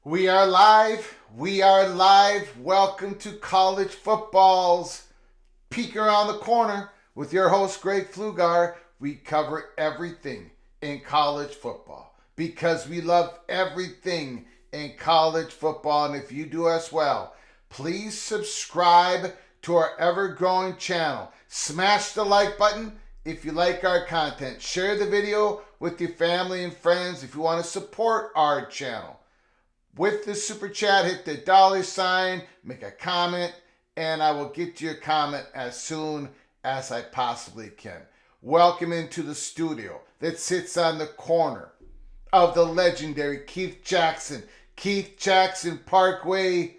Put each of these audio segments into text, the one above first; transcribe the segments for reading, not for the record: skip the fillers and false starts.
We are live. We are live. Welcome to College Football's Peek Around the Corner with your host, Greg Pflugar. We cover everything in college football because we love everything in college football. And if you do as well, please subscribe to our ever-growing channel. Smash the like button if you like our content. Share the video with your family and friends if you want to support our channel. With the super chat, hit the $, make a comment, and I will get to your comment as soon as I possibly can. Welcome into the studio that sits on the corner of the legendary Keith Jackson Parkway,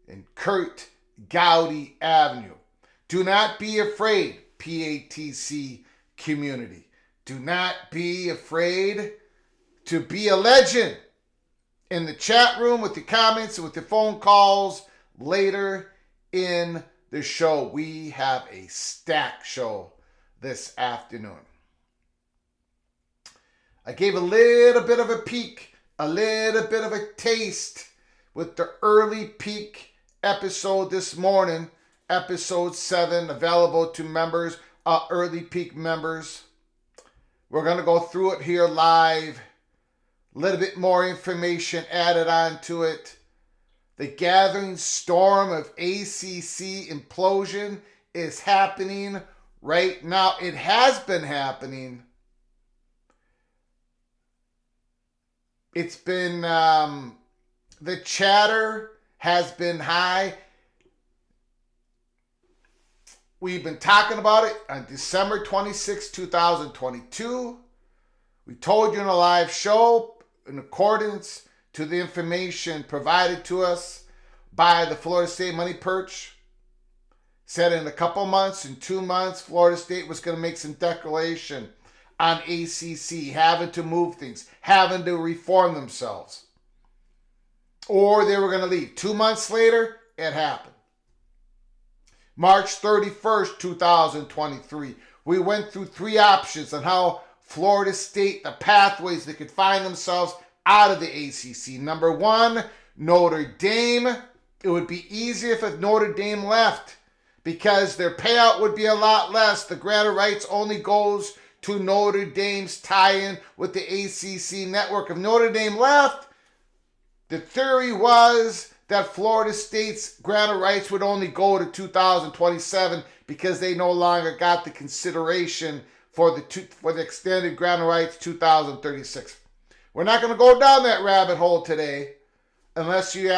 and Kurt Gowdy Avenue. Do not be afraid, PATC community. Do not be afraid to be a legend. In the chat room with the comments and with the phone calls later in the show. We have a stacked show this afternoon. I gave a little bit of a peek, a little bit of a taste with the early peek episode this morning, episode 7, available to members, early peek members. We're going to go through it here live. A little bit more information added on to it. The gathering storm of ACC implosion is happening right now. It has been happening. It's been, the chatter has been high. We've been talking about it on December 26, 2022. We told you in a live show, in accordance to the information provided to us by the Florida State Money Perch, said in a couple months, in 2 months, Florida State was going to make some declaration on ACC, having to move things, having to reform themselves. Or they were going to leave. 2 months later, it happened. March 31st, 2023. We went through 3 options on how Florida State, the pathways they could find themselves out of the ACC. Number 1, Notre Dame. It would be easier if Notre Dame left because their payout would be a lot less. The grant of rights only goes to Notre Dame's tie-in with the ACC network. If Notre Dame left, the theory was that Florida State's grant of rights would only go to 2027 because they no longer got the consideration for the extended grant of rights 2036. We're not going to go down that rabbit hole today unless you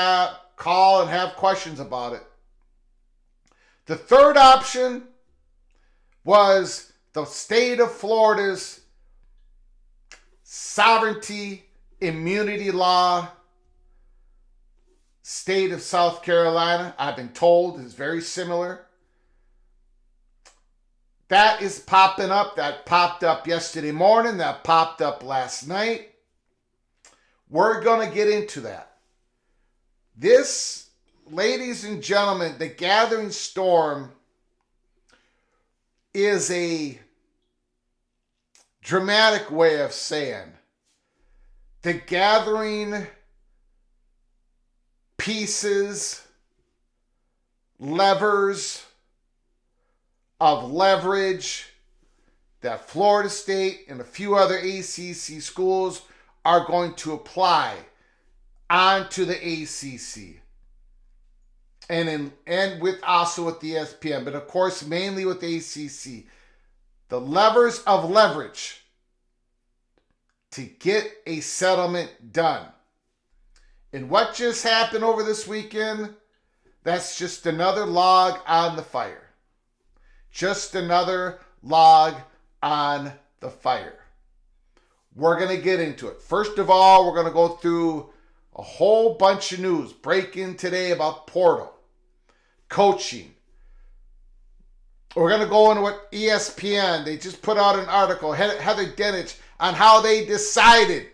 call and have questions about it. The third option was the state of Florida's sovereignty immunity law. State of South Carolina, I've been told, is very similar. That is popping up. That popped up yesterday morning. That popped up last night. We're going to get into that. This, ladies and gentlemen, the gathering storm is a dramatic way of saying the gathering pieces, levers of leverage that Florida State and a few other ACC schools are going to apply onto the ACC. And with also with the ESPN, but of course mainly with the ACC. The levers of leverage to get a settlement done. And what just happened over this weekend, that's just another log on the fire. Just another log on the fire. We're going to get into it. First of all, we're going to go through a whole bunch of news breaking today about portal, coaching. We're going to go into what ESPN, they just put out an article, Heather Dinich, on how they decided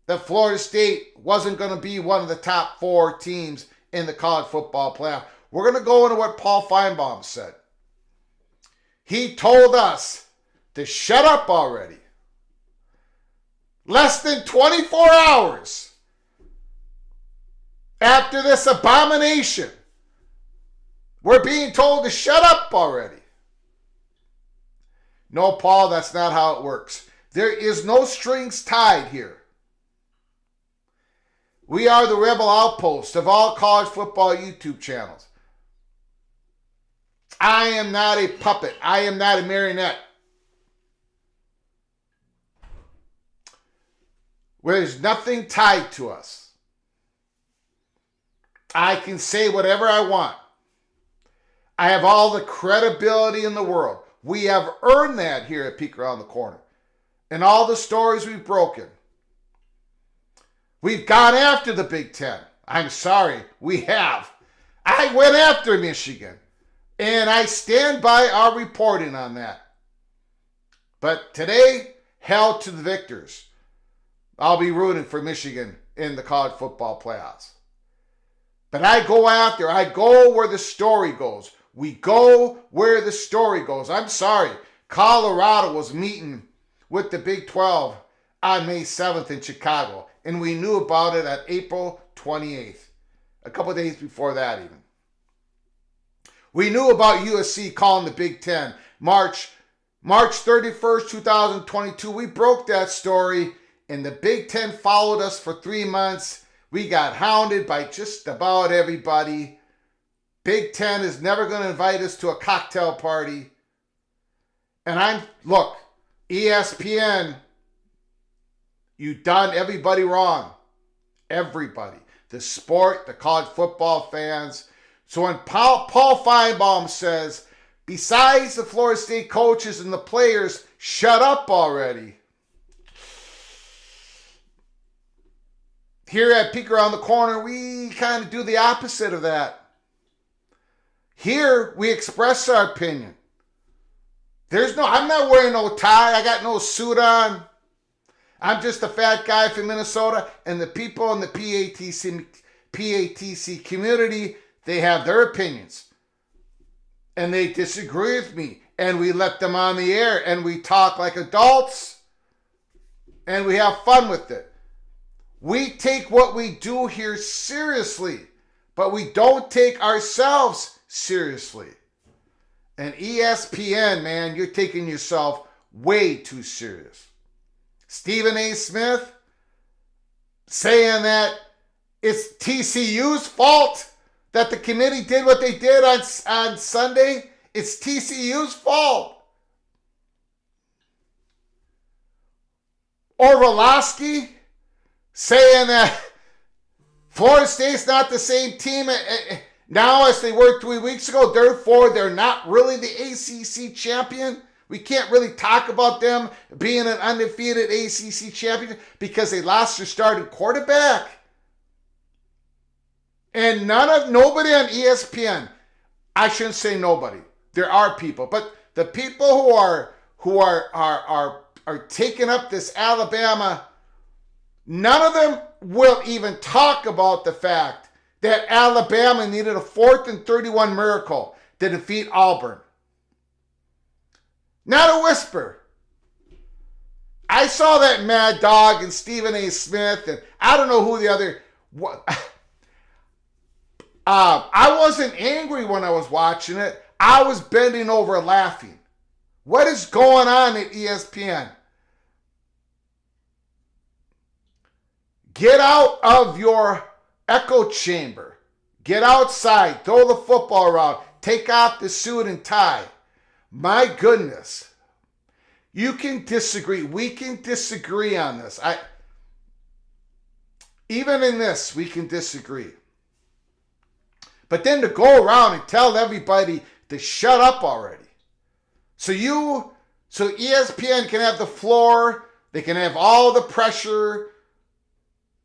that Florida State wasn't going to be one of the top 4 teams in the college football playoff. We're going to go into what Paul Feinbaum said. He told us to shut up already. Less than 24 hours after this abomination, we're being told to shut up already. No, Paul, that's not how it works. There is no strings tied here. We are the rebel outpost of all college football YouTube channels. I am not a puppet. I am not a marionette. Where there's nothing tied to us. I can say whatever I want. I have all the credibility in the world. We have earned that here at Peek Around the Corner. And all the stories we've broken. We've gone after the Big Ten. I'm sorry, we have. I went after Michigan. And I stand by our reporting on that. But today, hell to the victors. I'll be rooting for Michigan in the college football playoffs. But I go where the story goes. We go where the story goes. I'm sorry. Colorado was meeting with the Big 12 on May 7th in Chicago. And we knew about it at April 28th. A couple days before that even. We knew about USC calling the Big Ten. March 31st, 2022. We broke that story. And the Big Ten followed us for 3 months. We got hounded by just about everybody. Big Ten is never going to invite us to a cocktail party. And look, ESPN, you done everybody wrong. Everybody. The sport, the college football fans. So when Paul Feinbaum says, besides the Florida State coaches and the players, shut up already. Here at Peek Around the Corner, we kind of do the opposite of that. Here, we express our opinion. I'm not wearing no tie. I got no suit on. I'm just a fat guy from Minnesota, and the people in the PATC community, they have their opinions. And they disagree with me. And we let them on the air, and we talk like adults, and we have fun with it. We take what we do here seriously, but we don't take ourselves seriously. And ESPN, man, you're taking yourself way too serious. Stephen A. Smith saying that it's TCU's fault that the committee did what they did on Sunday. It's TCU's fault. Orlovsky saying that Florida State's not the same team now as they were 3 weeks ago. Therefore, they're not really the ACC champion. We can't really talk about them being an undefeated ACC champion because they lost their starting quarterback. And nobody on ESPN, I shouldn't say nobody. There are people, but the people who are taking up this Alabama, none of them will even talk about the fact that Alabama needed a 4th and 31 miracle to defeat Auburn. Not a whisper. I saw that Mad Dog and Stephen A. Smith, and I don't know who the other. I wasn't angry when I was watching it. I was bending over laughing. What is going on at ESPN? Get out of your echo chamber. Get outside. Throw the football around. Take off the suit and tie. My goodness. You can disagree. We can disagree on this. Even in this, we can disagree. But then to go around and tell everybody to shut up already. So ESPN can have the floor. They can have all the pressure.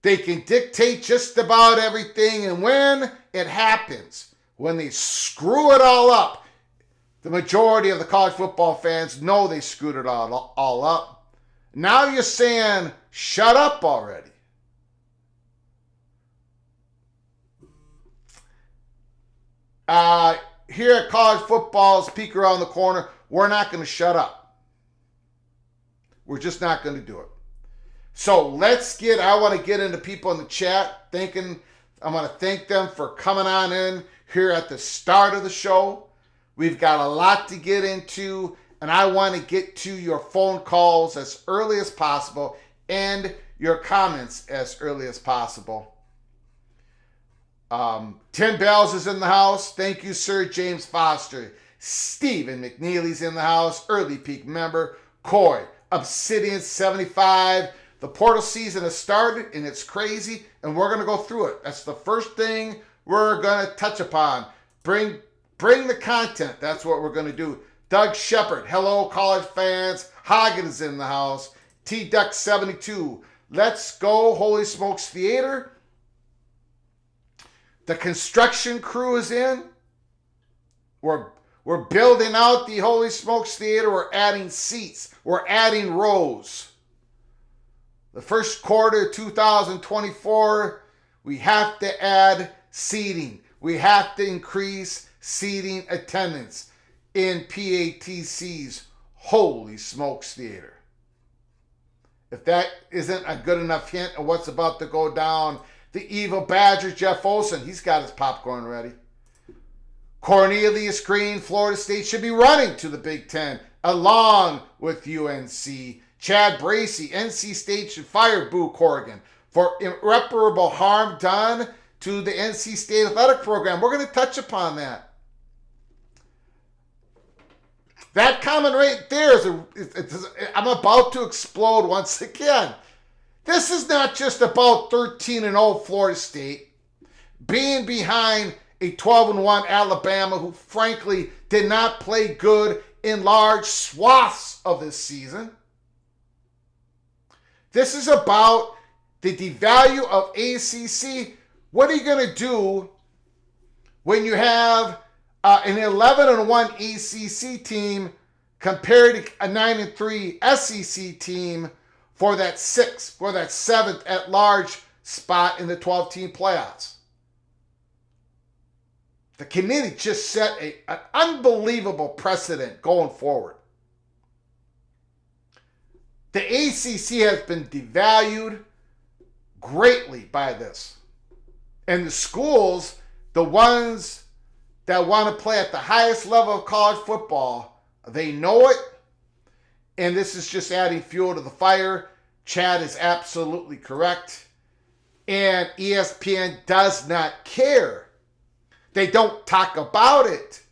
They can dictate just about everything. And when it happens, when they screw it all up, the majority of the college football fans know they screwed it all up. Now you're saying, shut up already. Here at College Football's Peek Around the Corner, we're not going to shut up. We're just not going to do it. So I want to get into people in the chat. I want to thank them for coming on in here at the start of the show. We've got a lot to get into, and I want to get to your phone calls as early as possible and your comments as early as possible. Tim Bells is in the house. Thank you, Sir James Foster. Stephen McNeely's in the house. Early Peak member. Coy. Obsidian 75. The portal season has started, and it's crazy, and we're going to go through it. That's the first thing we're going to touch upon. Bring the content. That's what we're going to do. Doug Shepard. Hello, college fans. Hagen is in the house. T-Duck 72. Let's go, Holy Smokes Theater. The construction crew is in. We're building out the Holy Smokes Theater. We're adding seats. We're adding rows. The first quarter of 2024, we have to add seating. We have to increase seating attendance in PATC's Holy Smokes Theater. If that isn't a good enough hint of what's about to go down, the evil Badger, Jeff Olson, he's got his popcorn ready. Cornelius Green, Florida State should be running to the Big Ten along with UNC. Chad Bracey, NC State should fire Boo Corrigan for irreparable harm done to the NC State athletic program. We're going to touch upon that. That comment right there I'm about to explode once again. This is not just about 13-0 Florida State being behind a 12-1 Alabama who frankly did not play good in large swaths of this season. This is about the devalue of ACC. What are you going to do when you have an 11-1 ACC team compared to a 9-3 SEC team for that seventh at large spot in the 12-team playoffs. The committee just set an unbelievable precedent going forward. The ACC has been devalued greatly by this. And the schools, the ones that want to play at the highest level of college football, they know it. And this is just adding fuel to the fire. Chad is absolutely correct. And ESPN does not care. They don't talk about it.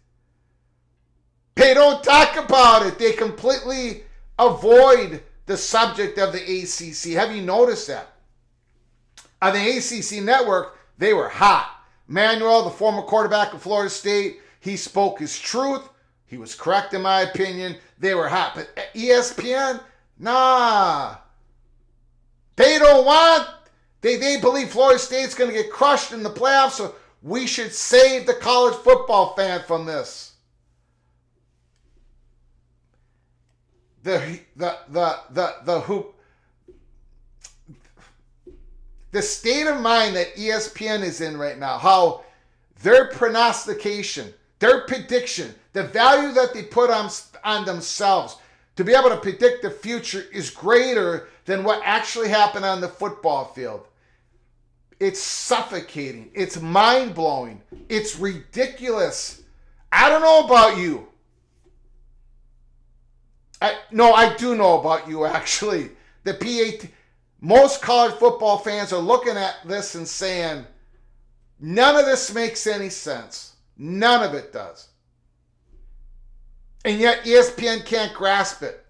They don't talk about it. They completely avoid the subject of the ACC. Have you noticed that? On the ACC network, they were hot. Manuel, the former quarterback of Florida State, he spoke his truth. He was correct in my opinion. They were hot. But ESPN, nah. They don't want, they believe Florida State's going to get crushed in the playoffs, so we should save the college football fan from this. The state of mind that ESPN is in right now, how their prognostication, their prediction, the value that they put on themselves to be able to predict the future is greater than what actually happened on the football field. It's suffocating. It's mind-blowing. It's ridiculous. I don't know about you. I do know about you, actually. The PAT, most college football fans are looking at this and saying, none of this makes any sense. None of it does. And yet ESPN can't grasp it.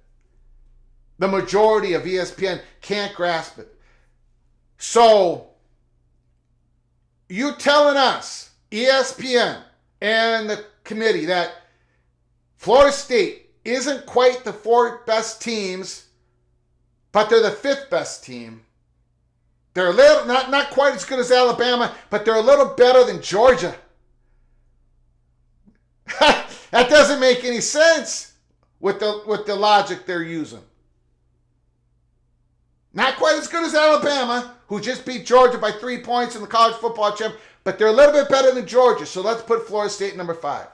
The majority of ESPN can't grasp it. So, you telling us, ESPN and the committee, that Florida State isn't quite the four best teams, but they're the fifth best team. They're a little, not quite as good as Alabama, but they're a little better than Georgia. That doesn't make any sense with the logic they're using. Not quite as good as Alabama, who just beat Georgia by 3 points in the college football championship, but they're a little bit better than Georgia. So let's put Florida State number 5.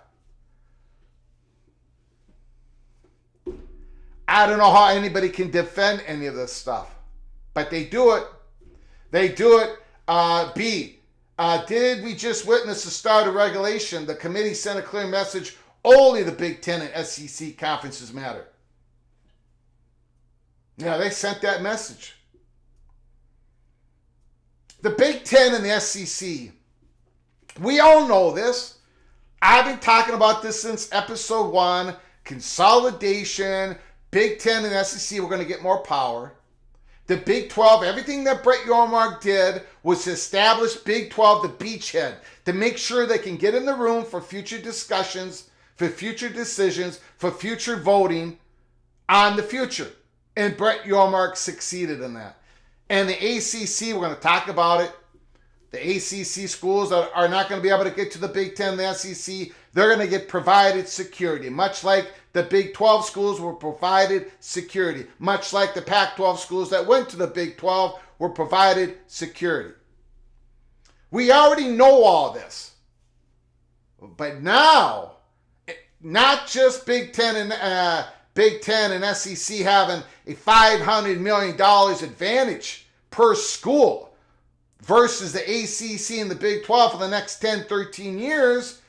I don't know how anybody can defend any of this stuff, but they do it. They do it. Did we just witness the start of regulation? The committee sent a clear message. Only the Big Ten and SEC conferences matter. Yeah, they sent that message. The Big Ten and the SEC, we all know this. I've been talking about this since episode 1. Consolidation, Big Ten and SEC, we're going to get more power. The Big 12, everything that Brett Yormark did was to establish Big 12, the beachhead, to make sure they can get in the room for future discussions, for future decisions, for future voting on the future. And Brett Yormark succeeded in that. And the ACC, we're going to talk about it. The ACC schools are not going to be able to get to the Big Ten, the SEC. They're going to get provided security, much like the Big 12 schools were provided security, much like the Pac-12 schools that went to the Big 12 were provided security. We already know all this. But now, not just Big Ten and SEC having a $500 million advantage per school versus the ACC and the Big 12 for the next 10, 13 years.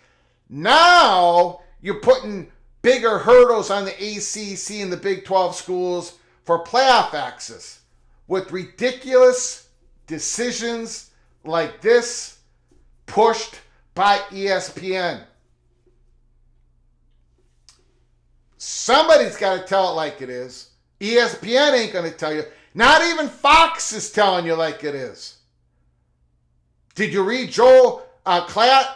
Now you're putting bigger hurdles on the ACC and the Big 12 schools for playoff access with ridiculous decisions like this pushed by ESPN. Somebody's got to tell it like it is. ESPN ain't going to tell you. Not even Fox is telling you like it is. Did you read Joel Klatt,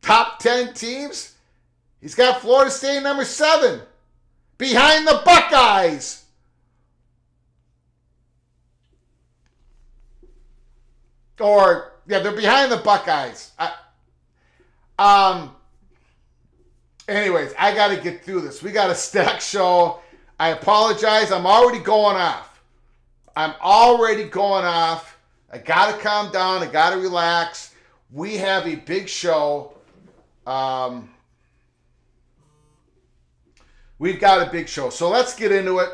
top 10 teams? He's got Florida State number 7, behind the Buckeyes. Or, yeah, they're behind the Buckeyes. Anyways, I got to get through this. We got a stack show. I apologize. I'm already going off. I got to calm down. I got to relax. We have a big show. We've got a big show. So let's get into it.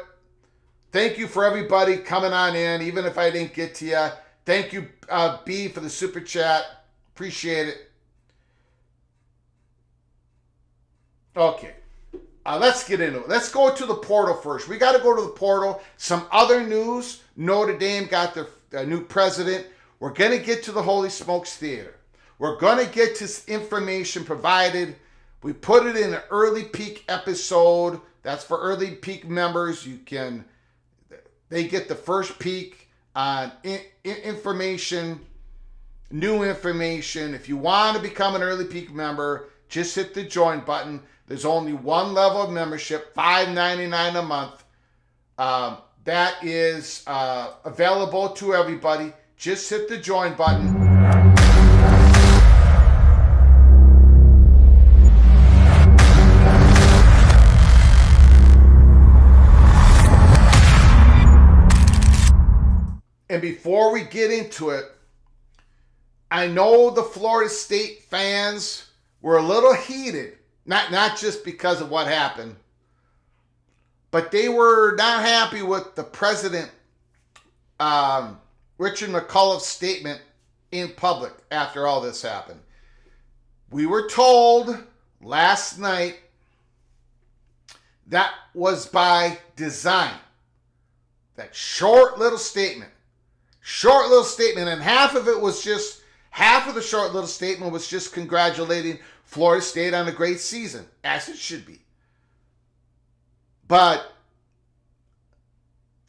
Thank you for everybody coming on in, even if I didn't get to you. Thank you, B, for the super chat. Appreciate it. Okay. Let's get into it. Let's go to the portal first. We got to go to the portal. Some other news. Notre Dame got their new president. We're going to get to the Holy Smokes Theater. We're going to get to information provided. We put it in an early peak episode. That's for early peak members. They get the first peek on information, new information. If you want to become an early peak member, just hit the join button. There's only one level of membership, $5.99 a month. That is available to everybody. Just hit the join button. And before we get into it, I know the Florida State fans were a little heated, not just because of what happened, but they were not happy with the president, Richard McCullough's statement in public after all this happened. We were told last night that was by design. That short little statement, and half of the short little statement was just congratulating Florida State on a great season, as it should be. But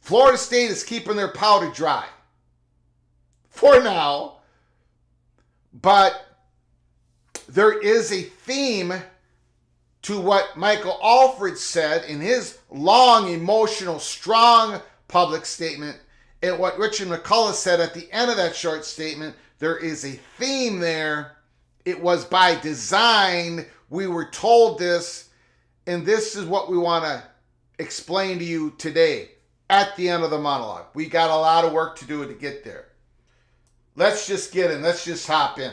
Florida State is keeping their powder dry for now. But there is a theme to what Michael Alfred said in his long, emotional, strong public statement, and what Richard McCullough said at the end of that short statement. There is a theme there. It was by design. We were told this, and this is what we want to explain to you today at the end of the monologue. We got a lot of work to do to get there. Let's just get in. Let's just hop in.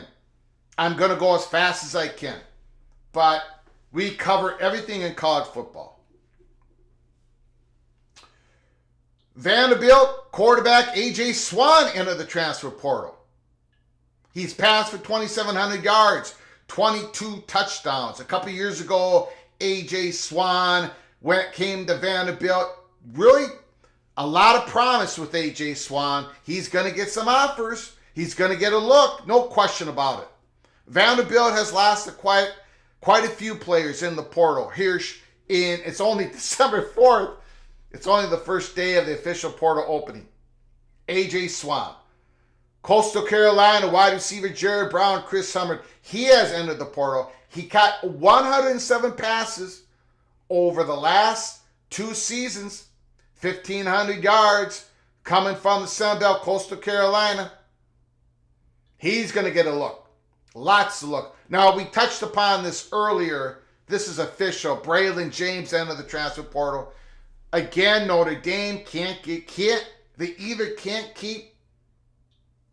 I'm going to go as fast as I can, but we cover everything in college football. Vanderbilt quarterback A.J. Swann entered the transfer portal. He's passed for 2,700 yards, 22 touchdowns. A couple years ago, A.J. Swann came to Vanderbilt. Really, a lot of promise with A.J. Swann. He's going to get some offers. He's going to get a look. No question about it. Vanderbilt has lost quite a few players in the portal. It's only December 4th. It's only the first day of the official portal opening. A.J. Swann. Coastal Carolina wide receiver Jared Brown, Chris Hummard. He has entered the portal. He caught 107 passes over the last 2 seasons. 1,500 yards coming from the Sun Belt, Coastal Carolina. He's going to get a look. Lots to look. Now, we touched upon this earlier. This is official. Braylon James entered the transfer portal. Again, Notre Dame they either can't keep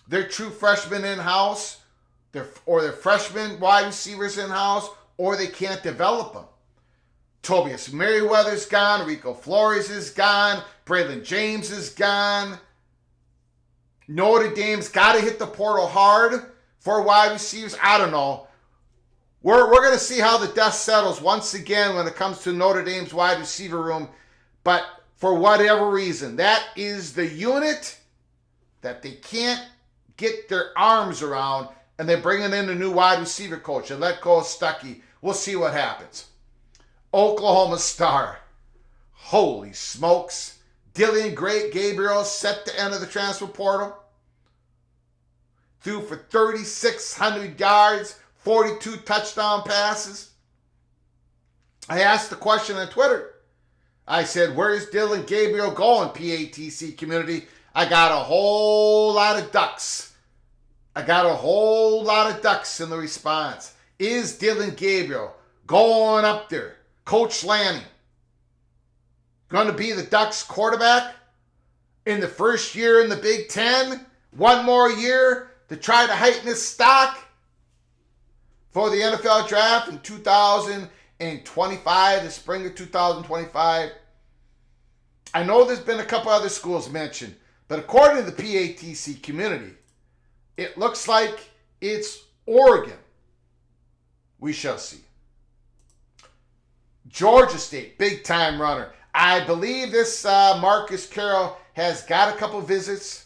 their true freshmen in-house, or their freshman wide receivers in-house, or they can't develop them. Tobias Merriweather's gone. Rico Flores is gone. Braylon James is gone. Notre Dame's got to hit the portal hard for wide receivers. I don't know. We're going to see how the dust settles once again when it comes to Notre Dame's wide receiver room. But for whatever reason, that is the unit that they can't get their arms around, and they're bringing in a new wide receiver coach and let go of Stuckey. We'll see what happens. Oklahoma Star. Holy smokes. Dylan Gabriel set to enter the transfer portal. Threw for 3,600 yards, 42 touchdown passes. I asked the question on Twitter. I said, where's Dylan Gabriel going, PATC community? I got a whole lot of ducks. In the response. Is Dylan Gabriel going up there? Coach Lanning going to be the Ducks quarterback in the first year in the Big Ten? One more year to try to heighten his stock for the NFL draft in 2025, the spring of 2025. I know there's been a couple other schools mentioned, but according to the PATC community, it looks like it's Oregon. We shall see. Georgia State, big time runner. I believe this Marcus Carroll has got a couple visits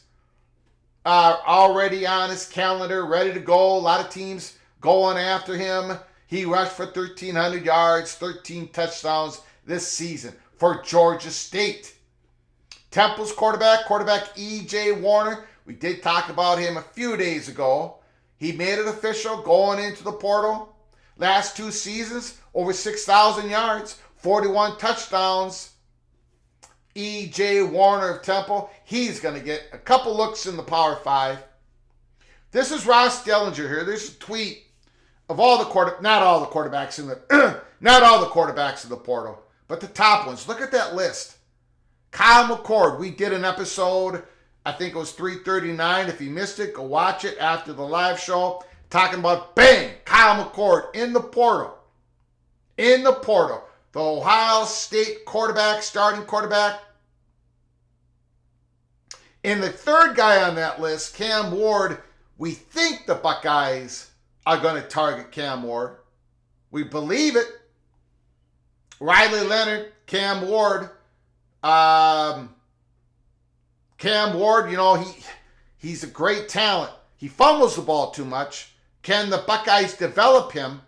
already on his calendar, ready to go. A lot of teams going after him. He rushed for 1,300 yards, 13 touchdowns this season for Georgia State. Temple's quarterback E.J. Warner. We did talk about him a few days ago. He made it official going into the portal. Last 2 seasons, over 6,000 yards, 41 touchdowns. E.J. Warner of Temple. He's going to get a couple looks in the Power 5. This is Ross Dellinger here. There's a tweet of all the not all the quarterbacks in the not all the quarterbacks in the portal, but the top ones. Look at that list. Kyle McCord. We did an episode, I think it was 339. If you missed it, go watch it after the live show. Talking about, bang, Kyle McCord in the portal. In the portal. The Ohio State quarterback, starting quarterback. And the third guy on that list, Cam Ward, we think the Buckeyes are going to target Cam Ward. We believe it. Riley Leonard, Cam Ward. Cam Ward, you know, he's a great talent. He fumbles the ball too much. Can the Buckeyes develop him?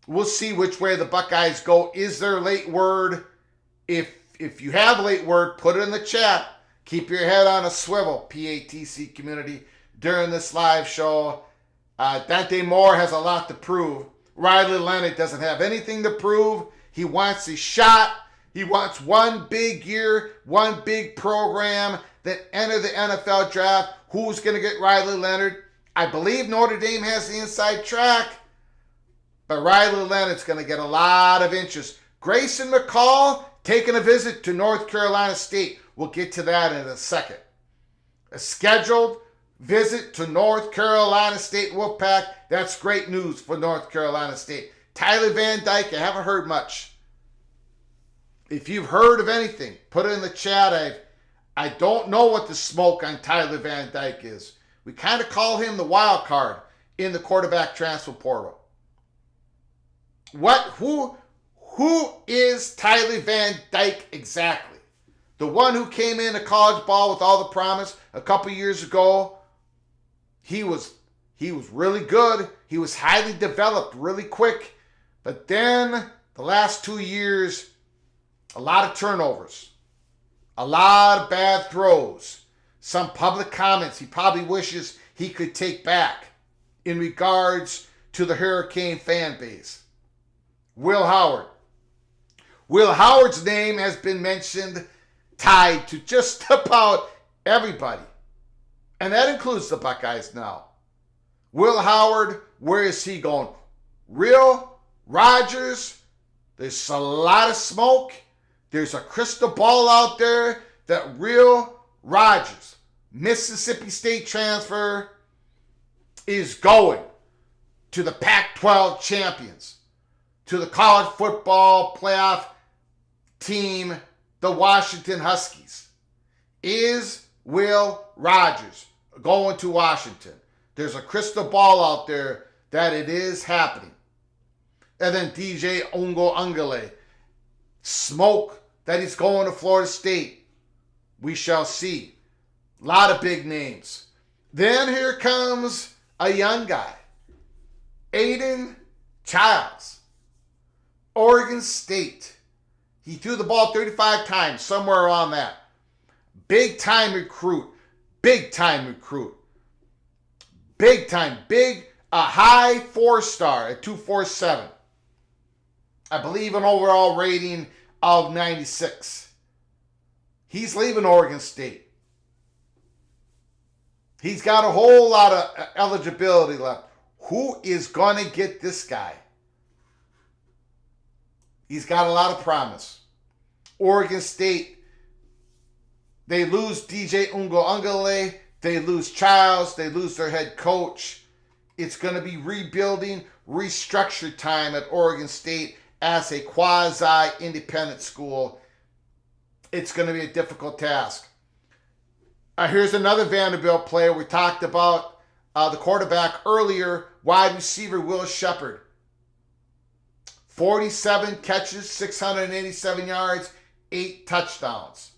We'll see which way the Buckeyes go. Is there late word? If you have late word, put it in the chat. Keep your head on a swivel, PATC community, during this live show. Dante Moore has a lot to prove. Riley Leonard doesn't have anything to prove. He wants his shot. He wants one big year, one big program that enter the NFL draft. Who's going to get Riley Leonard? I believe Notre Dame has the inside track, but Riley Leonard's going to get a lot of interest. Grayson McCall taking a visit to North Carolina State. We'll get to that in a second. A scheduled visit to North Carolina State Wolfpack. That's great news for North Carolina State. Tyler Van Dyke, I haven't heard much. If you've heard of anything, put it in the chat. I don't know what the smoke on Tyler Van Dyke is. We kind of call him the wild card in the quarterback transfer portal. Who is Tyler Van Dyke exactly? The one who came into college ball with all the promise a couple years ago. He was really good. He was highly developed really quick. But then the last 2 years, a lot of turnovers. A lot of bad throws. Some public comments he probably wishes he could take back in regards to the Hurricane fan base. Will Howard. Will Howard's name has been mentioned, tied to just about everybody. And that includes the Buckeyes now. Will Howard, where is he going? Real Rodgers, there's a lot of smoke. There's a crystal ball out there that Will Rodgers, Mississippi State transfer, is going to the Pac-12 champions, to the college football playoff team, the Washington Huskies. Is Will Rodgers going to Washington? There's a crystal ball out there that it is happening. And then DJ Ungale, smoke that he's going to Florida State. We shall see. A lot of big names. Then here comes a young guy, Aiden Childs, Oregon State. He threw the ball 35 times, somewhere around that. Big time recruit. Big time recruit. Big time. A high 4-star at 247. I believe an overall rating of 96. He's leaving Oregon State. He's got a whole lot of eligibility left. Who is going to get this guy? He's got a lot of promise. Oregon State, they lose DJ Ungale, they lose Charles, they lose their head coach. It's going to be rebuilding, restructure time at Oregon State as a quasi-independent school. It's going to be a difficult task. Here's another Vanderbilt player. We talked about the quarterback earlier, wide receiver Will Shepard. 47 catches, 687 yards, 8 touchdowns.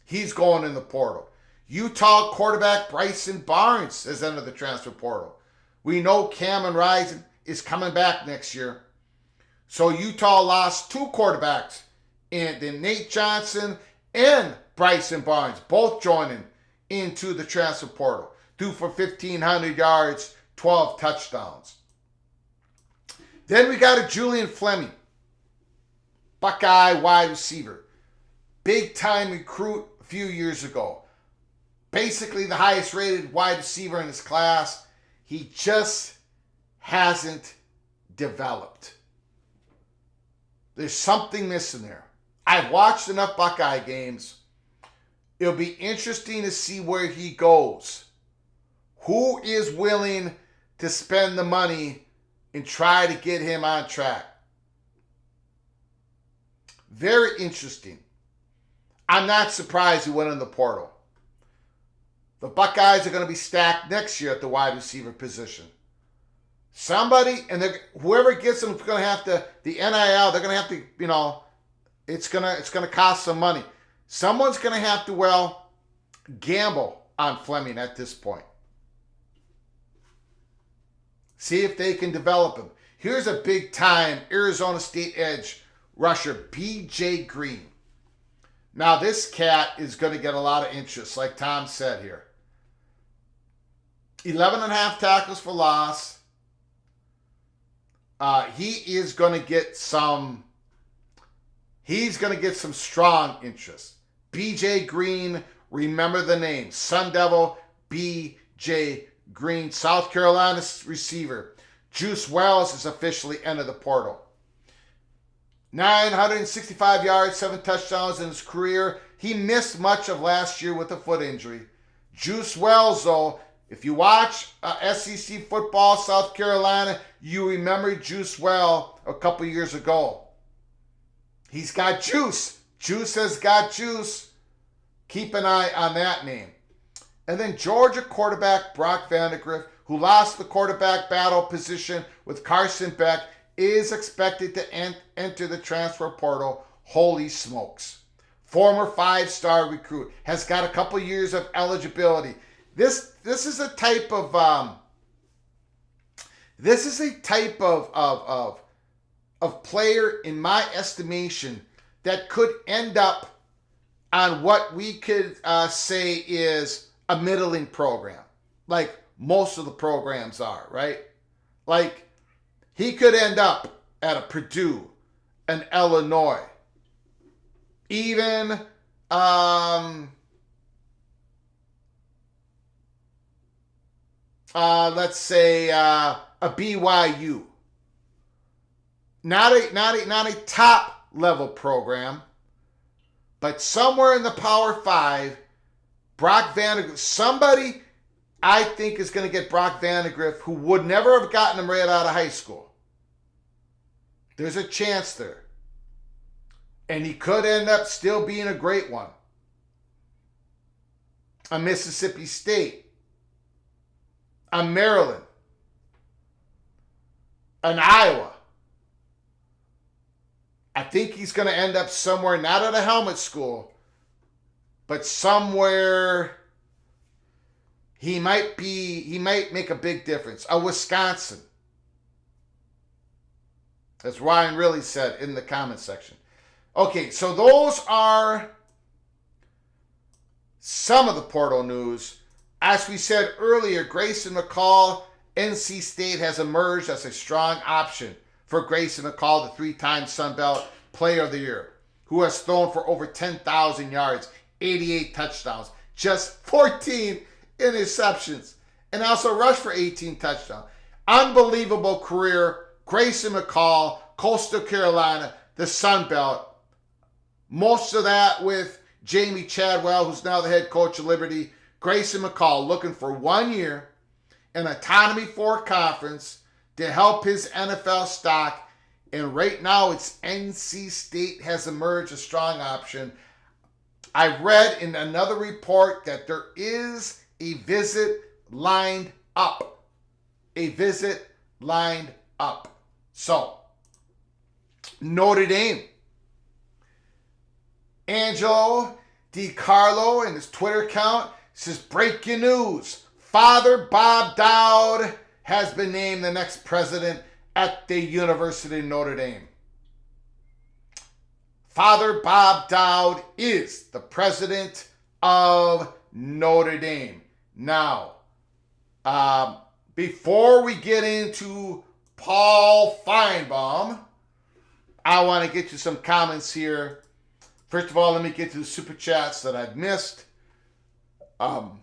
He's going in the portal. Utah quarterback Bryson Barnes has entered the transfer portal. We know Cameron Rising is coming back next year. So Utah lost 2 quarterbacks, and then Nate Johnson and Bryson Barnes, both joining into the transfer portal, due for 1,500 yards, 12 touchdowns. Then we got a Julian Fleming, Buckeye wide receiver. Big time recruit a few years ago. Basically the highest rated wide receiver in his class. He just hasn't developed. There's something missing there. I've watched enough Buckeye games. It'll be interesting to see where he goes. Who is willing to spend the money and try to get him on track? Very interesting. I'm not surprised he went in the portal. The Buckeyes are going to be stacked next year at the wide receiver position. Somebody, and whoever gets them is going to have to, the NIL, they're going to have to, it's going to cost some money. Someone's going to have to, gamble on Fleming at this point. See if they can develop him. Here's a big-time Arizona State edge rusher, B.J. Green. Now, this cat is going to get a lot of interest, like Tom said here. 11.5 tackles for loss. He is going to get some. He's going to get some strong interest. B.J. Green, remember the name. Sun Devil B.J. Green, South Carolina receiver. Juice Wells has officially entered the portal. 965 yards, 7 touchdowns in his career. He missed much of last year with a foot injury. Juice Wells, though, if you watch SEC football, South Carolina, you remember Juice Wells a couple years ago. He's got juice. Juice has got juice. Keep an eye on that name. And then Georgia quarterback Brock Vandagriff, who lost the quarterback battle position with Carson Beck, is expected to enter the transfer portal. Holy smokes. Former 5-star recruit, has got a couple years of eligibility. This is a type of player, in my estimation, that could end up on what we could say is a middling program, like most of the programs are, right? Like, he could end up at a Purdue, an Illinois, even let's say a BYU. Not a top level program, but somewhere in the Power 5, Brock Vandagriff, somebody I think is going to get Brock Vandagriff who would never have gotten him right out of high school. There's a chance there. And he could end up still being a great one. A Mississippi State. A Maryland. An Iowa. I think he's going to end up somewhere, not at a helmet school, but somewhere he might make a big difference. A Wisconsin. As Ryan really said in the comment section. Okay, so those are some of the portal news. As we said earlier, Grayson McCall, NC State has emerged as a strong option for Grayson McCall, the 3-time Sun Belt Player of the Year, who has thrown for over 10,000 yards, 88 touchdowns, just 14 interceptions, and also rushed for 18 touchdowns. Unbelievable career. Grayson McCall, Coastal Carolina, the Sun Belt. Most of that with Jamie Chadwell, who's now the head coach of Liberty. Grayson McCall looking for 1 year, an Autonomy 4 conference to help his NFL stock. And right now, it's NC State has emerged a strong option. I read in another report that there is a visit lined up. A visit lined up. So, Notre Dame. Angelo DiCarlo in his Twitter account says, breaking news. Father Bob Dowd has been named the next president at the University of Notre Dame. Father Bob Dowd is the president of Notre Dame. Now, before we get into Paul Feinbaum, I want to get to some comments here. First of all, let me get to the super chats that I've missed. Ryan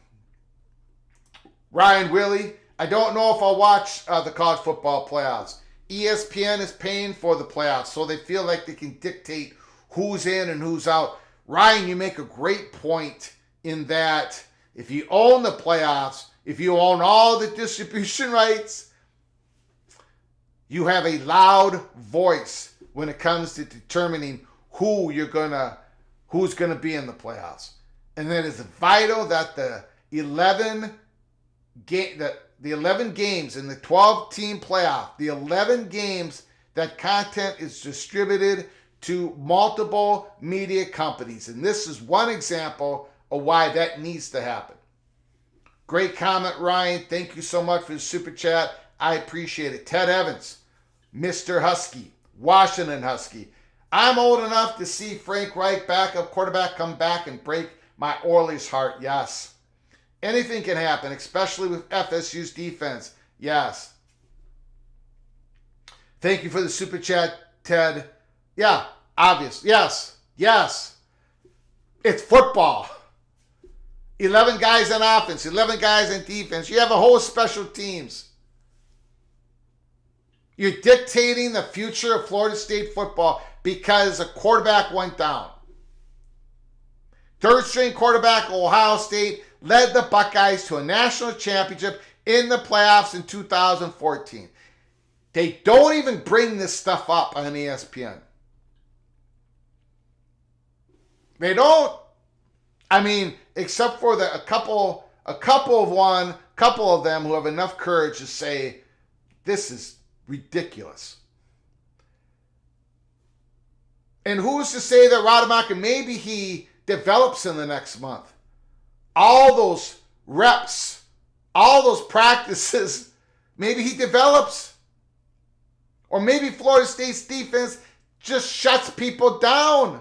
Willie, I don't know if I'll watch the college football playoffs. ESPN is paying for the playoffs, so they feel like they can dictate who's in and who's out. Ryan, you make a great point in that if you own the playoffs, if you own all the distribution rights, you have a loud voice when it comes to determining who's gonna be in the playoffs. And then it's vital that the 11 games in the 12-team playoff, the 11 games, that content is distributed to multiple media companies. And this is one example of why that needs to happen. Great comment, Ryan. Thank you so much for the super chat. I appreciate it. Ted Evans, Mr. Husky, Washington Husky. I'm old enough to see Frank Reich, backup quarterback, come back and break my Oilers heart. Yes. Anything can happen, especially with FSU's defense. Yes. Thank you for the super chat, Ted. Yeah, obvious. Yes. Yes. It's football. 11 guys on offense, 11 guys on defense. You have a whole special teams. You're dictating the future of Florida State football because a quarterback went down. Third-string quarterback Ohio State led the Buckeyes to a national championship in the playoffs in 2014. They don't even bring this stuff up on ESPN. They don't. I mean, except for a couple of them who have enough courage to say, this is ridiculous. And who's to say that Rademacher, maybe he develops in the next month? All those reps, all those practices, maybe he develops. Or maybe Florida State's defense just shuts people down.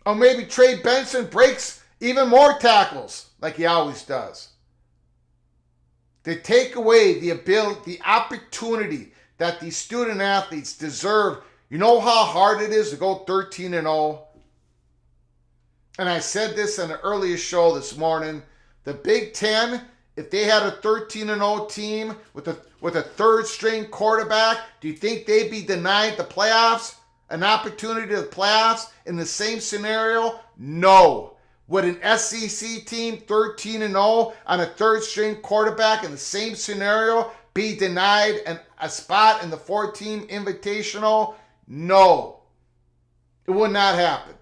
Or maybe Trey Benson breaks even more tackles like he always does. They take away the ability, the opportunity that these student athletes deserve. You know how hard it is to go 13-0? And I said this in an earlier show this morning. The Big Ten, if they had a 13-0 team with a third-string quarterback, do you think they'd be denied the playoffs? An opportunity to the playoffs in the same scenario? No. Would an SEC team 13-0 on a third-string quarterback in the same scenario be denied a spot in the 4-team invitational? No. It would not happen.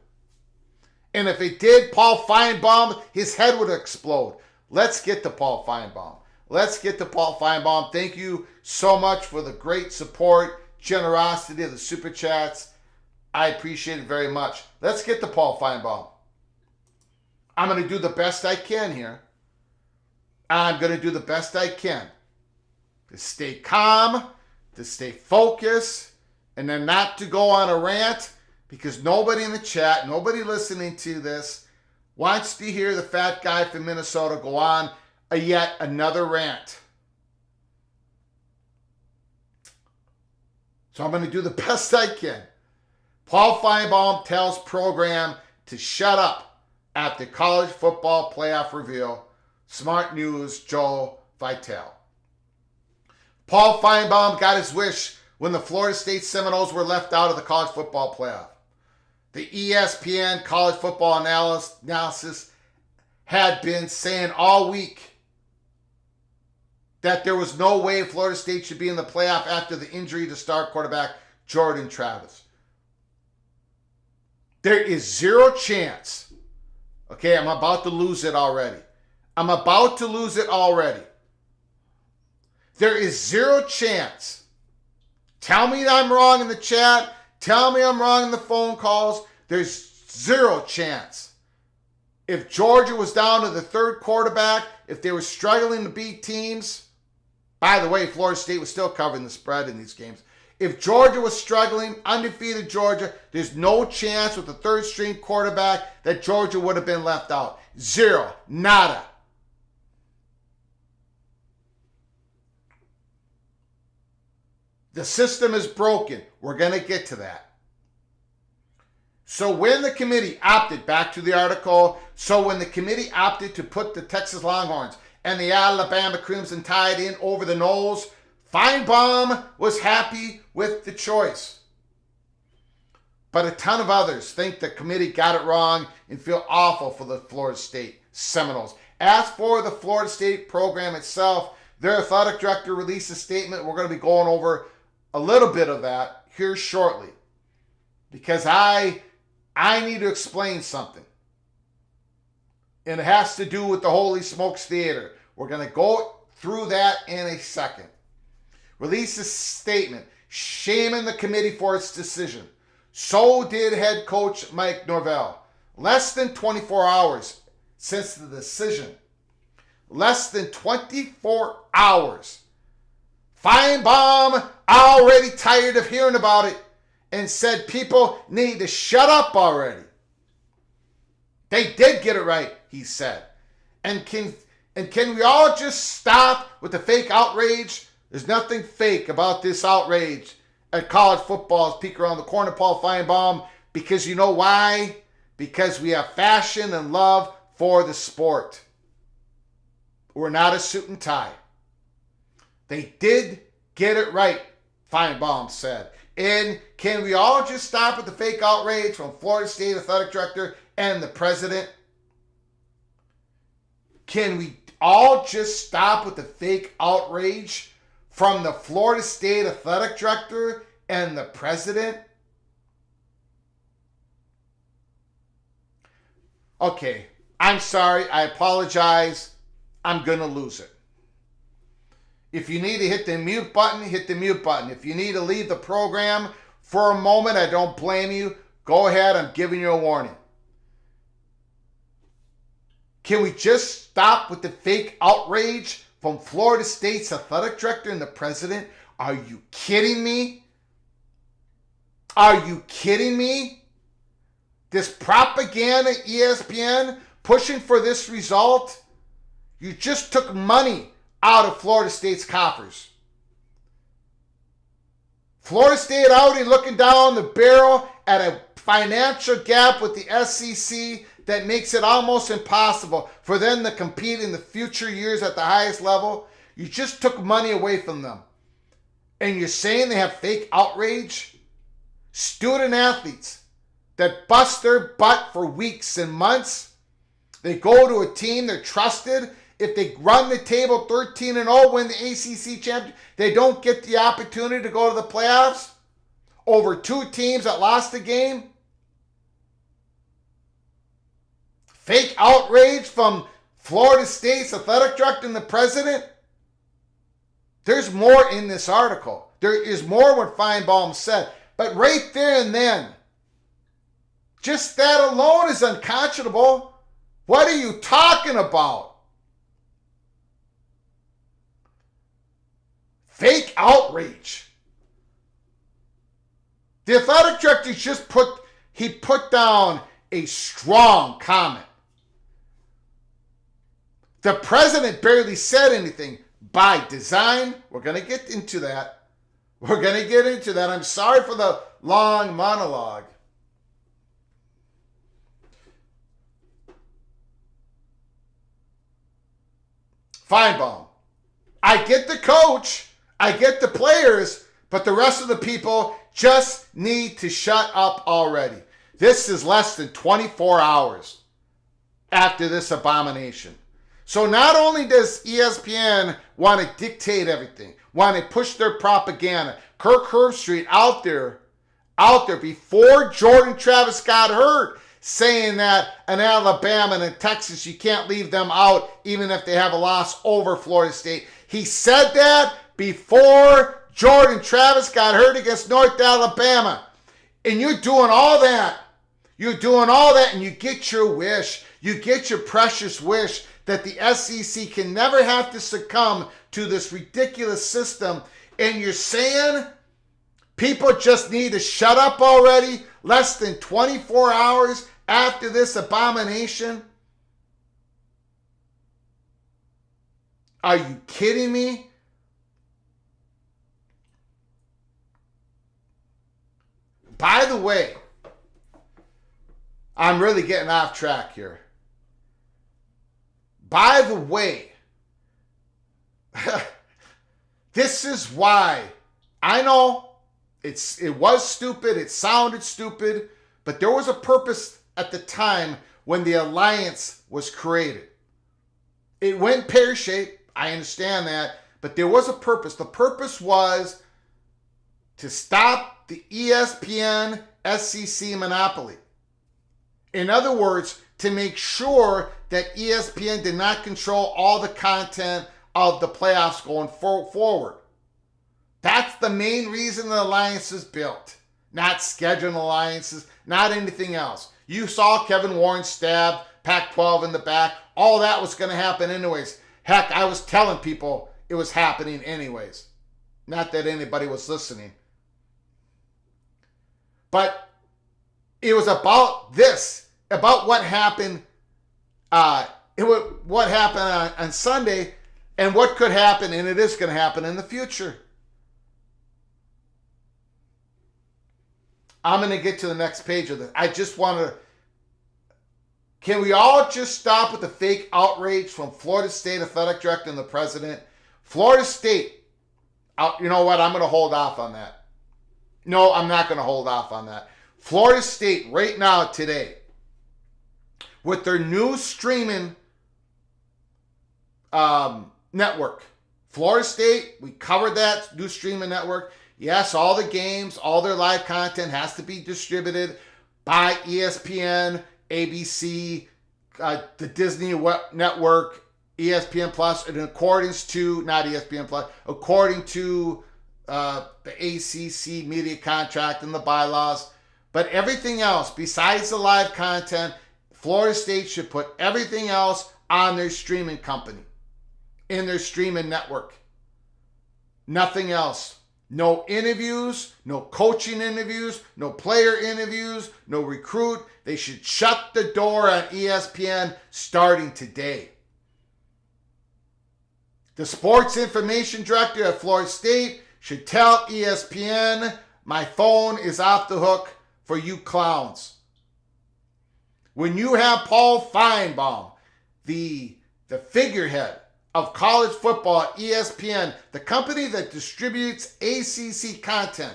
And if it did, Paul Feinbaum, his head would explode. Let's get to Paul Feinbaum. Thank you so much for the great support, generosity of the super chats. I appreciate it very much. Let's get to Paul Feinbaum. I'm going to do the best I can here. I'm going to do the best I can to stay calm, to stay focused, and then not to go on a rant, because nobody in the chat, nobody listening to this wants to hear the fat guy from Minnesota go on yet another rant. So I'm going to do the best I can. Paul Feinbaum tells program to shut up at the college football playoff reveal. Smart News, Joe Vitale. Paul Feinbaum got his wish when the Florida State Seminoles were left out of the college football playoff. The ESPN college football analysis had been saying all week that there was no way Florida State should be in the playoff after the injury to star quarterback Jordan Travis. There is zero chance. Okay, I'm about to lose it already. There is zero chance. Tell me I'm wrong in the chat. Tell me I'm wrong in the phone calls. There's zero chance. If Georgia was down to the third quarterback, if they were struggling to beat teams, by the way, Florida State was still covering the spread in these games. If Georgia was struggling, undefeated Georgia, there's no chance with the third string quarterback that Georgia would have been left out. Zero. Nada. The system is broken. We're going to get to that. So when the committee opted, back to the article, when the committee opted to put the Texas Longhorns and the Alabama Crimson Tide in over the nose, Feinbaum was happy with the choice. But a ton of others think the committee got it wrong and feel awful for the Florida State Seminoles. As for the Florida State program itself, their athletic director released a statement. We're going to be going over a little bit of that here shortly, because I need to explain something. And it has to do with the Holy Smokes Theater. We're going to go through that in a second. Released a statement shaming the committee for its decision. So did head coach Mike Norvell. Less than 24 hours since the decision. Less than 24 hours. Feinbaum already tired of hearing about it and said people need to shut up already. They did get it right, he said. And can we all just stop with the fake outrage? There's nothing fake about this outrage at college football's peak around the corner, Paul Feinbaum, because you know why? Because we have passion and love for the sport. We're not a suit and tie. They did get it right, Feinbaum said. And can we all just stop with the fake outrage from Florida State Athletic Director and the president? Can we all just stop with the fake outrage from the Florida State Athletic Director and the president? Okay, I'm sorry. I apologize. I'm going to lose it. If you need to hit the mute button, hit the mute button. If you need to leave the program for a moment, I don't blame you. Go ahead. I'm giving you a warning. Can we just stop with the fake outrage from Florida State's athletic director and the president? Are you kidding me? Are you kidding me? This propaganda ESPN pushing for this result? You just took money out of Florida State's coffers. Florida State already looking down the barrel at a financial gap with the SEC that makes it almost impossible for them to compete in the future years at the highest level. You just took money away from them. And you're saying they have fake outrage? Student athletes that bust their butt for weeks and months. They go to a team they're trusted. If they run the table 13-0, win the ACC championship, they don't get the opportunity to go to the playoffs over two teams that lost the game. Fake outrage from Florida State's athletic director and the president. There's more in this article. There is more what Feinbaum said. But right there and then, just that alone is unconscionable. What are you talking about? Fake outrage. The athletic director just put down a strong comment. The president barely said anything by design. We're going to get into that. I'm sorry for the long monologue. Feinbaum. I get the coach. I get the players, but the rest of the people just need to shut up already. This is less than 24 hours after this abomination. So not only does ESPN want to dictate everything, want to push their propaganda, Kirk Herbstreit out there before Jordan Travis got hurt, saying that in Alabama and in Texas, you can't leave them out even if they have a loss over Florida State. He said that before Jordan Travis got hurt against North Alabama. And you're doing all that. You're doing all that and you get your wish. You get your precious wish that the SEC can never have to succumb to this ridiculous system. And you're saying people just need to shut up already less than 24 hours after this abomination? Are you kidding me? By the way, I'm really getting off track here. By the way, this is why I know it was stupid, it sounded stupid, but there was a purpose at the time when the alliance was created. It went pear-shaped, I understand that, but there was a purpose. The purpose was to stop the ESPN SEC monopoly. In other words, to make sure that ESPN did not control all the content of the playoffs going forward. That's the main reason the alliance is built. Not scheduling alliances, not anything else. You saw Kevin Warren stab Pac-12 in the back. All that was going to happen anyways. Heck, I was telling people it was happening anyways. Not that anybody was listening. But it was about this, about what happened. What happened on Sunday, and what could happen, and it is going to happen in the future. I'm going to get to the next page of this. I just want to. Can we all just stop with the fake outrage from Florida State athletic director and the president? Florida State. You know what? I'm going to hold off on that. No, I'm not going to hold off on that. Florida State right now today, with their new streaming network. Florida State, we covered that new streaming network. Yes, all the games, all their live content has to be distributed by ESPN, ABC, the Disney Network, ESPN Plus, in accordance to, not ESPN Plus, according to the ACC media contract and the bylaws. But everything else, besides the live content, Florida State should put everything else on their streaming company, in their streaming network. Nothing else. No interviews, no coaching interviews, no player interviews, no recruit. They should shut the door on ESPN starting today. The sports information director at Florida State should tell ESPN, my phone is off the hook for you clowns. When you have Paul Feinbaum, the figurehead of college football at ESPN, the company that distributes ACC content,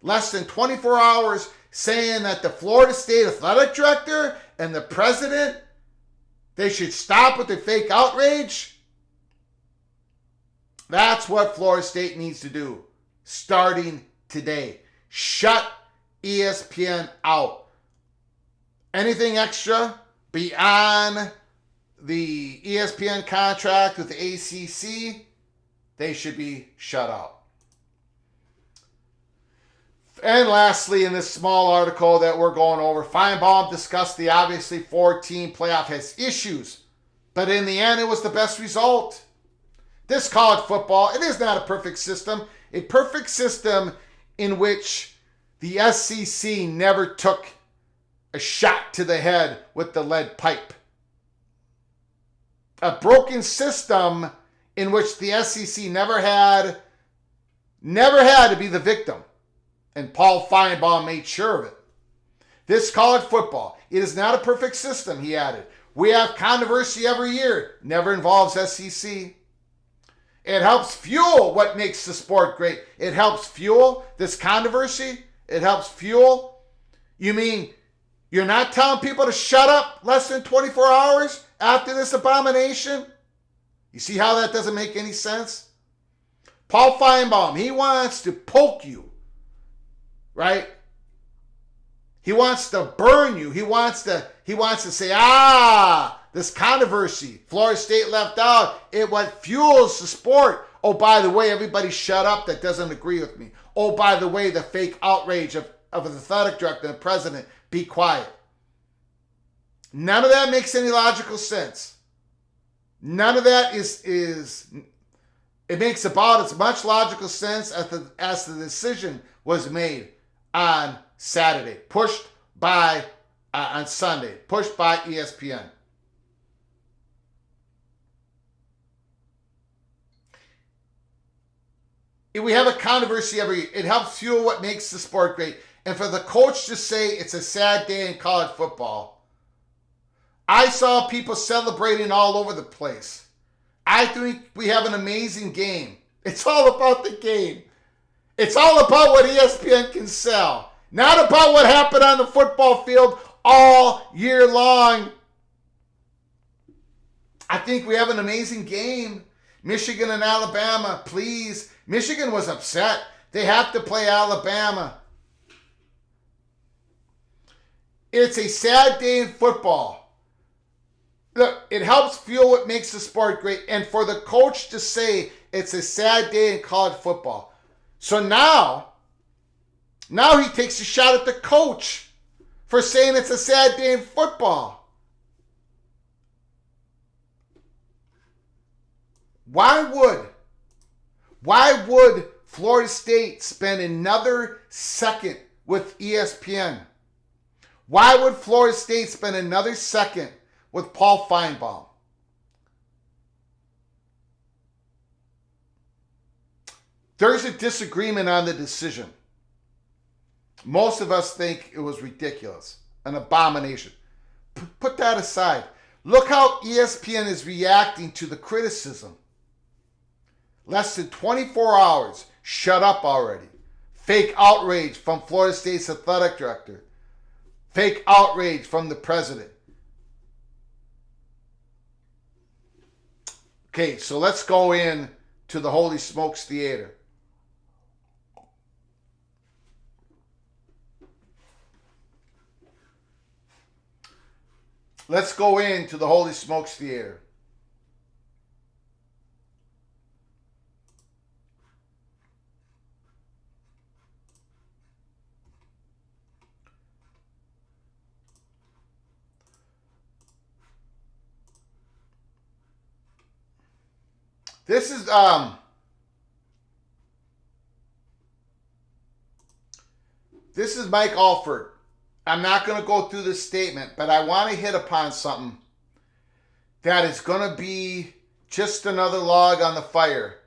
less than 24 hours saying that the Florida State athletic director and the president, they should stop with the fake outrage. That's what Florida State needs to do starting today. Shut ESPN out. Anything extra beyond the ESPN contract with the ACC, they should be shut out. And lastly, in this small article that we're going over, Feinbaum discussed the obviously 4-team playoff has issues, but in the end, it was the best result. This college football, it is not a perfect system. A perfect system in which the SEC never took a shot to the head with the lead pipe. A broken system in which the SEC never had to be the victim. And Paul Feinbaum made sure of it. This college football, it is not a perfect system, he added. We have controversy every year. Never involves SEC. It helps fuel what makes the sport great. It helps fuel this controversy. It helps fuel. You mean you're not telling people to shut up less than 24 hours after this abomination? You see how that doesn't make any sense? Paul Feinbaum, he wants to poke you, right? He wants to burn you. He wants to say, this controversy, Florida State left out, it what fuels the sport. Oh, by the way, everybody shut up that doesn't agree with me. Oh, by the way, the fake outrage of an athletic director and president, be quiet. None of that makes any logical sense. None of that it makes about as much logical sense as the decision was made on Saturday, pushed by, on Sunday, pushed by ESPN. We have a controversy every year. It helps fuel what makes the sport great. And for the coach to say it's a sad day in college football, I saw people celebrating all over the place. I think we have an amazing game. It's all about the game. It's all about what ESPN can sell. Not about what happened on the football field all year long. I think we have an amazing game. Michigan and Alabama, please. Michigan was upset. They have to play Alabama. It's a sad day in football. Look, it helps fuel what makes the sport great. And for the coach to say it's a sad day in college football. So now he takes a shot at the coach for saying it's a sad day in football. Why would Florida State spend another second with ESPN? Why would Florida State spend another second with Paul Feinbaum? There's a disagreement on the decision. Most of us think it was ridiculous, an abomination. Put that aside. Look how ESPN is reacting to the criticism. Less than 24 hours. Shut up already. Fake outrage from Florida State's athletic director. Fake outrage from the president. Okay, so let's go in to the Holy Smokes Theater. Let's go into the Holy Smokes Theater. This is Mike Alford. I'm not going to go through this statement, but I want to hit upon something that is going to be just another log on the fire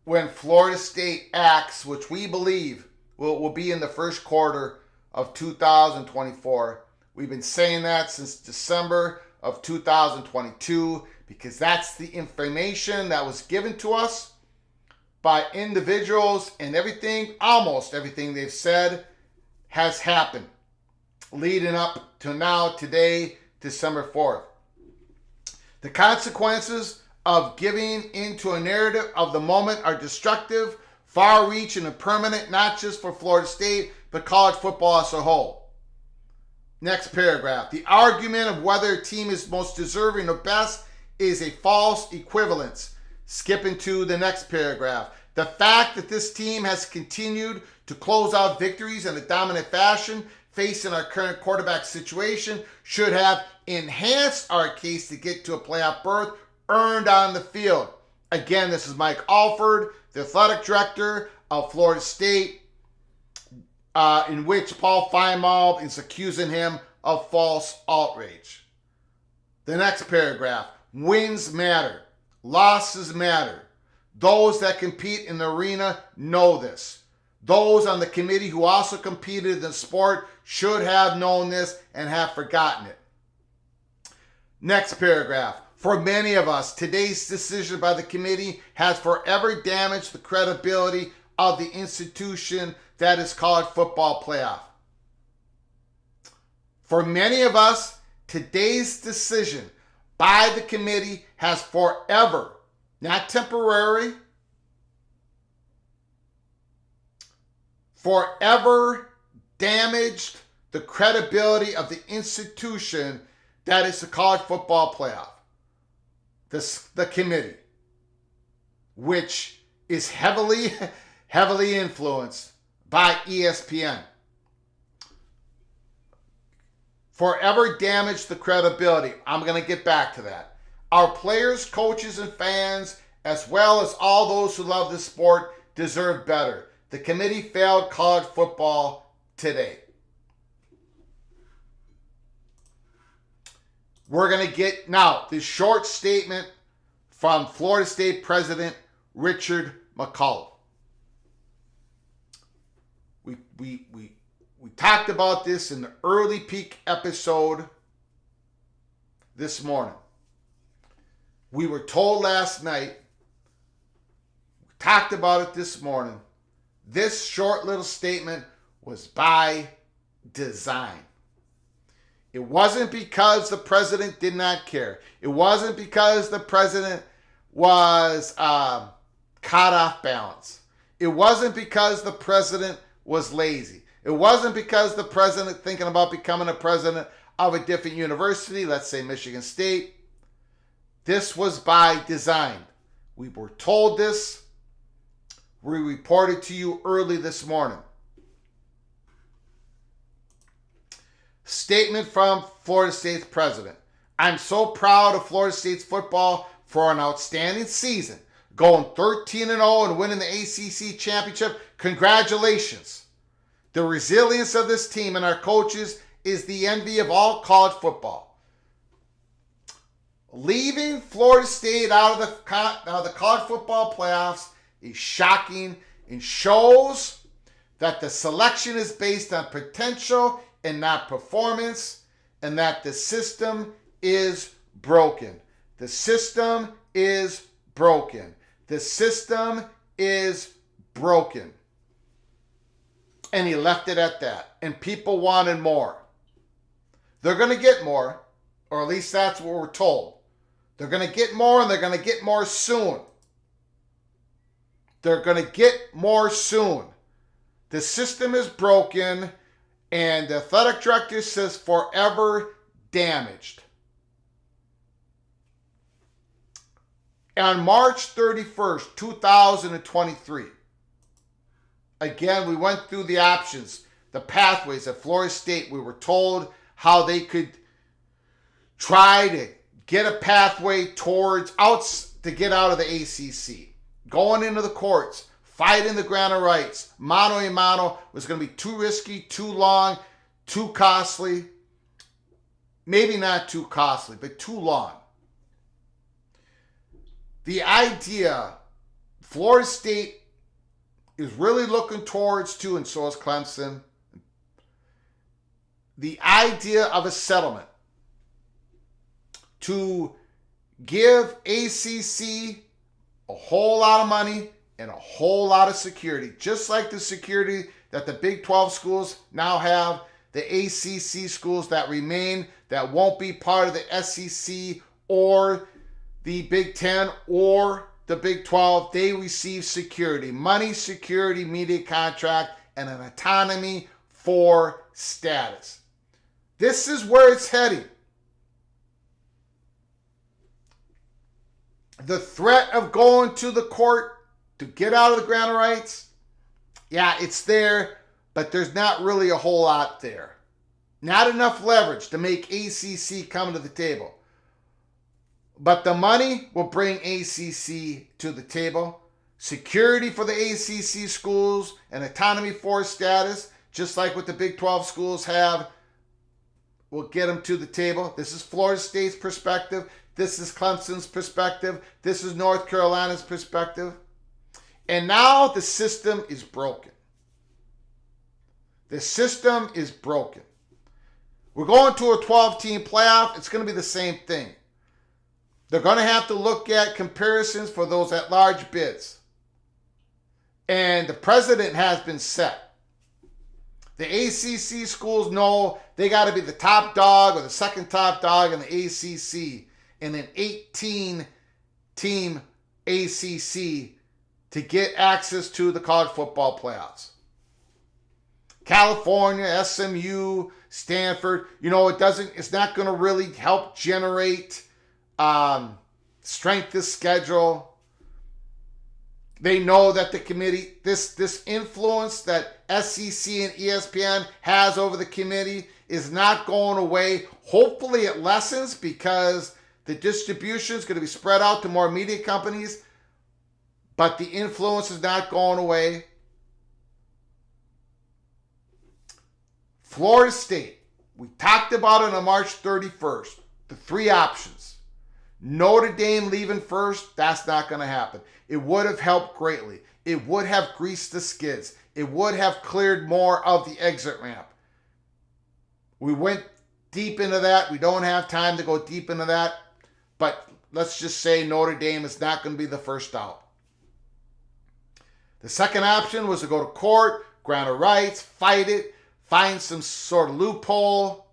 when Florida State acts, which we believe will be in the first quarter of 2024. We've been saying that since December of 2022 because that's the information that was given to us by individuals, and everything, almost everything they've said has happened leading up to now, today, December 4th. The consequences of giving into a narrative of the moment are destructive, far-reaching, and permanent, not just for Florida State, but college football as a whole. Next paragraph. The argument of whether a team is most deserving or best is a false equivalence. Skipping to the next paragraph. The fact that this team has continued to close out victories in a dominant fashion facing our current quarterback situation should have enhanced our case to get to a playoff berth earned on the field. Again, this is Mike Alford, the athletic director of Florida State, in which Paul Feinbaum is accusing him of false outrage. The next paragraph. Wins matter. Losses matter. Those that compete in the arena know this. Those on the committee who also competed in the sport should have known this and have forgotten it. Next paragraph. For many of us, today's decision by the committee has forever damaged the credibility of the institution that is college football playoff. For many of us, today's decision by the committee has forever, not temporary, forever damaged the credibility of the institution that is the college football playoff. The committee, which is heavily influenced by ESPN. Forever damaged the credibility. I'm going to get back to that. Our players, coaches, and fans, as well as all those who love the sport, deserve better. The committee failed college football today. We're going to get now this short statement from Florida State President Richard McCullough. We talked about this in the early peak episode this morning. We were told last night, we talked about it this morning, this short little statement was by design. It wasn't because the president did not care. It wasn't because the president was caught off balance. It wasn't because the president was lazy. It wasn't because the president thinking about becoming a president of a different university, let's say Michigan State. This was by design. We were told this. We reported to you early this morning. Statement from Florida State's president. I'm so proud of Florida State's football for an outstanding season. Going 13-0 and winning the ACC championship. Congratulations. The resilience of this team and our coaches is the envy of all college football. Leaving Florida State out of the college football playoffs is shocking and shows that the selection is based on potential and not performance, and that the system is broken. The system is broken. The system is broken. And he left it at that. And people wanted more. They're going to get more, or at least that's what we're told. They're going to get more, and they're going to get more soon. They're going to get more soon. The system is broken, and the athletic director says forever damaged. On March 31st, 2023, again, we went through the options, the pathways at Florida State. We were told how they could try to get a pathway to get out of the ACC. Going into the courts, fighting the grant of rights. Mano a mano was going to be too risky, too long, too costly. Maybe not too costly, but too long. The idea, Florida State is really looking towards to, and so is Clemson, the idea of a settlement to give ACC a whole lot of money and a whole lot of security, just like the security that the Big 12 schools now have, the ACC schools that remain, that won't be part of the SEC or the Big 10 or the Big 12, they receive security, money, security, media contract, and an autonomy for status. This is where it's heading. The threat of going to the court to get out of the grant of rights, yeah, it's there, but there's not really a whole lot there. Not enough leverage to make ACC come to the table. But the money will bring ACC to the table. Security for the ACC schools and autonomy for status, just like what the Big 12 schools have, will get them to the table. This is Florida State's perspective. This is Clemson's perspective. This is North Carolina's perspective. And now the system is broken. The system is broken. We're going to a 12-team playoff. It's going to be the same thing. They're going to have to look at comparisons for those at-large bids. And the precedent has been set. The ACC schools know they got to be the top dog or the second top dog in the ACC in an 18-team ACC to get access to the college football playoffs. California, SMU, Stanford, it's not going to really help generate strength of schedule. They know that the committee, this influence that SEC and ESPN has over the committee is not going away. Hopefully it lessens because the distribution is going to be spread out to more media companies, but the influence is not going away. Florida State, we talked about it on March 31st, the three options. Notre Dame leaving first, that's not going to happen. It would have helped greatly. It would have greased the skids. It would have cleared more of the exit ramp. We went deep into that. We don't have time to go deep into that. But let's just say Notre Dame is not going to be the first out. The second option was to go to court, grant a rights, fight it, find some sort of loophole.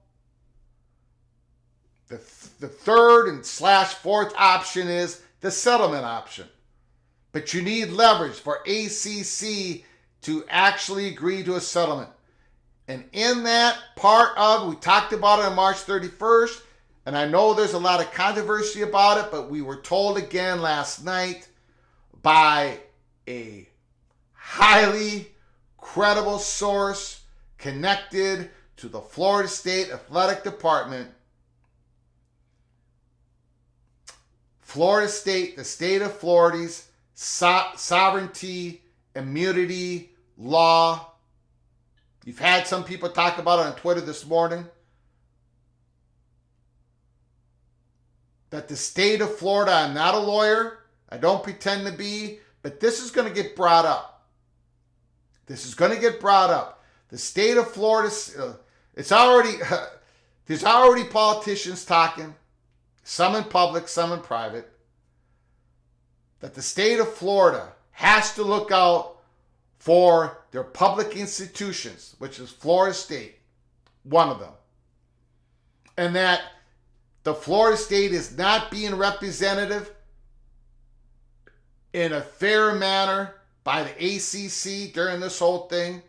The third and / fourth option is the settlement option. But you need leverage for ACC to actually agree to a settlement. And in that we talked about it on March 31st, and I know there's a lot of controversy about it, but we were told again last night by a highly credible source connected to the Florida State Athletic Department. Florida State, the state of Florida's sovereignty, immunity, law. You've had some people talk about it on Twitter this morning. That the state of Florida, I'm not a lawyer, I don't pretend to be, but this is going to get brought up. This is going to get brought up. The state of Florida, there's already politicians talking, some in public, some in private, that the state of Florida has to look out for their public institutions, which is Florida State, one of them. And that the Florida State is not being representative in a fair manner by the ACC during this whole thing.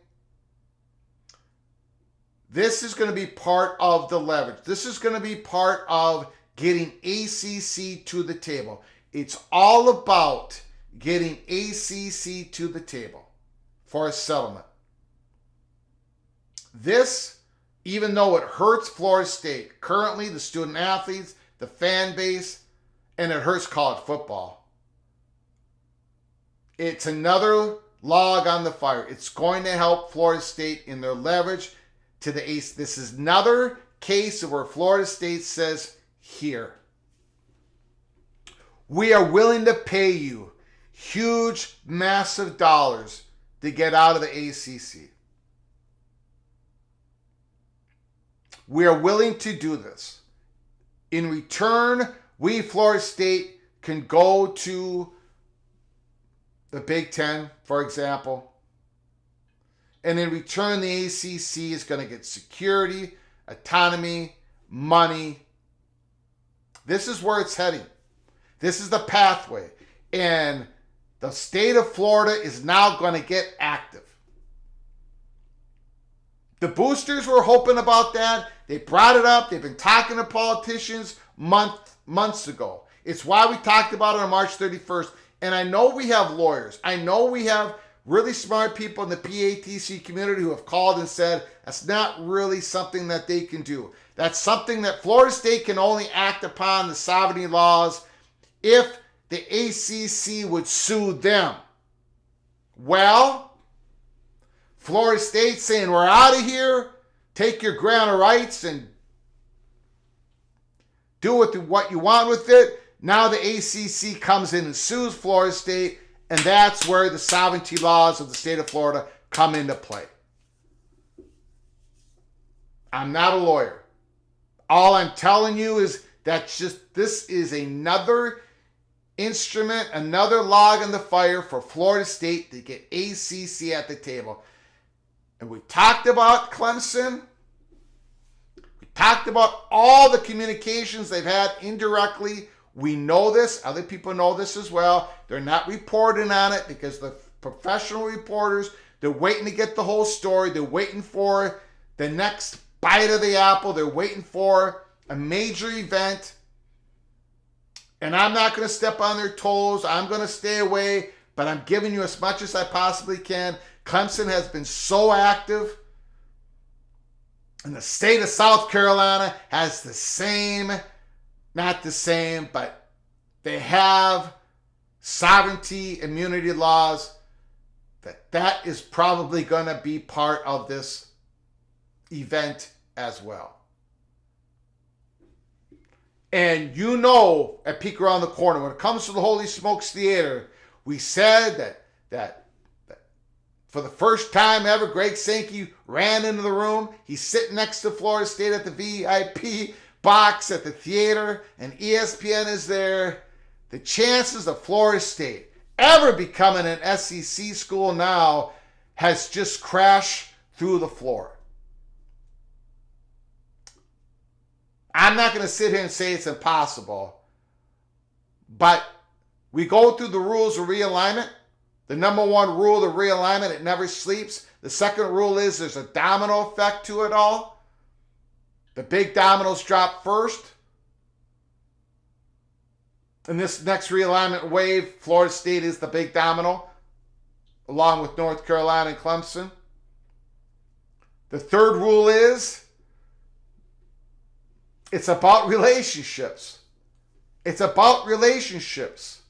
This is going to be part of the leverage. This is going to be part of getting ACC to the table. It's all about getting ACC to the table for a settlement. This, even though it hurts Florida State, currently the student athletes, the fan base, and it hurts college football, it's another log on the fire. It's going to help Florida State in their leverage to the ACC. This is another case where Florida State says, here, we are willing to pay you huge, massive dollars to get out of the ACC. We are willing to do this. In return, we, Florida State, can go to the Big Ten, for example. And in return, the ACC is going to get security, autonomy, money. This is where it's heading. This is the pathway. And the state of Florida is now going to get active. The boosters were hoping about that. They brought it up. They've been talking to politicians months ago. It's why we talked about it on March 31st. And I know we have lawyers. I know we have really smart people in the PATC community who have called and said that's not really something that they can do. That's something that Florida State can only act upon, the sovereignty laws, if the ACC would sue them. Well, Florida State saying we're out of here, take your grant of rights and do with what you want with it. Now the ACC comes in and sues Florida State, and that's where the sovereignty laws of the state of Florida come into play. I'm not a lawyer. All I'm telling you is This is another instrument, another log in the fire for Florida State to get ACC at the table. And we talked about Clemson. We talked about all the communications they've had indirectly. We know this. Other people know this as well. They're not reporting on it because the professional reporters, they're waiting to get the whole story. They're waiting for the next bite of the apple. They're waiting for a major event. And I'm not going to step on their toes. I'm going to stay away. But I'm giving you as much as I possibly can. Clemson has been so active. And the state of South Carolina has the same, not the same, but they have sovereignty immunity laws. That is probably going to be part of this event as well. And you know, at Peek Around the Corner, when it comes to the Holy Smokes Theater, we said that for the first time ever, Greg Sankey ran into the room. He's sitting next to Florida State at the VIP box at the theater, and ESPN is there. The chances of Florida State ever becoming an SEC school now has just crashed through the floor. I'm not going to sit here and say it's impossible, but we go through the rules of realignment. The number one rule of realignment, it never sleeps. The second rule is there's a domino effect to it all. The big dominoes drop first. In this next realignment wave, Florida State is the big domino, along with North Carolina and Clemson. The third rule is it's about relationships. It's about relationships.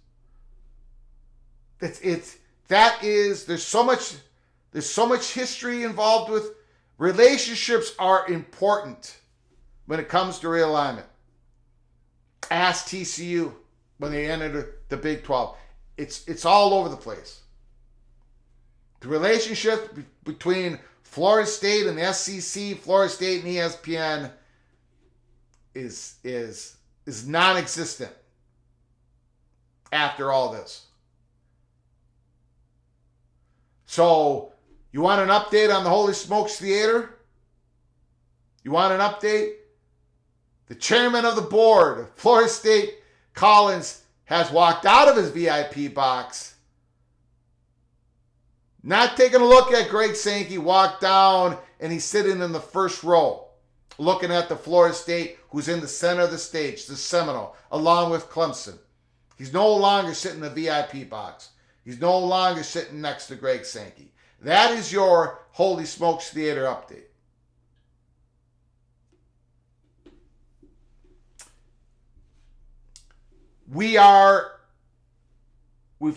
There's so much history involved with relationships are important when it comes to realignment. Ask TCU when they entered the Big 12. It's all over the place. The relationship between Florida State and the SEC, Florida State and ESPN is non-existent after all this. So, you want an update on the Holy Smokes Theater? You want an update? The chairman of the board of Florida State, Collins, has walked out of his VIP box. Not taking a look at Greg Sankey, walked down, and he's sitting in the first row, looking at the Florida State, who's in the center of the stage, the Seminole, along with Clemson. He's no longer sitting in the VIP box. He's no longer sitting next to Greg Sankey. That is your Holy Smokes Theater update. We've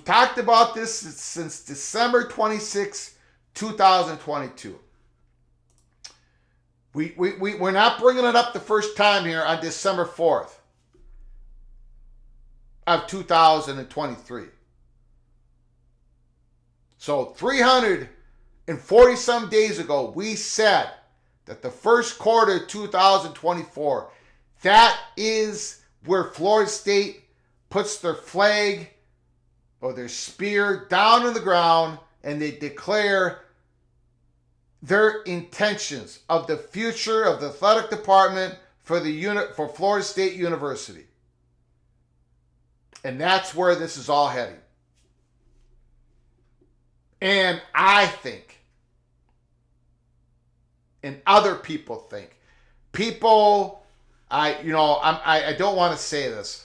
talked about this since December 26, 2022. We're not bringing it up the first time here on December 4th of 2023. So 340 some days ago, we said that the first quarter of 2024, that is where Florida State puts their flag or their spear down in the ground and they declare their intentions of the future of the athletic department for for Florida State University. And that's where this is all heading. And I think, and other people think, I don't want to say this.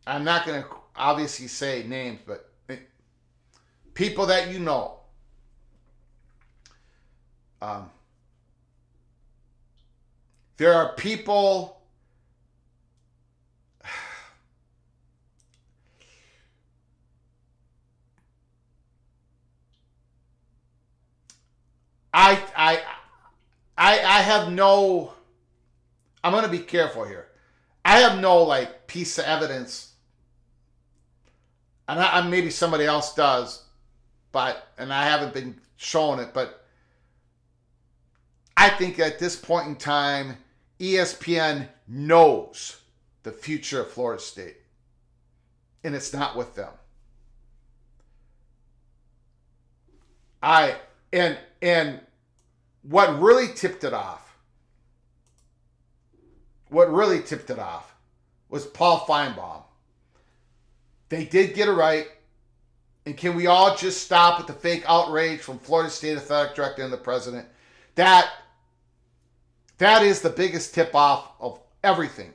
I'm not going to obviously say names, but people that you know. There are people I have no, I'm going to be careful here. I have no piece of evidence, and maybe somebody else does, and I haven't been shown it, but I think at this point in time, ESPN knows the future of Florida State, and it's not with them. And what really tipped it off was Paul Feinbaum. They did get it right. And can we all just stop with the fake outrage from Florida State Athletic Director and the president? That is the biggest tip-off of everything.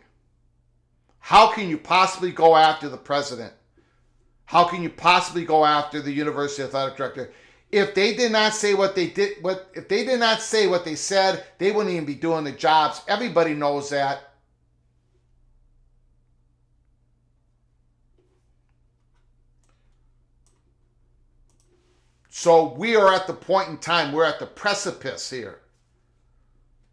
How can you possibly go after the president? How can you possibly go after the University Athletic Director? If they did not say what they did, if they did not say what they said, they wouldn't even be doing the jobs. Everybody knows that. So we are at the point in time, we're at the precipice here.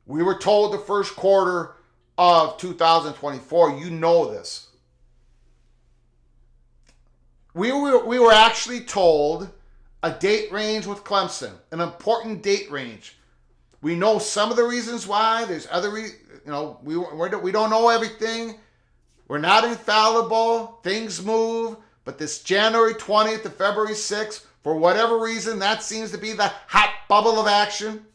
We were told the first quarter of 2024, you know this. We were actually told a date range with Clemson, an important date range. We know some of the reasons why. There's other reasons, we don't know everything. We're not infallible. Things move. But this January 20th to February 6th, for whatever reason, that seems to be the hot bubble of action.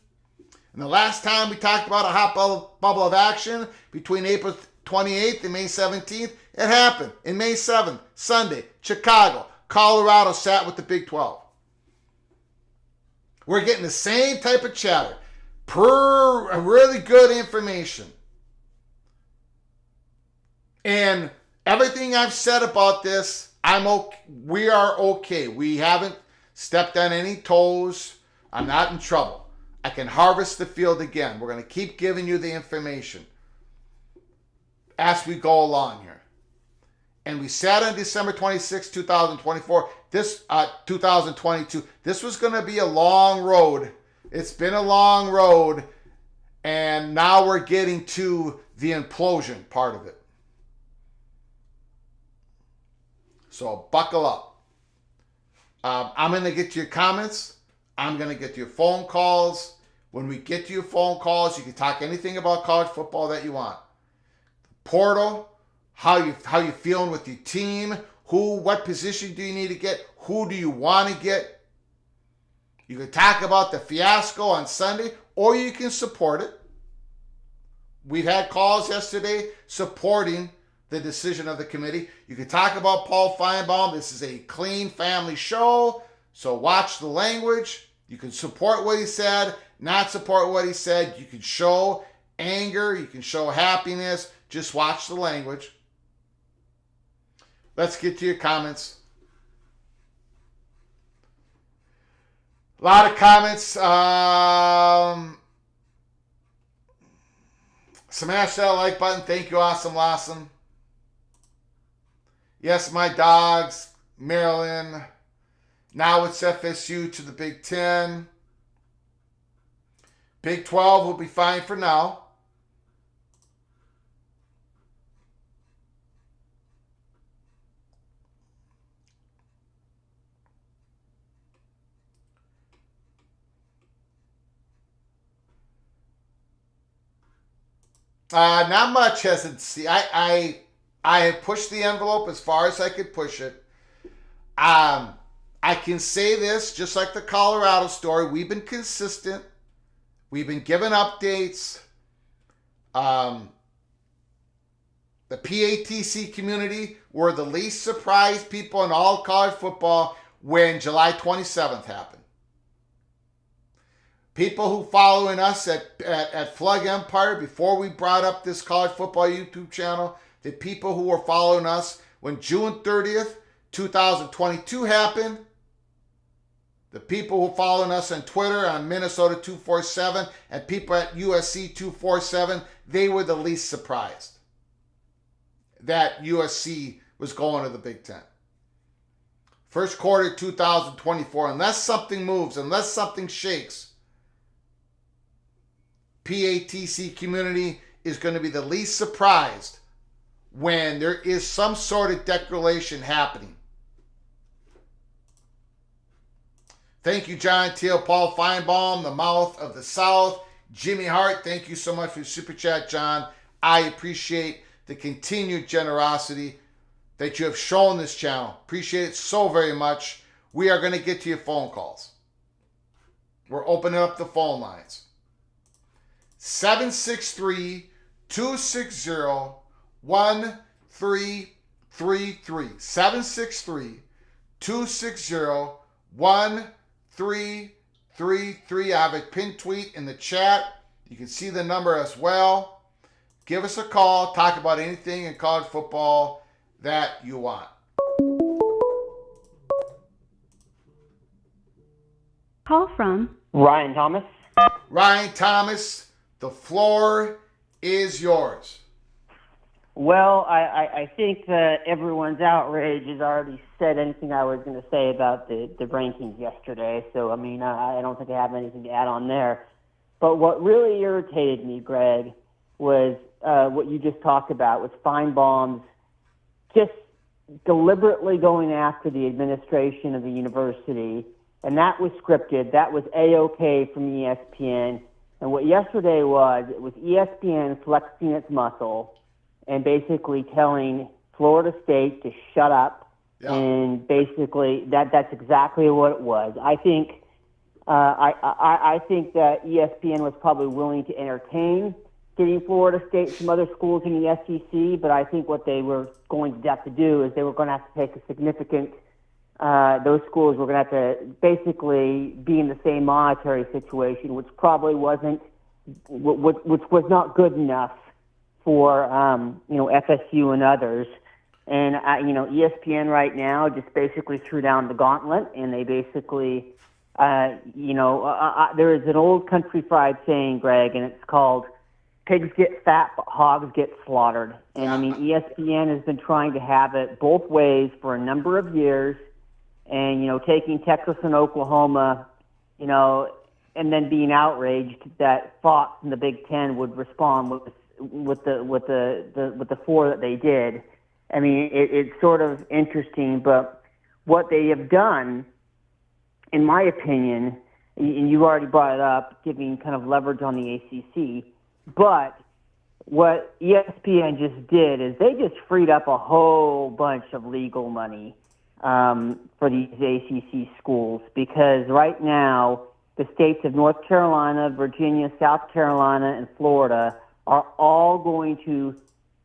And the last time we talked about a hot bubble of action between April 28th and May 17th, it happened in May 7th, Sunday, Chicago. Colorado sat with the Big 12. We're getting the same type of chatter, per really good information. And everything I've said about this, we are okay. We haven't stepped on any toes. I'm not in trouble. I can harvest the field again. We're going to keep giving you the information as we go along here. And we sat on December 26, 2024, 2022. This was going to be a long road. It's been a long road. And now we're getting to the implosion part of it. So buckle up. I'm going to get to your comments. I'm going to get to your phone calls. When we get to your phone calls, you can talk anything about college football that you want. Portal, how you feeling with your team, what position do you need to get, who do you want to get. You can talk about the fiasco on Sunday, or you can support it. We've had calls yesterday supporting the decision of the committee. You can talk about Paul Feinbaum. This is a clean family show, so watch the language. You can support what he said, not support what he said. You can show anger. You can show happiness. Just watch the language. Let's get to your comments. A lot of comments. Smash that like button. Thank you, Awesome Lawson. Yes, my dogs. Maryland. Now it's FSU to the Big 10. Big 12 will be fine for now. Not much hesitancy. I have pushed the envelope as far as I could push it. I can say this, just like the Colorado story, we've been consistent. We've been given updates. The PATC community were the least surprised people in all college football when July 27th happened. People who following us at Flug Empire, before we brought up this college football YouTube channel, the people who were following us when June 30th, 2022 happened, the people who following us on Twitter, on Minnesota 247, and people at USC 247, they were the least surprised that USC was going to the Big Ten. First quarter 2024, unless something moves, unless something shakes, PATC community is going to be the least surprised when there is some sort of declaration happening. Thank you, John Teal. Paul Feinbaum, the mouth of the South. Jimmy Hart, thank you so much for the super chat, John. I appreciate the continued generosity that you have shown this channel. Appreciate it so very much. We are going to get to your phone calls. We're opening up the phone lines. 763-260-1333. 763-260-1333. I have a pinned tweet in the chat. You can see the number as well. Give us a call. Talk about anything in college football that you want. Call from Ryan Thomas. Ryan Thomas, the floor is yours. Well, I think that everyone's outrage has already said anything I was going to say about the rankings yesterday. So, I mean, I don't think I have anything to add on there. But what really irritated me, Greg, was what you just talked about, was Feinbaum's just deliberately going after the administration of the university. And that was scripted. That was A-OK from ESPN. And what yesterday was, it was ESPN flexing its muscle and basically telling Florida State to shut up. Yeah. And basically, that's exactly what it was. I think I think that ESPN was probably willing to entertain getting Florida State some other schools in the SEC, but I think what they were going to have to do is they were going to have to take a significant those schools were going to have to basically be in the same monetary situation, which probably wasn't, which was not good enough for FSU and others. And ESPN right now just basically threw down the gauntlet, and they basically, there is an old country fried saying, Greg, and it's called "Pigs get fat, but hogs get slaughtered." And I mean, ESPN has been trying to have it both ways for a number of years. And, taking Texas and Oklahoma, and then being outraged that Fox and the Big Ten would respond with the four that they did. I mean, it's sort of interesting, but what they have done, in my opinion, and you already brought it up, giving kind of leverage on the ACC, but what ESPN just did is they just freed up a whole bunch of legal money for these ACC schools, because right now the states of North Carolina, Virginia, South Carolina, and Florida are all going to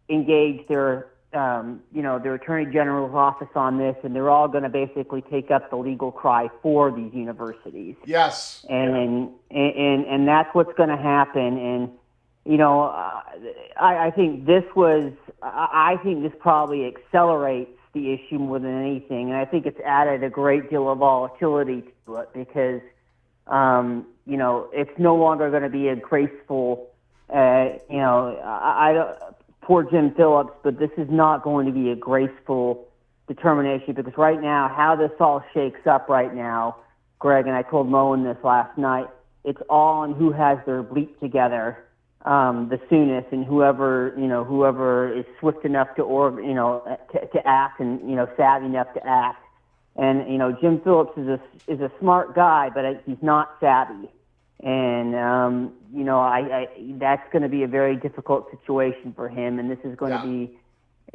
engage their Attorney General's office on this, and they're all going to basically take up the legal cry for these universities. Yes. And that's what's going to happen. And I think this probably accelerates the issue more than anything, and I think it's added a great deal of volatility to it because, it's no longer going to be a graceful, poor Jim Phillips, but this is not going to be a graceful determination because right now, how this all shakes up right now, Greg, and I told Moen this last night, it's all on who has their bleep together the soonest, and whoever is swift enough to act and savvy enough to act. And Jim Phillips is a smart guy, but he's not savvy. And that's going to be a very difficult situation for him. And this is going to be,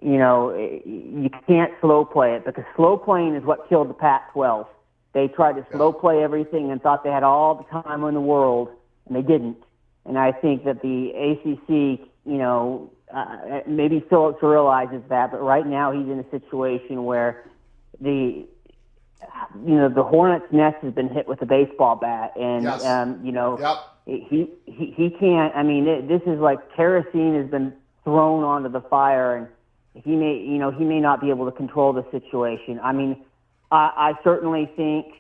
you can't slow play it because slow playing is what killed the Pac-12. They tried to slow play everything and thought they had all the time in the world, and they didn't. And I think that the ACC, maybe Phillips realizes that, but right now he's in a situation where the hornet's nest has been hit with a baseball bat, and he can't. I mean, this is like kerosene has been thrown onto the fire, and he may not be able to control the situation. I mean, I certainly think.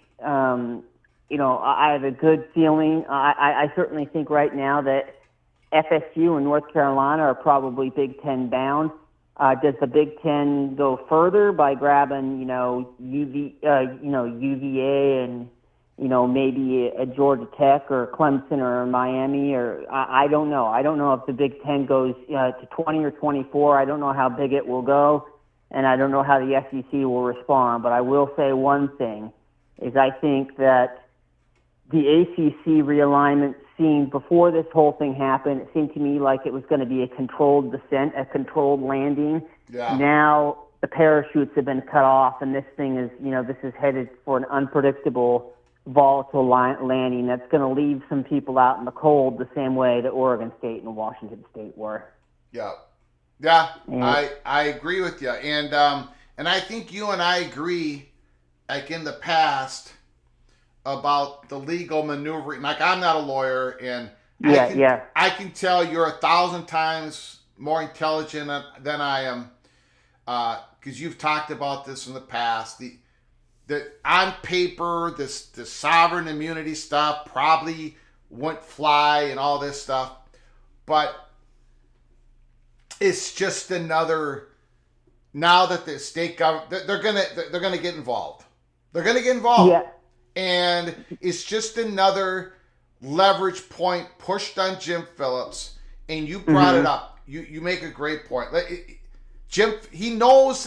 I have a good feeling. I certainly think right now that FSU and North Carolina are probably Big Ten bound. Does the Big Ten go further by grabbing, UVA and, maybe a Georgia Tech or Clemson or Miami or I don't know. I don't know if the Big Ten goes to 20 or 24. I don't know how big it will go, and I don't know how the SEC will respond. But I will say one thing is I think that the ACC realignment seemed, before this whole thing happened, it seemed to me like it was going to be a controlled descent, a controlled landing. Yeah. Now the parachutes have been cut off, and this thing is, this is headed for an unpredictable, volatile landing that's going to leave some people out in the cold the same way that Oregon State and Washington State were. Yeah. I agree with you, and I think you and I agree, like in the past, about the legal maneuvering. Like, I'm not a lawyer, and I can tell you're 1,000 times more intelligent than I am, because you've talked about this in the past. The on paper, this sovereign immunity stuff probably wouldn't fly and all this stuff, but it's just another. Now that the state government, they're gonna get involved. They're gonna get involved. Yeah. And it's just another leverage point pushed on Jim Phillips. And you brought it up. You make a great point. Jim, he knows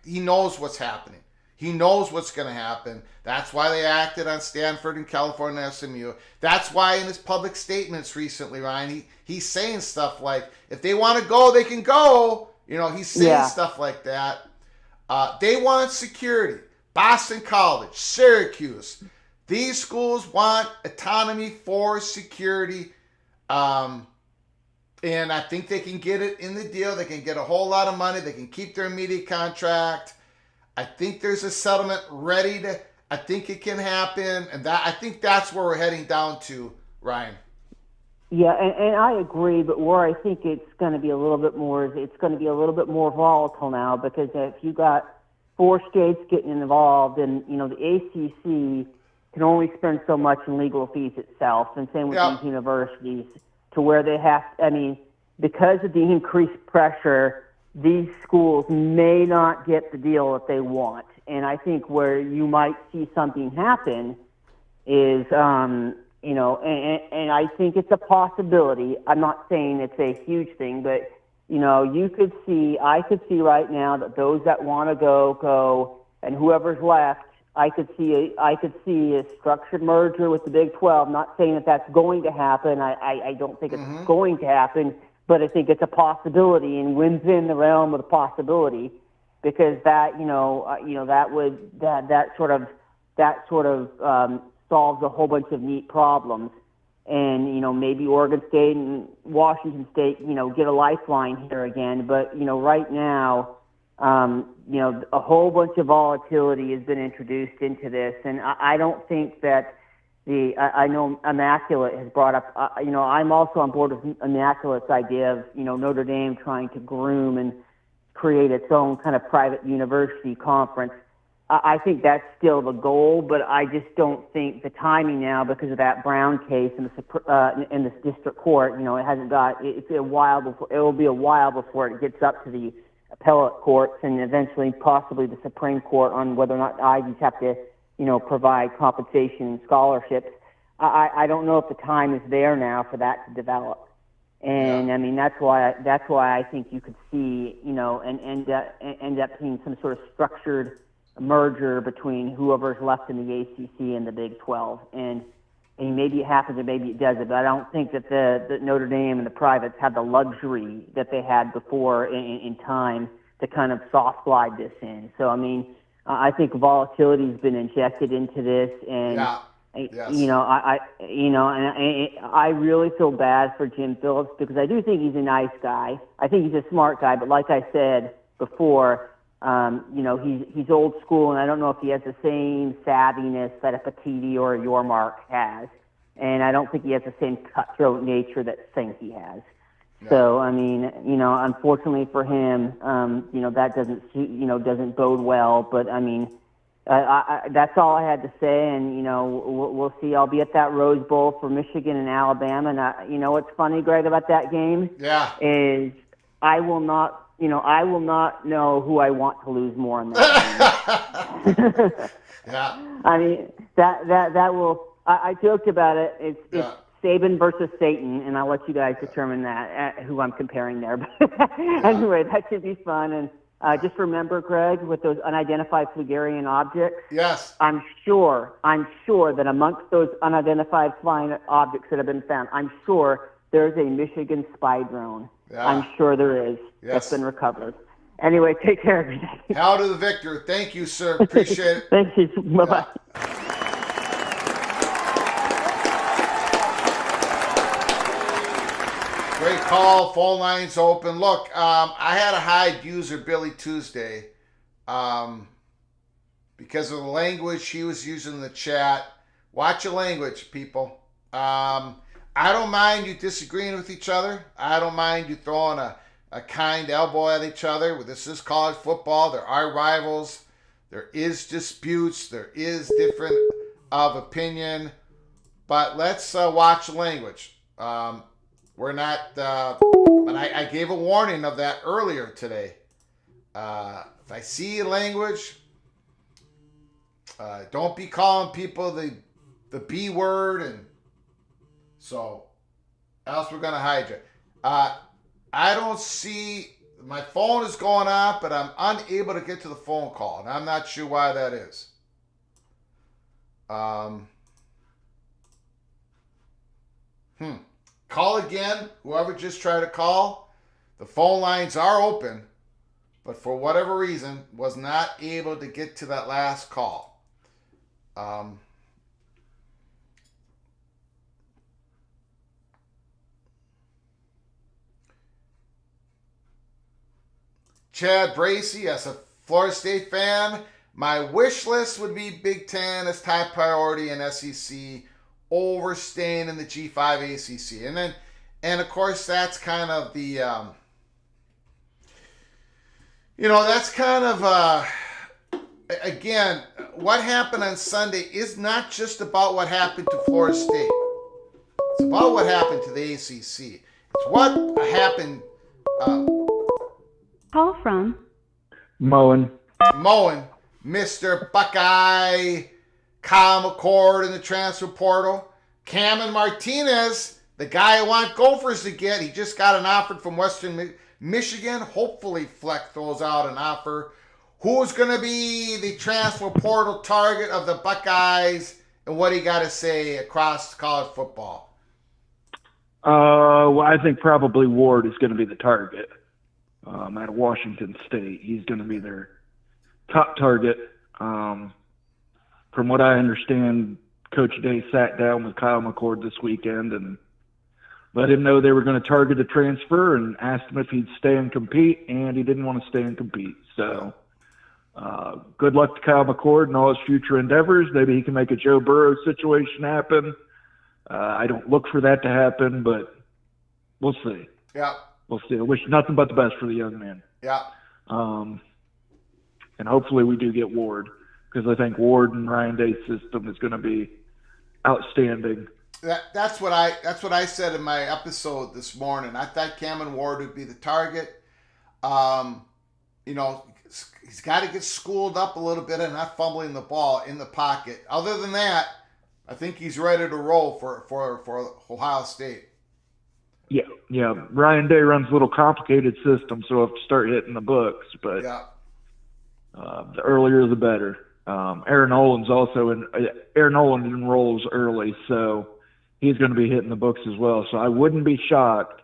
he knows what's happening. He knows what's going to happen. That's why they acted on Stanford and California and SMU. That's why in his public statements recently, Ryan, he's saying stuff like, if they want to go, they can go. He's saying stuff like that. They want security. Boston College, Syracuse. These schools want autonomy for security. And I think they can get it in the deal. They can get a whole lot of money. They can keep their media contract. I think there's a settlement ready to, I think it can happen. And I think that's where we're heading down to, Ryan. Yeah, and I agree, but where I think it's going to be a little bit more volatile now, because if you got 4 states getting involved, and the ACC can only spend so much in legal fees itself, and same with these universities, to where they have. Because of the increased pressure, these schools may not get the deal that they want. And I think where you might see something happen is, and I think it's a possibility. I'm not saying it's a huge thing, but. I could see right now that those that want to go, and whoever's left, I could see a structured merger with the Big 12. Not saying that that's going to happen. I don't think it's going to happen, but I think it's a possibility, and within the realm of the possibility, because that sort of solves a whole bunch of neat problems. And, maybe Oregon State and Washington State, get a lifeline here again. But, right now, a whole bunch of volatility has been introduced into this. And I don't think that I know Immaculate has brought up, I'm also on board with Immaculate's idea of, Notre Dame trying to groom and create its own kind of private university conference. I think that's still the goal, but I just don't think the timing now, because of that Brown case in the district court. It hasn't got. It will be a while before it gets up to the appellate courts and eventually possibly the Supreme Court on whether or not Ivies have to, provide compensation and scholarships. I don't know if the time is there now for that to develop. And that's why I think you could see, and end up being some sort of structured merger between whoever's left in the ACC and the Big 12, and maybe it happens and maybe it doesn't. But I don't think that the Notre Dame and the privates have the luxury that they had before in time to kind of soft glide this in. So I think volatility has been injected into this, and I really feel bad for Jim Phillips, because I do think he's a nice guy. I think he's a smart guy, but like I said before. He's old school, and I don't know if he has the same savviness that a Petiti or a Yormark has. And I don't think he has the same cutthroat nature that Sankey has. No. So, unfortunately for him, that doesn't bode well. But, that's all I had to say. And, we'll see. I'll be at that Rose Bowl for Michigan and Alabama. And, what's funny, Greg, about that game? Yeah. Is I will not know who I want to lose more in that game. Yeah. That will. I joked about it. It's Saban versus Satan, and I'll let you guys determine that who I'm comparing there. But anyway, that should be fun, and Just remember, Greg, with those unidentified Flugarian objects, Yes. I'm sure that amongst those unidentified flying objects that have been found, I'm sure there's a Michigan spy drone. Yeah. I'm sure there is. Yes. That's been recovered. Anyway, take care, everybody. Hell to the victor. Thank you, sir. Appreciate it. Thank you. Bye-bye. Yeah. Great call. Phone lines open. Look, I had to hide user Billy Tuesday because of the language she was using in the chat. Watch your language, people. I don't mind you disagreeing with each other. I don't mind you throwing a kind elbow at each other. This is college football. There are rivals. There is disputes. There is different of opinion. But let's watch the language. We're not, and I gave a warning of that earlier today. If I see language, don't be calling people the B word, and so else we're gonna hide you. I don't see, my phone is going off, but I'm unable to get to the phone call, and I'm not sure why that is. Call again, whoever just tried to call. The phone lines are open, but for whatever reason, was not able to get to that last call. Chad Bracey, as a Florida State fan, my wish list would be Big Ten as top priority and SEC over staying in the G5 ACC. And of course, that's kind of the, that's kind of, again, what happened on Sunday is not just about what happened to Florida State. It's about what happened to the ACC. It's what happened. Call from Moen, Mr. Buckeye, Kyle McCord in the transfer portal. Cameron Martinez, the guy I want Gophers to get. He just got an offer from Western Michigan. Hopefully Fleck throws out an offer. Who's going to be the transfer portal target of the Buckeyes, and what do you got to say across college football? Well, I think probably Ward is going to be the target out of Washington State. He's going to be their top target. From what I understand, Coach Day sat down with Kyle McCord this weekend and let him know they were going to target a transfer and asked him if he'd stay and compete, and he didn't want to stay and compete. So good luck to Kyle McCord and all his future endeavors. Maybe he can make a Joe Burrow situation happen. I don't look for that to happen, but we'll see. Yeah. We'll see. I wish nothing but the best for the young man. Yeah. And hopefully we do get Ward, because I think Ward and Ryan Day's system is going to be outstanding. That's what I said in my episode this morning. I thought Cameron Ward would be the target. He's got to get schooled up a little bit and not fumbling the ball in the pocket. Other than that, I think he's ready to roll for Ohio State. Yeah. Ryan Day runs a little complicated system, so we'll have to start hitting the books. But the earlier the better. Aaron Nolan enrolls early, so he's going to be hitting the books as well. So I wouldn't be shocked.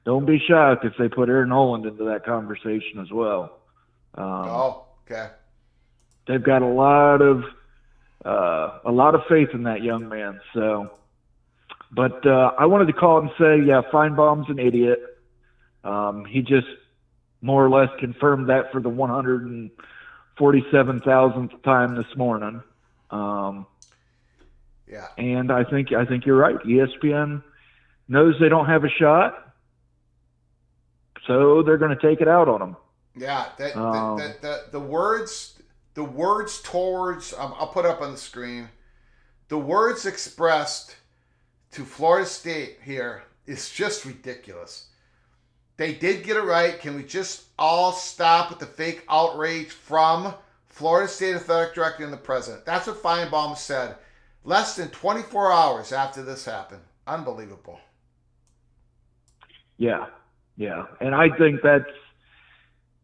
Don't be shocked if they put Aaron Nolan into that conversation as well. Okay. They've got a lot of faith in that young man. So, but I wanted to call and say, yeah, Feinbaum's an idiot. He just more or less confirmed that for the 147,000th time this morning. Yeah. And I think you're right. ESPN knows they don't have a shot, so they're going to take it out on them. Yeah. The words towards, I'll put it up on the screen. The words expressed to Florida State here is just ridiculous. They did get it right. Can we just all stop with the fake outrage from Florida State Athletic Director and the president? That's what Feinbaum said less than 24 hours after this happened. Unbelievable. Yeah. And I think that's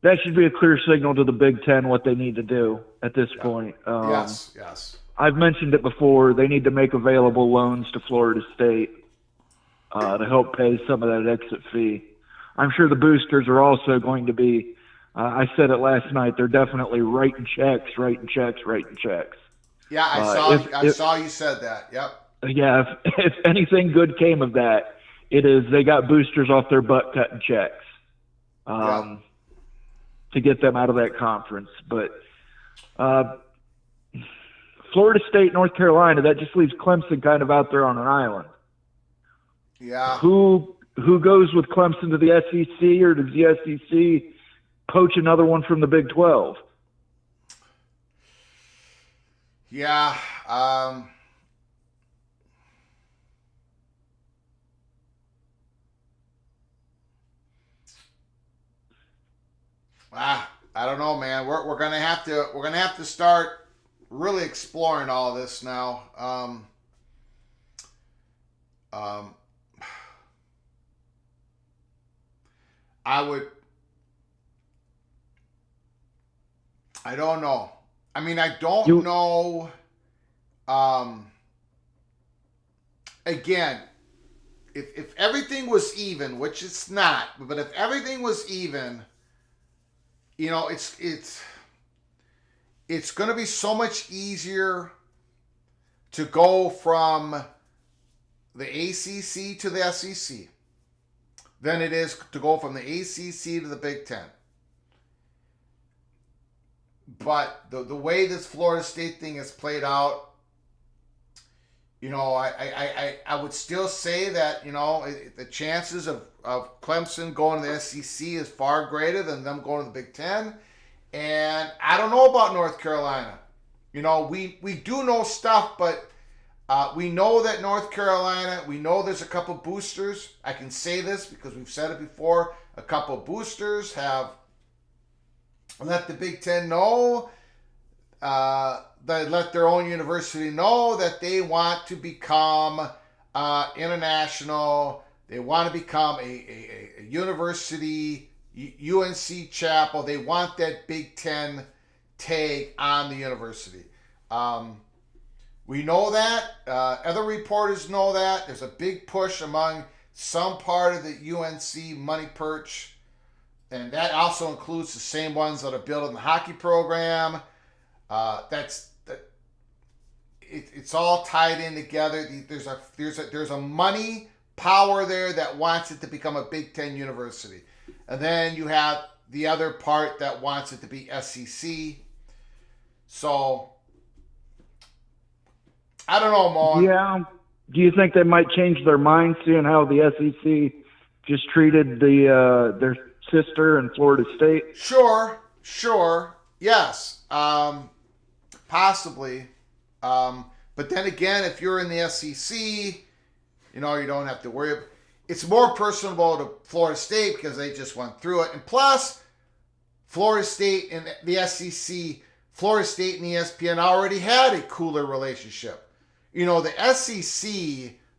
that should be a clear signal to the Big Ten what they need to do at this point. Yes. I've mentioned it before. They need to make available loans to Florida State to help pay some of that exit fee. I'm sure the boosters are also going to be, I said it last night, they're definitely writing checks. Yeah, I saw you said that. Yep. Yeah, if anything good came of that, it is they got boosters off their butt cutting checks to get them out of that conference. But Florida State, North Carolina, that just leaves Clemson kind of out there on an island. Yeah. Who goes with Clemson to the SEC, or does the SEC poach another one from the Big 12? Yeah. I don't know, man. We're gonna have to start really exploring all this now. I don't know. I mean, I don't know. Again, if everything was even, which it's not, but if everything was even, it's going to be so much easier to go from the ACC to the SEC than it is to go from the ACC to the Big Ten. But the way this Florida State thing has played out, I would still say that, the chances of Clemson going to the SEC is far greater than them going to the Big Ten. And I don't know about North Carolina. We do know stuff, but we know that North Carolina, we know there's a couple boosters. I can say this because we've said it before. A couple boosters have let the Big Ten know, they let their own university know that they want to become international. They want to become a university, UNC Chapel. They want that Big Ten tag on the university. We know that. Other reporters know that. There's a big push among some part of the UNC money perch. And that also includes the same ones that are building the hockey program. It's all tied in together. There's a money power there that wants it to become a Big Ten university, and then you have the other part that wants it to be SEC. So I don't know, Mo. Yeah. Do you think they might change their mind, seeing how the SEC just treated their sister in Florida State? Sure, yes, possibly. But then again, if you're in the SEC, you don't have to worry. It's more personable to Florida State because they just went through it. And plus, Florida State and the SEC, Florida State and ESPN already had a cooler relationship. The SEC,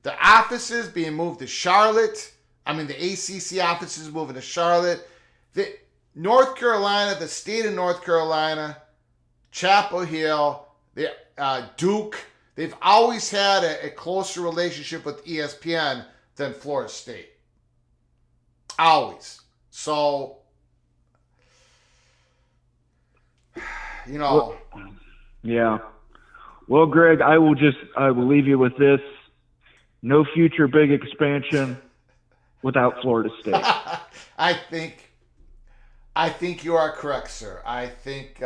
the offices being moved to Charlotte. The ACC offices moving to Charlotte. The North Carolina, the state of North Carolina, Chapel Hill, Duke, they've always had a closer relationship with ESPN than Florida State. Always. So, Yeah. Well, Greg, I will leave you with this. No future big expansion without Florida State. I think you are correct, sir. I think you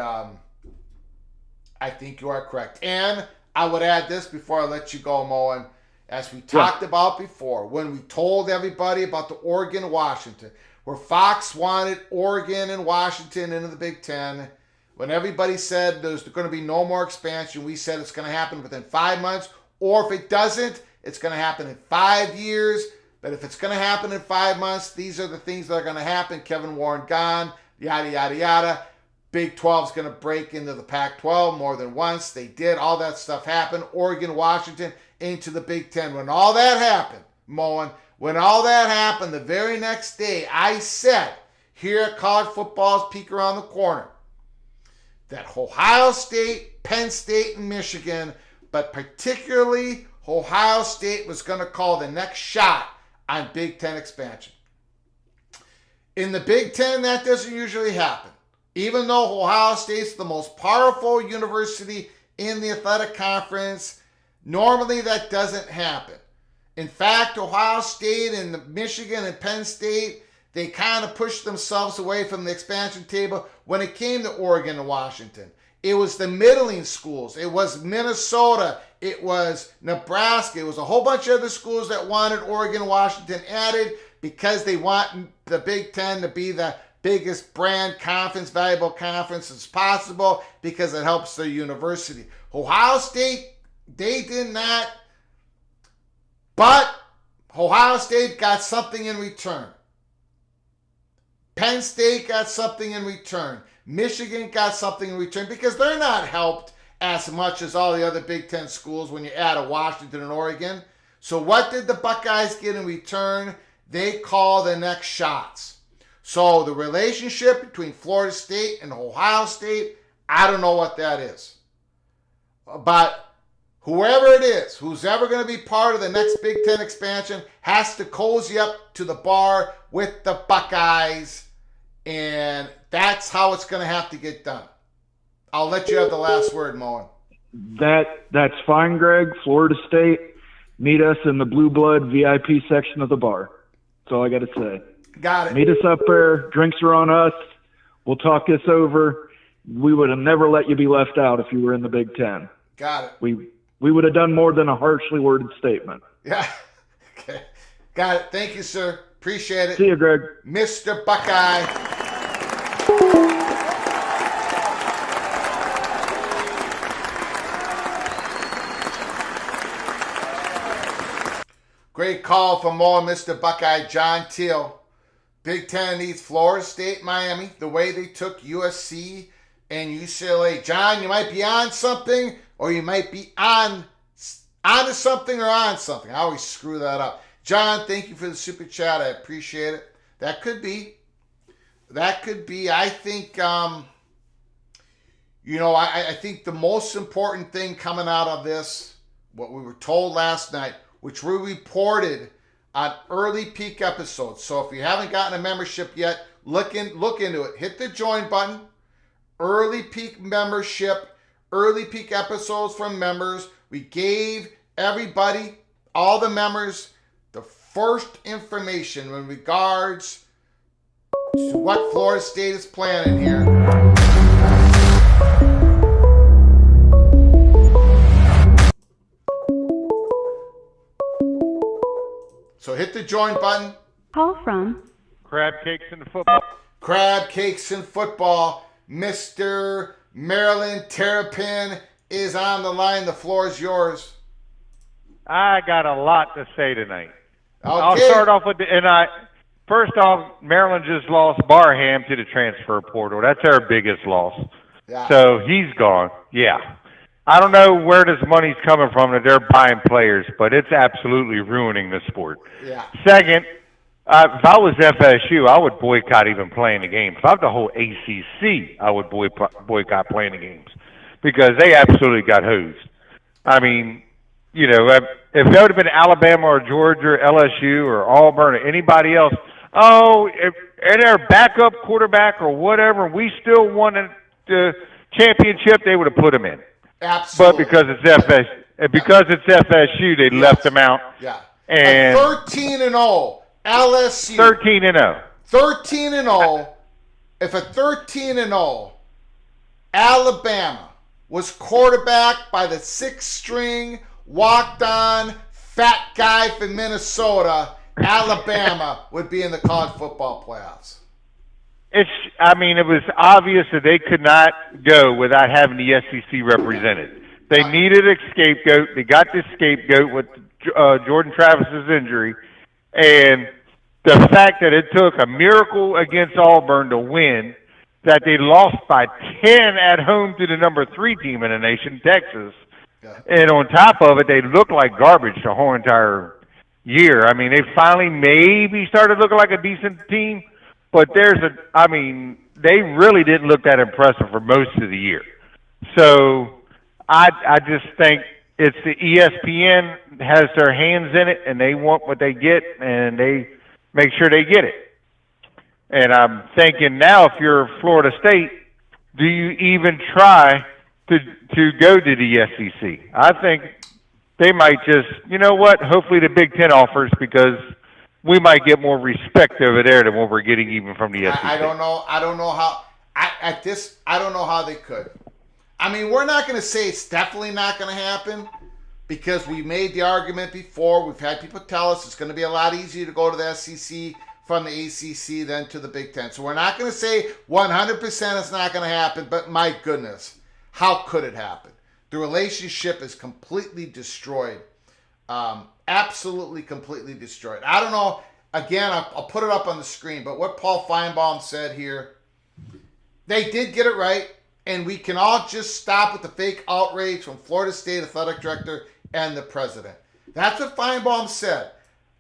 are correct. And I would add this before I let you go, Moen. As we talked about before, when we told everybody about the Oregon-Washington, where Fox wanted Oregon and Washington into the Big Ten, when everybody said there's going to be no more expansion, we said it's going to happen within 5 months, or if it doesn't, it's going to happen in 5 years. But if it's going to happen in 5 months, these are the things that are going to happen. Kevin Warren gone, yada, yada, yada. Big 12 is going to break into the Pac-12 more than once. They did. All that stuff happened. Oregon, Washington, into the Big Ten. When all that happened, Moen, when all that happened, the very next day, I said, here at College Football's Peek Around the Corner that Ohio State, Penn State, and Michigan, but particularly Ohio State, was going to call the next shot on Big Ten expansion. In the Big Ten, that doesn't usually happen. Even though Ohio State's the most powerful university in the athletic conference, normally that doesn't happen. In fact, Ohio State and Michigan and Penn State, they kind of pushed themselves away from the expansion table when it came to Oregon and Washington. It was the middling schools. It was Minnesota. It was Nebraska. It was a whole bunch of other schools that wanted Oregon and Washington added because they want the Big Ten to be the biggest brand conference, valuable conference as possible because it helps their university. Ohio State, they did not, but Ohio State got something in return. Penn State got something in return. Michigan got something in return because they're not helped as much as all the other Big Ten schools when you add a Washington and Oregon. So what did the Buckeyes get in return? They call the next shots. So the relationship between Florida State and Ohio State, I don't know what that is. But whoever it is, who's ever going to be part of the next Big Ten expansion, has to cozy up to the bar with the Buckeyes. And that's how it's going to have to get done. I'll let you have the last word, Moen. That's fine, Greg. Florida State, meet us in the Blue Blood VIP section of the bar. That's all I got to say. Got it. Meet us up there. Drinks are on us. We'll talk this over. We would have never let you be left out if you were in the Big Ten. Got it. We would have done more than a harshly worded statement. Yeah. Okay. Got it. Thank you, sir. Appreciate it. See you, Greg. Mr. Buckeye. Great call from more Mr. Buckeye John Teal. Big Ten needs Florida State, Miami, the way they took USC and UCLA. John, you might be on something, or you might be onto something or on something. I always screw that up. John, thank you for the super chat. I appreciate it. That could be. I think, I think the most important thing coming out of this, what we were told last night, which we reported on early peak episodes. So if you haven't gotten a membership yet, look into it. Hit the join button. Early peak membership, early peak episodes from members. We gave everybody, all the members, the first information in regards to what Florida State is planning here. So hit the join button. Call from Crab Cakes and Football. Crab Cakes and Football. Mr. Maryland Terrapin is on the line. The floor is yours. I got a lot to say tonight. Okay. I'll start off with first off, Maryland just lost Barham to the transfer portal. That's our biggest loss. Yeah. So he's gone. Yeah. I don't know where this money's coming from that they're buying players, but it's absolutely ruining the sport. Yeah. Second, if I was FSU, I would boycott even playing the game. If I was the whole ACC, I would boycott playing the games because they absolutely got hosed. I mean, if it would have been Alabama or Georgia or LSU or Auburn or anybody else, if their backup quarterback or whatever, we still won the championship, they would have put him in. Absolutely. But because it's FSU, they left him out. Yeah. And 13-0 LSU. 13-0. 13-0. If a 13-0 Alabama was quarterbacked by the string, walked-on fat guy from Minnesota, Alabama would be in the college football playoffs. It was obvious that they could not go without having the SEC represented. They needed a scapegoat. They got this scapegoat with Jordan Travis's injury, and the fact that it took a miracle against Auburn to win, that they lost by 10 at home to the number 3 team in the nation, Texas, and on top of it, they looked like garbage the whole entire year. I mean, they finally maybe started looking like a decent team, but they really didn't look that impressive for most of the year. So I just think it's the ESPN has their hands in it, and they want what they get, and they make sure they get it. And I'm thinking now, if you're Florida State, do you even try to go to the SEC? I think they might just, you know what? Hopefully the Big Ten offers, because we might get more respect over there than what we're getting even from the SEC. I don't know. I don't know how. I don't know how they could. I mean, we're not going to say it's definitely not going to happen, because we made the argument before. We've had people tell us it's going to be a lot easier to go to the SEC from the ACC than to the Big Ten. So we're not going to say 100% it's not going to happen, but my goodness, how could it happen? The relationship is completely destroyed. Absolutely completely destroyed. I don't know. Again, I'll put it up on the screen, but what Paul Feinbaum said here, they did get it right. And we can all just stop with the fake outrage from Florida State Athletic Director and the president. That's what Feinbaum said.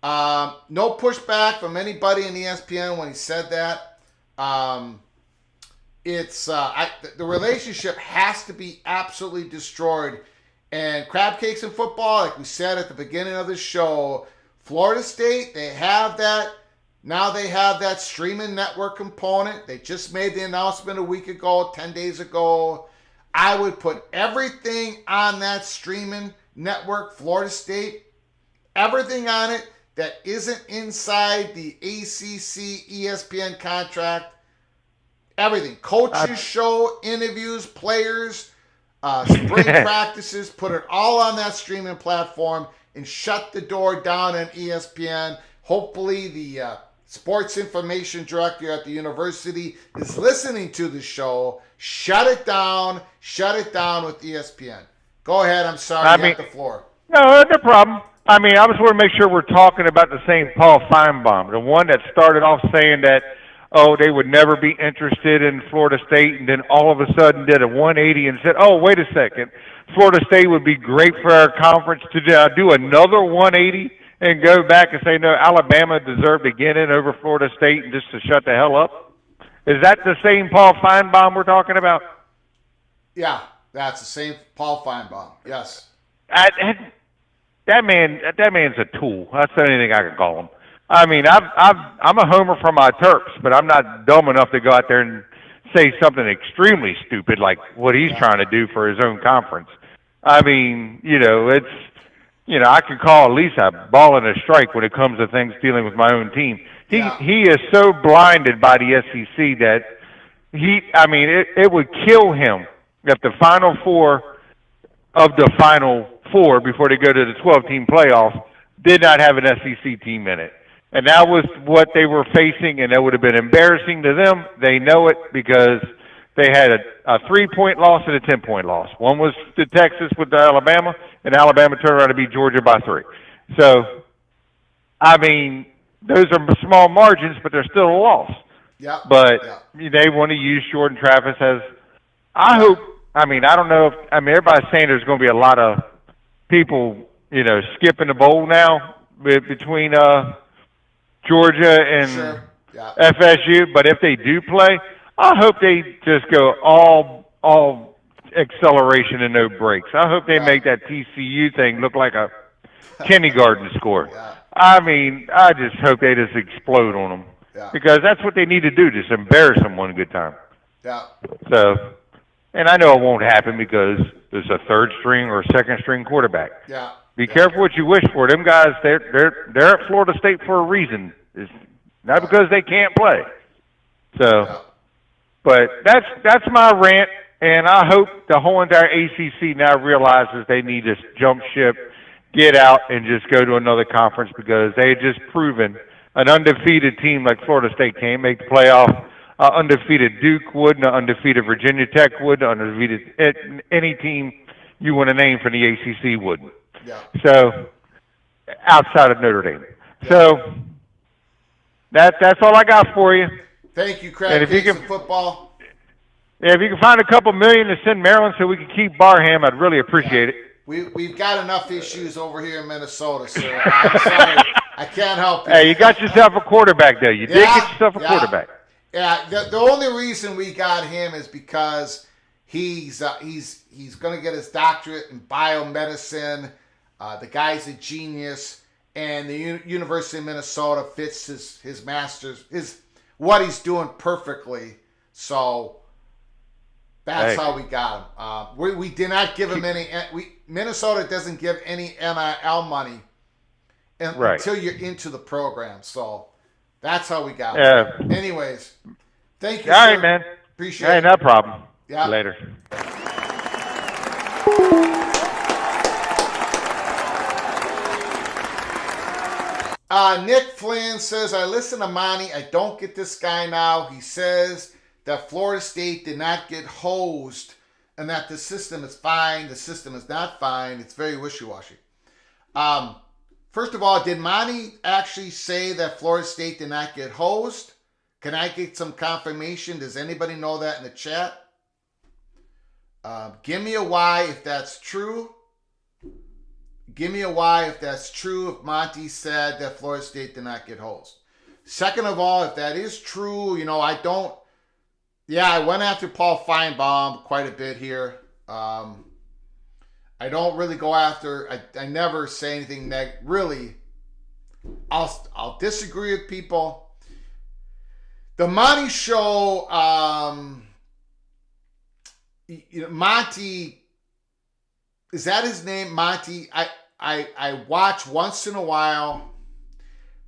No pushback from anybody in ESPN when he said that. The relationship has to be absolutely destroyed. And crab cakes in football, like we said at the beginning of the show, Florida State, they have that. Now they have that streaming network component. They just made the announcement a week ago, 10 days ago. I would put everything on that streaming network, Florida State, everything on it that isn't inside the ACC ESPN contract, everything. Coaches show, interviews, players, spring practices, put it all on that streaming platform and shut the door down on ESPN. Hopefully the sports information director at the university is listening to the show. Shut it down with ESPN. Go ahead. I'm sorry. You have the floor. No, no problem. I just want to make sure we're talking about the same Paul Feinbaum, the one that started off saying that, they would never be interested in Florida State, and then all of a sudden did a 180 and said, wait a second, Florida State would be great for our conference to do another 180 and go back and say, no, Alabama deserved to get in over Florida State and just to shut the hell up? Is that the same Paul Feinbaum we're talking about? Yeah, that's the same Paul Feinbaum. Yes. That man's a tool. That's the only thing I can call him. I'm a homer for my Terps, but I'm not dumb enough to go out there and say something extremely stupid like what he's trying to do for his own conference. I could call at least a ball and a strike when it comes to things dealing with my own team. He is so blinded by the SEC that it would kill him if the Final Four of the Final Four before they go to the 12-team playoff did not have an SEC team in it. And that was what they were facing, and that would have been embarrassing to them. They know it because they had a 3-point loss and a 10-point loss. One was to Texas with Alabama, and Alabama turned around to beat Georgia by 3. So, those are small margins, but they're still a loss. Yeah. But they want to use Jordan Travis as – I hope – I don't know if – everybody's saying there's going to be a lot of people, skipping the bowl now between Georgia and FSU. But if they do play, I hope they just go all acceleration and no brakes. I hope they make that TCU thing look like a kindergarten score. I just hope they just explode on them. Yeah. Because that's what they need to do, just embarrass them one good time. Yeah. So, and I know it won't happen because there's a third string or second string quarterback. Yeah. Be careful what you wish for. Them guys, they're at Florida State for a reason. It's not because they can't play. So, but that's my rant, and I hope the whole entire ACC now realizes they need to jump ship, get out, and just go to another conference because they had just proven an undefeated team like Florida State can't make the playoff. Undefeated Duke would, an undefeated Virginia Tech would, undefeated any team you want to name for the ACC wouldn't. Yeah. So, outside of Notre Dame. Yeah. So, that's all I got for you. Thank you, Craig. Football. Yeah, if you can find a couple million to send Maryland so we can keep Barham, I'd really appreciate it. We've got enough issues over here in Minnesota, sir. I'm sorry. I can't help you. Hey, you got yourself a quarterback, though. You did get yourself a quarterback. Yeah, the only reason we got him is because he's going to get his doctorate in biomedicine. The guy's a genius, and the University of Minnesota fits his master's what he's doing perfectly. So that's how we got him. We did not give him any. Minnesota doesn't give any NIL money until you're into the program. So that's how we got him. Anyways, thank you. All sir. right, man. Appreciate it. No problem. Yeah. Later. Nick Flynn says, I listen to Monty. I don't get this guy now. He says that Florida State did not get hosed and that the system is fine. The system is not fine. It's very wishy-washy. First of all, did Monty actually say that Florida State did not get hosed? Can I get some confirmation? Does anybody know that in the chat? Give me a Y if that's true. Give me a Y if that's true, if Monty said that Florida State did not get hosed. Second of all, if that is true, I went after Paul Feinbaum quite a bit here. I don't really go after, I never say anything really. I'll disagree with people. The Monty Show, Monty, is that his name, Monty? I watch once in a while.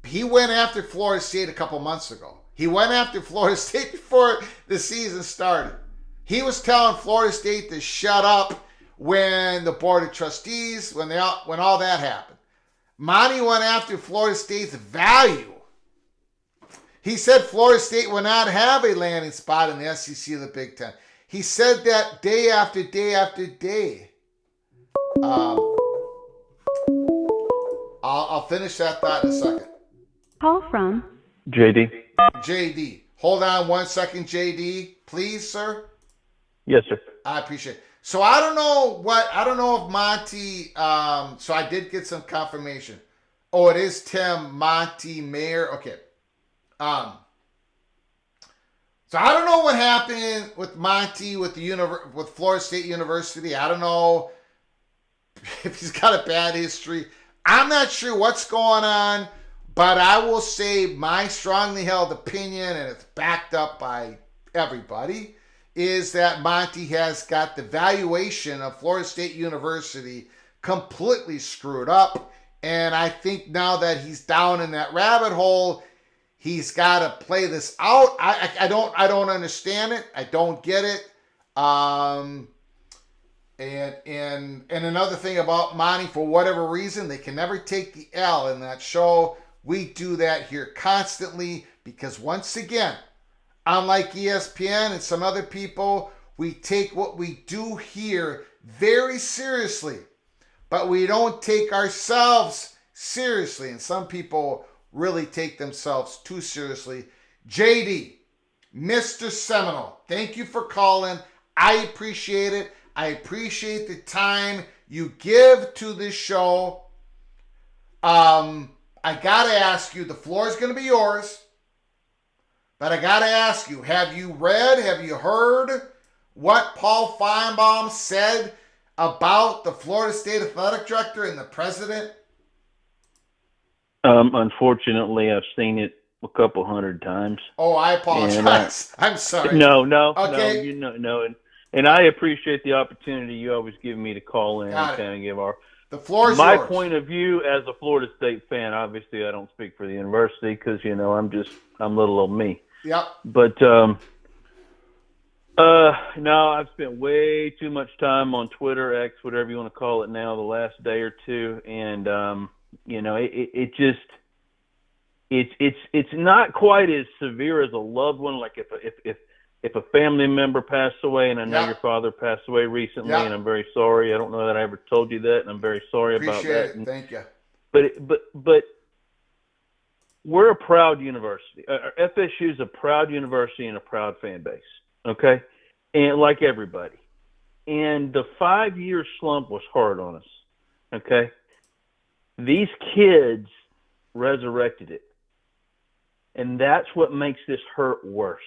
He went after Florida State a couple months ago. He went after Florida State before the season started. He was telling Florida State to shut up when the Board of Trustees, when all that happened. Monty went after Florida State's value. He said Florida State will not have a landing spot in the SEC of the Big Ten. He said that day after day after day. I'll finish that thought in a second. Call from JD. JD. Hold on 1 second, JD. Please, sir. Yes, sir. I appreciate it. So I don't know if Monty, so I did get some confirmation. Oh, it is Tim Monty Mayer. Okay. So I don't know what happened with Monty with with Florida State University. I don't know if he's got a bad history. I'm not sure what's going on, but I will say my strongly held opinion, and it's backed up by everybody, is that Monty has got the valuation of Florida State University completely screwed up. And I think now that he's down in that rabbit hole, he's got to play this out. I don't understand it. I don't get it. And another thing about Monty, for whatever reason, they can never take the L in that show. We do that here constantly because, once again, unlike ESPN and some other people, we take what we do here very seriously, but we don't take ourselves seriously. And some people really take themselves too seriously. JD, Mr. Seminole, thank you for calling. I appreciate it. I appreciate the time you give to this show. I got to ask you, the floor is going to be yours. But I got to ask you, have you heard what Paul Feinbaum said about the Florida State Athletic Director and the president? Unfortunately, I've seen it a couple hundred times. Oh, I apologize. I'm sorry. No. Okay. No. And I appreciate the opportunity you always give me to call in and kind of give the floor is my yours. point of view as a Florida State fan. Obviously, I don't speak for the university because, I'm little old me. Yep. But no, I've spent way too much time on Twitter, X, whatever you want to call it now, the last day or two, and it's not quite as severe as a loved one. Like if a family member passed away, and I know your father passed away recently, and I'm very sorry. I don't know that I ever told you that, and I'm very sorry about that. Appreciate it. Thank you. But we're a proud university. FSU is a proud university and a proud fan base, okay? And like everybody. And the 5-year slump was hard on us, okay? These kids resurrected it. And that's what makes this hurt worse.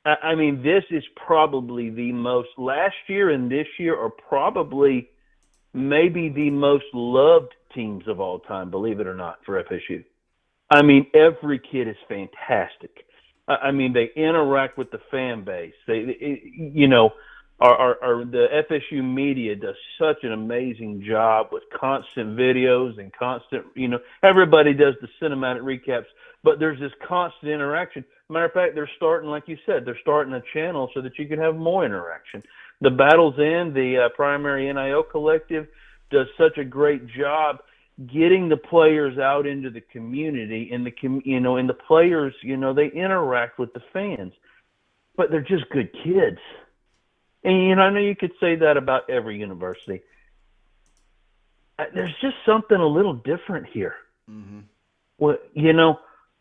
I mean, this is probably the most, last year and this year are probably maybe the most loved teams of all time, believe it or not, for FSU. I mean, every kid is fantastic. I mean, they interact with the fan base. They the FSU media does such an amazing job with constant videos and constant, everybody does the cinematic recaps, but there's this constant interaction. Matter of fact, they're starting, like you said, they're starting a channel so that you can have more interaction. The Battles End, the primary NIL collective, does such a great job getting the players out into the community, and the players, they interact with the fans, but they're just good kids. And I know you could say that about every university. There's just something a little different here. Mm-hmm. Well,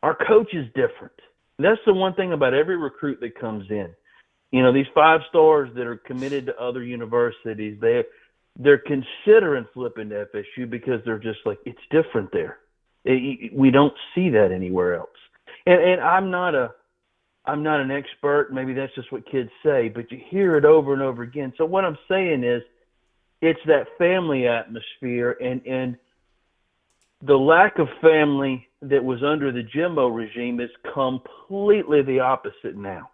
our coach is different. That's the one thing about every recruit that comes in. These 5 stars that are committed to other universities, they're considering flipping to FSU because they're just like, it's different there. We don't see that anywhere else. And I'm not an expert. Maybe that's just what kids say, but you hear it over and over again. So what I'm saying is, it's that family atmosphere, and the lack of family that was under the Jimbo regime is completely the opposite now.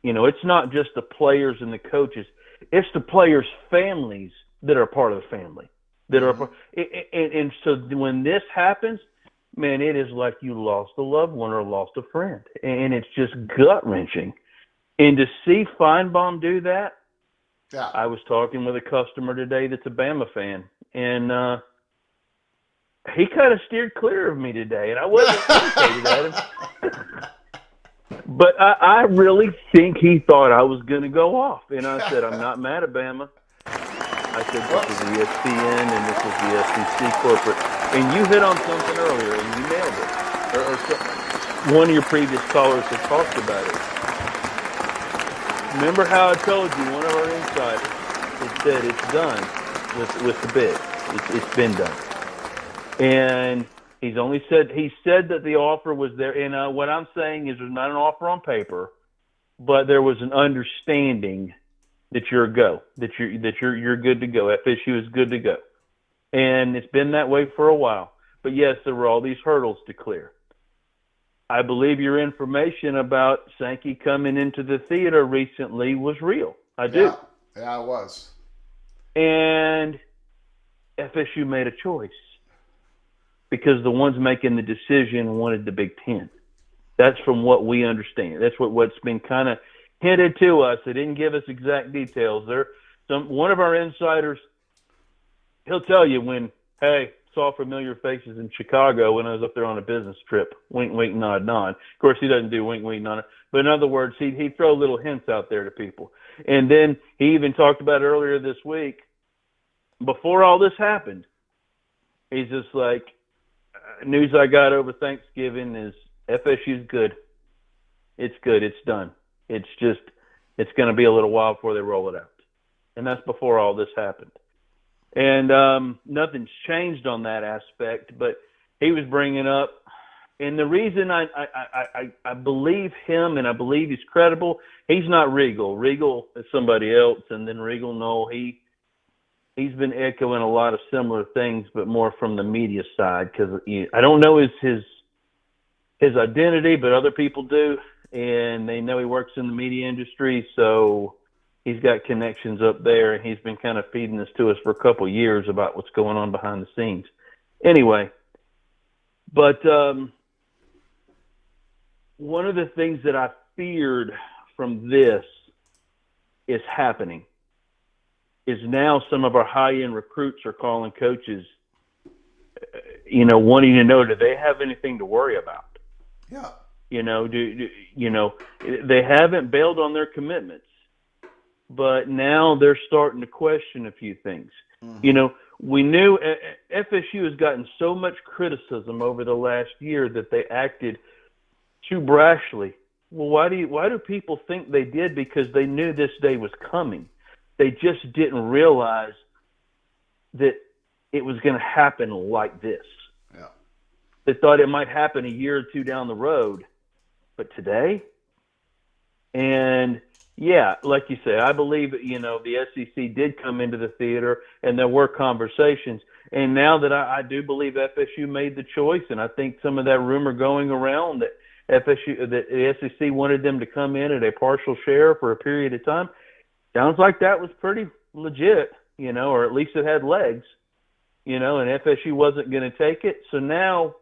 It's not just the players and the coaches. It's the players' families that are part of the family. And so when this happens, man, it is like you lost a loved one or lost a friend. And it's just gut-wrenching. And to see Feinbaum do that, yeah. I was talking with a customer today that's a Bama fan, and he kind of steered clear of me today, and I wasn't irritated at him. But I really think he thought I was going to go off. And I said, I'm not mad at Bama. I said, this is ESPN and this is the SEC corporate. And you hit on something earlier, and you nailed it. Or one of your previous callers had talked about it. Remember how I told you, one of our insiders had said it's done with the bid. It's been done. And he said that the offer was there. And what I'm saying is there's not an offer on paper, but there was an understanding that you're a go, that you're good to go. FSU is good to go. And it's been that way for a while. But yes, there were all these hurdles to clear. I believe your information about Sankey coming into the theater recently was real. I do. Yeah, it was. And FSU made a choice because the ones making the decision wanted the Big Ten. That's from what we understand. That's what's been kind of hinted to us. They didn't give us exact details. One of our insiders, he'll tell you when, hey, saw familiar faces in Chicago when I was up there on a business trip. Wink, wink, nod, nod. Of course, he doesn't do wink, wink, nod. But in other words, he'd throw little hints out there to people. And then he even talked about earlier this week, before all this happened, he's just like, news I got over Thanksgiving is FSU's good. It's good. It's done. It's going to be a little while before they roll it out. And that's before all this happened. And nothing's changed on that aspect, but he was bringing up, and the reason I believe him and I believe he's credible, he's not Regal. Regal is somebody else, and then Regal, no, he's been echoing a lot of similar things, but more from the media side, because I don't know his identity, but other people do, and they know he works in the media industry, so he's got connections up there, and he's been kind of feeding this to us for a couple of years about what's going on behind the scenes. Anyway, but one of the things that I feared from this is happening is now some of our high-end recruits are calling coaches, wanting to know, do they have anything to worry about? Yeah. They haven't bailed on their commitments, but now they're starting to question a few things. Mm-hmm. We knew FSU has gotten so much criticism over the last year that they acted too brashly. Well, why do people think they did? Because they knew this day was coming. They just didn't realize that it was going to happen like this. Yeah. They thought it might happen a year or two down the road. But today? And, yeah, like you say, I believe, the SEC did come into the theater and there were conversations. And now that I do believe FSU made the choice, and I think some of that rumor going around that the SEC wanted them to come in at a partial share for a period of time, sounds like that was pretty legit, or at least it had legs, and FSU wasn't going to take it. So now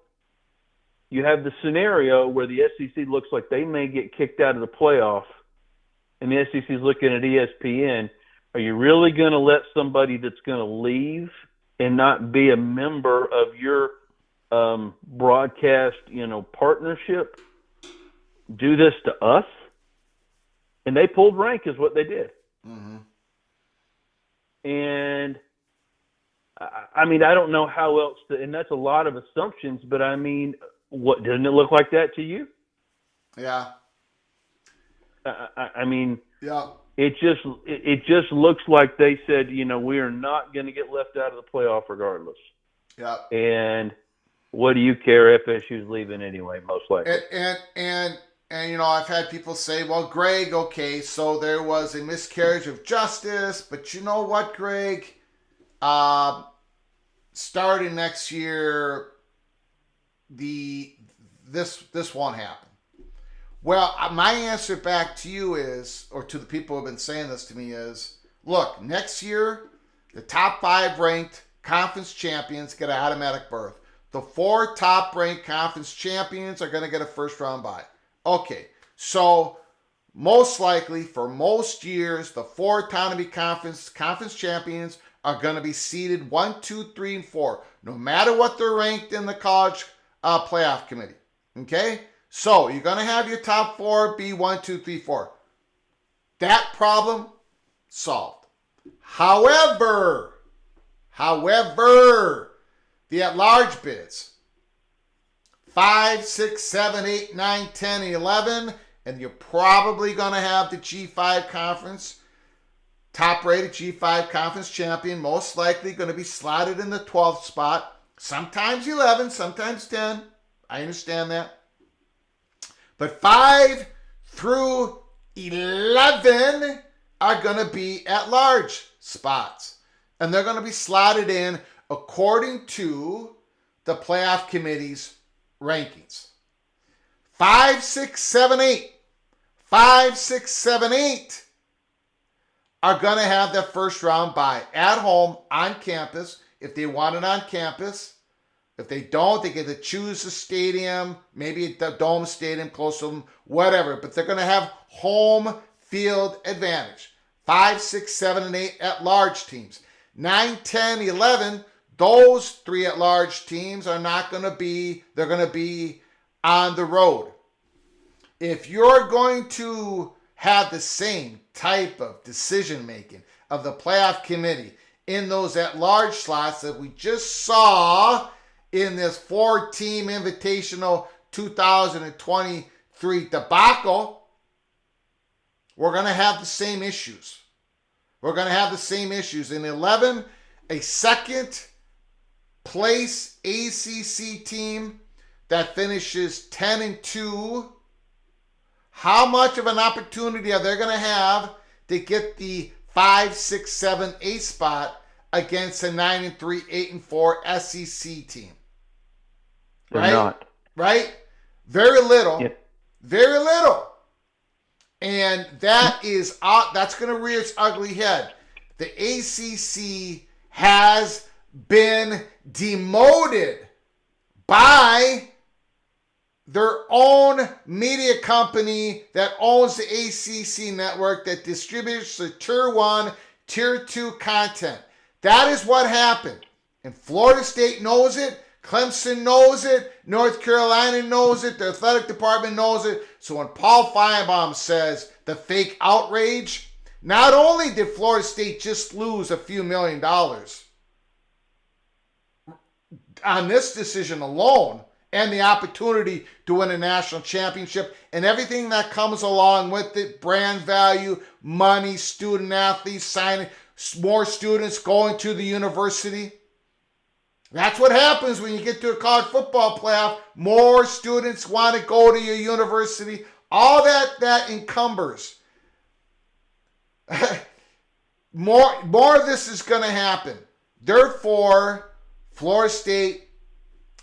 you have the scenario where the SEC looks like they may get kicked out of the playoff, and the SEC is looking at ESPN. Are you really going to let somebody that's going to leave and not be a member of your broadcast, partnership do this to us? And they pulled rank is what they did. Mm-hmm. And I mean, I don't know how else to, and that's a lot of assumptions, but I mean, what, doesn't it look like that to you? Yeah. I mean, yeah. It just looks like they said, we are not going to get left out of the playoff regardless. Yeah. And what do you care? FSU's leaving anyway, most likely. And I've had people say, well, Greg, okay, so there was a miscarriage of justice, but you know what, Greg? Starting next year, this won't happen. Well, my answer back to you is, or to the people who have been saying this to me is, look, next year, the top 5 ranked conference champions get an automatic berth. The 4 top ranked conference champions are going to get a first round bye. Okay, so most likely for most years, the 4 autonomy conference champions are going to be seeded 1, 2, 3, and 4, no matter what they're ranked in the college playoff committee. Okay? So you're going to have your top 4 be 1, 2, 3, 4. That problem solved. However, the at-large bids, 5, 6, 7, 8, 9, 10, 11, and you're probably going to have the G5 conference, top-rated G5 conference champion, most likely going to be slotted in the 12th spot, sometimes 11, sometimes 10. I understand that. But 5 through 11 are going to be at-large spots. And they're going to be slotted in according to the playoff committee's rankings. 5, 6, 7, 8. 5, 6, 7, 8 are going to have their first round bye at home on campus if they want it on campus. If they don't, they get to choose a stadium, maybe a dome stadium close to them, whatever. But they're going to have home field advantage. 5, 6, 7, and 8 at-large teams. 9, 10, 11, those 3 at-large teams are not going to be, they're going to be on the road. If you're going to have the same type of decision-making of the playoff committee in those at-large slots that we just saw in this 4-team invitational 2023 debacle, we're going to have the same issues. We're going to have the same issues. In 11, a second place ACC team that finishes 10-2, how much of an opportunity are they going to have to get the 5, 6, 7, 8 spot against a 9-3, 8-4 SEC team? They're right? not. Right? Very little. Yeah. Very little. And that's going to rear its ugly head. The ACC has been demoted by their own media company that owns the ACC network that distributes the Tier 1, Tier 2 content. That is what happened. And Florida State knows it. Clemson knows it. North Carolina knows it. The athletic department knows it. So when Paul Feinbaum says the fake outrage, not only did Florida State just lose a few $1 million on this decision alone and the opportunity to win a national championship and everything that comes along with it, brand value, money, student athletes signing, more students going to the university. That's what happens when you get to a college football playoff. More students want to go to your university. All that encumbers. More of this is going to happen. Therefore, Florida State,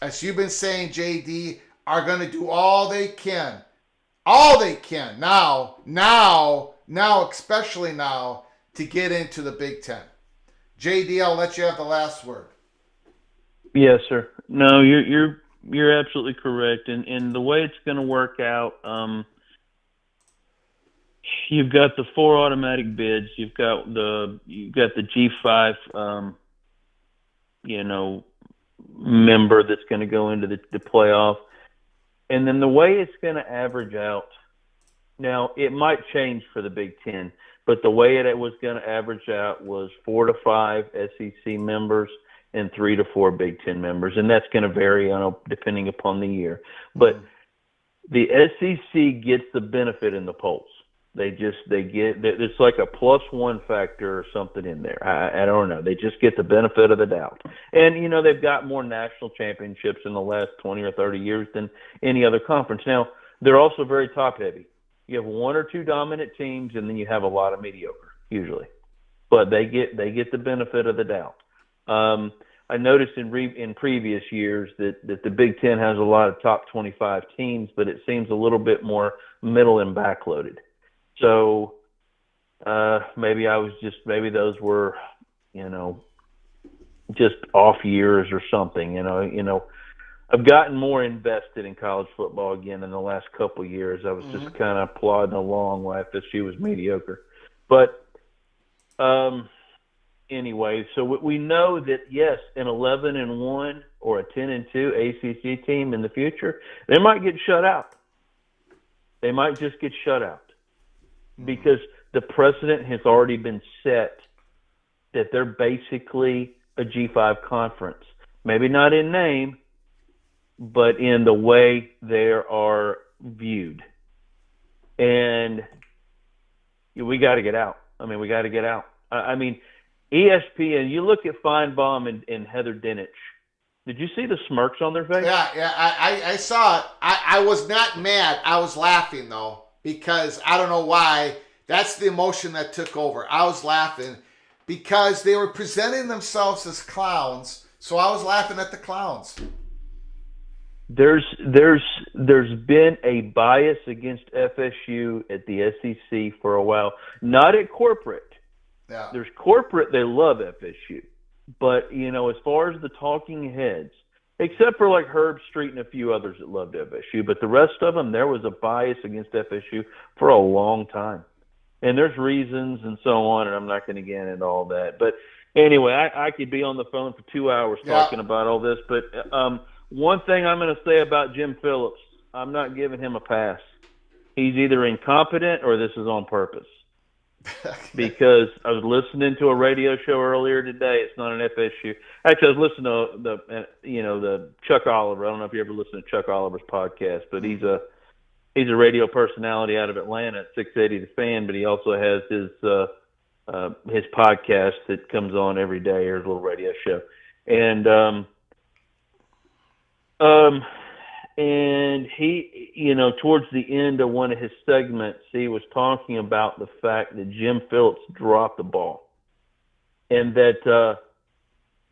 as you've been saying, JD, are going to do all they can. All they can now, especially now, to get into the Big Ten. JD, I'll let you have the last word. Yes, sir. No, you're absolutely correct. And the way it's going to work out, you've got the 4 automatic bids. You've got the G5, member that's going to go into the playoff, and then the way it's going to average out. Now, it might change for the Big Ten, but the way it was going to average out was 4 to 5 SEC members and 3 to 4 Big Ten members, and that's going to vary depending upon the year. But the SEC gets the benefit in the polls. It's like a +1 factor or something in there. I don't know. They just get the benefit of the doubt. And, they've got more national championships in the last 20 or 30 years than any other conference. Now, they're also very top-heavy. You have 1 or 2 dominant teams, and then you have a lot of mediocre, usually. But they get the benefit of the doubt. I noticed in previous years that the Big Ten has a lot of top 25 teams, but it seems a little bit more middle and backloaded. So maybe those were, just off years or something. I've gotten more invested in college football again in the last couple of years. I was just kind of plodding along while FSU was mediocre. But anyway, so we know that, yes, an 11-1 or a 10-2 ACC team in the future, they might get shut out. They might just get shut out because the precedent has already been set that they're basically a G5 conference. Maybe not in name, but in the way they are viewed. And we got to get out. We got to get out. ESPN, you look at Feinbaum and Heather Dinich. Did you see the smirks on their face? Yeah, I saw it. I was not mad. I was laughing, though, because I don't know why. That's the emotion that took over. I was laughing because they were presenting themselves as clowns, so I was laughing at the clowns. There's been a bias against FSU at the SEC for a while, not at corporate. Yeah. There's corporate, they love FSU. But, as far as the talking heads, except for like Herb Street and a few others that loved FSU, but the rest of them, there was a bias against FSU for a long time. And there's reasons and so on, and I'm not going to get into all that. But anyway, I could be on the phone for 2 hours talking about all this. But one thing I'm going to say about Jim Phillips, I'm not giving him a pass. He's either incompetent or this is on purpose. Because I was listening to a radio show earlier today. It's not an FSU. Actually, I was listening to the Chuck Oliver. I don't know if you ever listen to Chuck Oliver's podcast, but he's a radio personality out of Atlanta at 680 The Fan. But he also has his podcast that comes on every day, or his little radio show. And he, towards the end of one of his segments, he was talking about the fact that Jim Phillips dropped the ball and that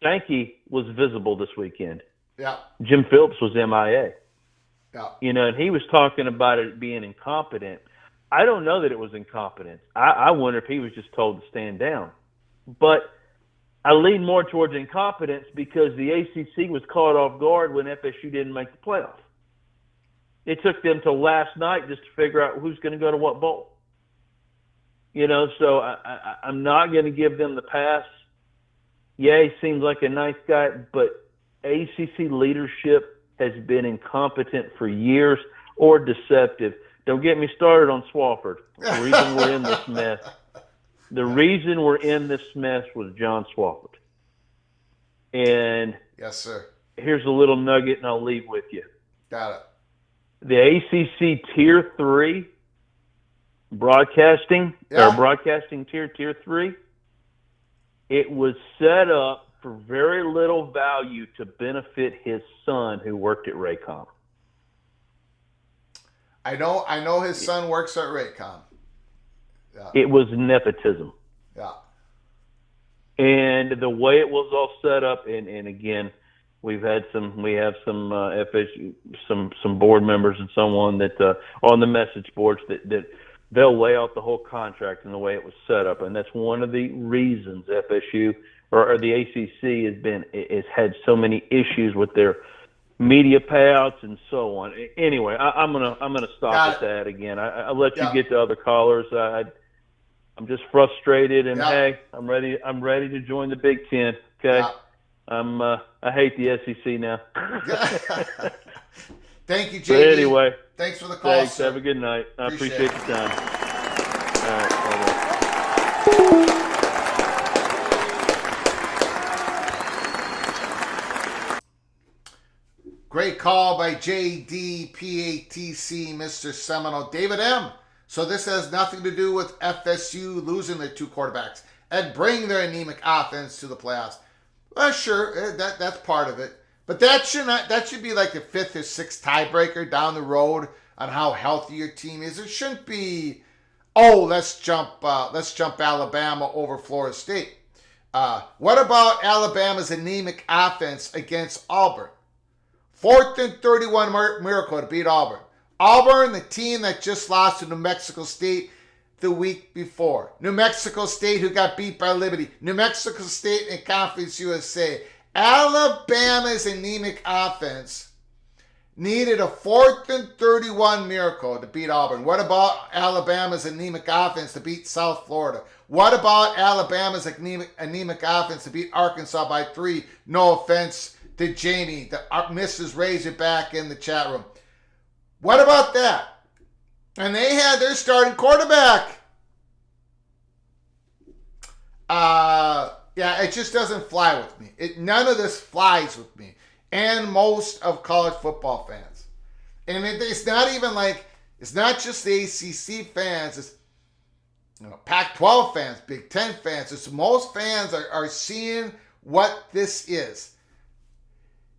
Sankey was visible this weekend. Yeah. Jim Phillips was MIA. Yeah. And he was talking about it being incompetent. I don't know that it was incompetence. I wonder if he was just told to stand down. But I lean more towards incompetence because the ACC was caught off guard when FSU didn't make the playoff. It took them till last night just to figure out who's going to go to what bowl. So I'm not going to give them the pass. Yeah, he seems like a nice guy, but ACC leadership has been incompetent for years or deceptive. Don't get me started on Swofford. The reason we're in this mess was John Swofford. And yes, sir. Here's a little nugget, and I'll leave with you. Got it. The ACC Tier 3 broadcasting, or broadcasting Tier 3, it was set up for very little value to benefit his son who worked at Raycom. I know his son works at Raycom. Yeah. It was nepotism. Yeah. And the way it was all set up, and again, we have some FSU, some board members and someone that on the message boards that they'll lay out the whole contract and the way it was set up, and that's one of the reasons FSU or the ACC has had so many issues with their media payouts and so on. Anyway, I'm gonna stop at that again. I'll let you get to other callers. I'm just frustrated, and hey, I'm ready to join the Big Ten. Okay, I hate the SEC now. Thank you, JD. But anyway, thanks for the call. Thanks. Sir. Have a good night. I appreciate the time. All right. Bye-bye. Great call by JD PATC, Mr. Seminole. David M. So this has nothing to do with FSU losing their 2 quarterbacks and bring their anemic offense to the playoffs. Well, sure, that's part of it. But that should be like the 5th or 6th tiebreaker down the road on how healthy your team is. It shouldn't be, let's jump Alabama over Florida State. What about Alabama's anemic offense against Auburn? 4th and 31 miracle to beat Auburn. Auburn, the team that just lost to New Mexico State the week before. New Mexico State, who got beat by Liberty. New Mexico State in Conference USA. Alabama's anemic offense needed a 4th and 31 miracle to beat Auburn. What about Alabama's anemic offense to beat South Florida? What about Alabama's anemic offense to beat Arkansas by 3? No offense to Jamie, the Mrs. Razorback in the chat room. What about that? And they had their starting quarterback. It just doesn't fly with me. None of this flies with me. And most of college football fans. And it's not even like, it's not just the ACC fans. It's Pac-12 fans, Big Ten fans. It's most fans are seeing what this is.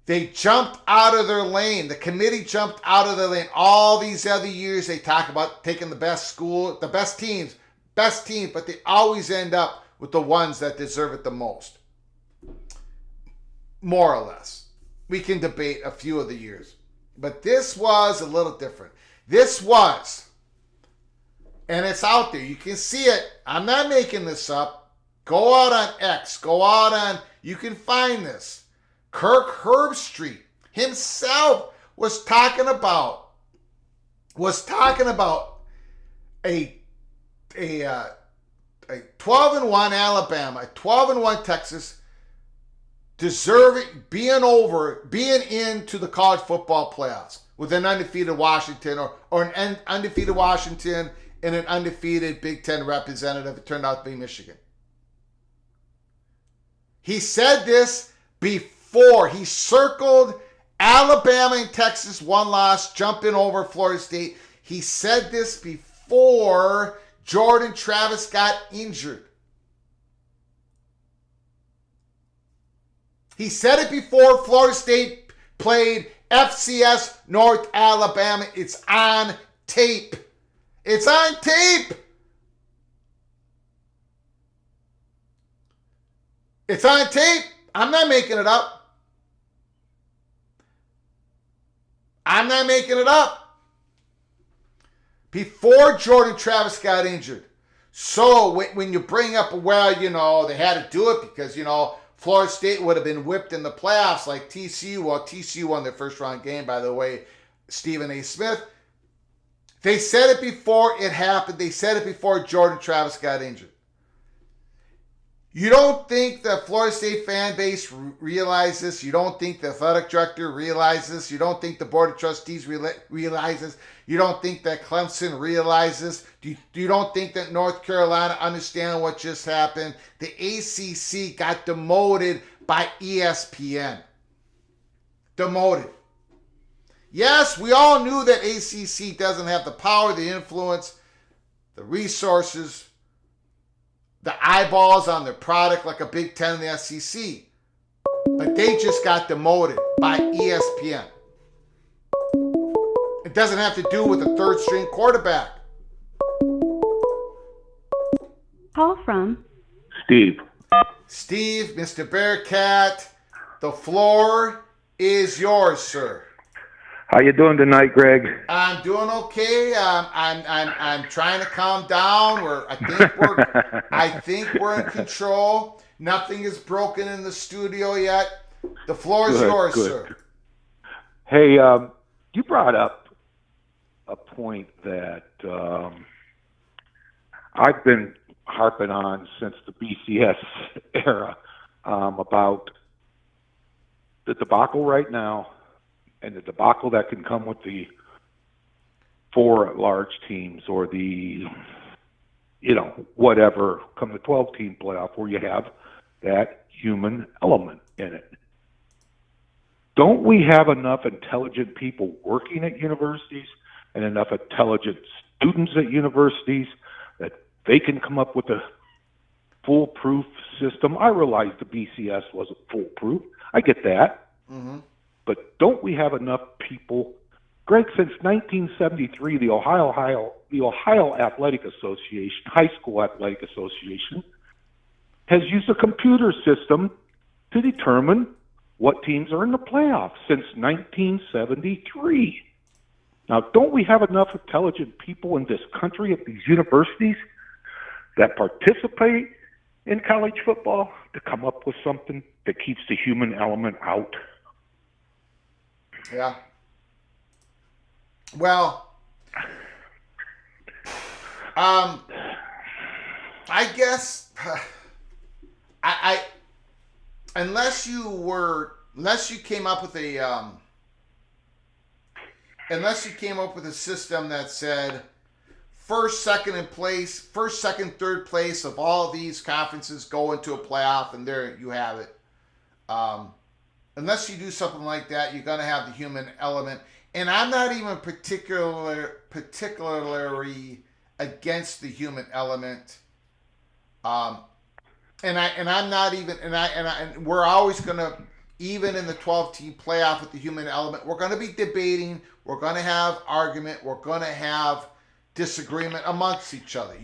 They jumped out of their lane. The committee jumped out of their lane. All these other years they talk about taking the best teams, but they always end up with the ones that deserve it the most. More or less. We can debate a few of the years. But this was a little different. And it's out there. You can see it. I'm not making this up. Go out on X. You can find this. Kirk Herbstreit himself was talking about a 12-1 Alabama, a 12-1 Texas, being into the college football playoffs with an undefeated Washington or an undefeated Washington and an undefeated Big Ten representative. It turned out to be Michigan. He said this before. He circled Alabama and Texas, 1 loss, jumping over Florida State. He said this before Jordan Travis got injured. He said it before Florida State played FCS North Alabama. It's on tape. It's on tape. It's on tape. I'm not making it up. Before Jordan Travis got injured. So when you bring up, they had to do it because, Florida State would have been whipped in the playoffs like TCU. Well, TCU won their first round game, by the way, Stephen A. Smith. They said it before it happened. They said it before Jordan Travis got injured. You don't think the Florida State fan base realizes this? You don't think the athletic director realizes this? You don't think the board of trustees realizes? You don't think that Clemson realizes? You don't think that North Carolina understands what just happened? The ACC got demoted by ESPN. Demoted. Yes, we all knew that ACC doesn't have the power, the influence, the resources, the eyeballs on their product like a Big Ten and the SEC. but they just got demoted by ESPN. It doesn't have to do with a third string quarterback. Call from Steve. Steve, Mr. Bearcat, the floor is yours, sir. How you doing tonight, Greg? I'm doing okay. I'm trying to calm down. I think we're in control. Nothing is broken in the studio yet. The floor is yours, sir. Hey, you brought up a point that I've been harping on since the BCS era about the debacle right now and the debacle that can come with the 4 large teams or the, whatever, come the 12-team playoff where you have that human element in it. Don't we have enough intelligent people working at universities and enough intelligent students at universities that they can come up with a foolproof system? I realize the BCS wasn't foolproof. I get that. Mm-hmm. But don't we have enough people? Greg, since 1973, the Ohio Athletic Association, High School Athletic Association, has used a computer system to determine what teams are in the playoffs since 1973. Now, don't we have enough intelligent people in this country at these universities that participate in college football to come up with something that keeps the human element out? Yeah. Well, I guess I unless you came up with a system that said first, second, third place of all these conferences go into a playoff, and there you have it. Unless you do something like that, you're going to have the human element. And I'm not even particularly against the human element. And we're always going to, even in the 12-team playoff with the human element, we're going to be debating, we're going to have argument, we're going to have disagreement amongst each other.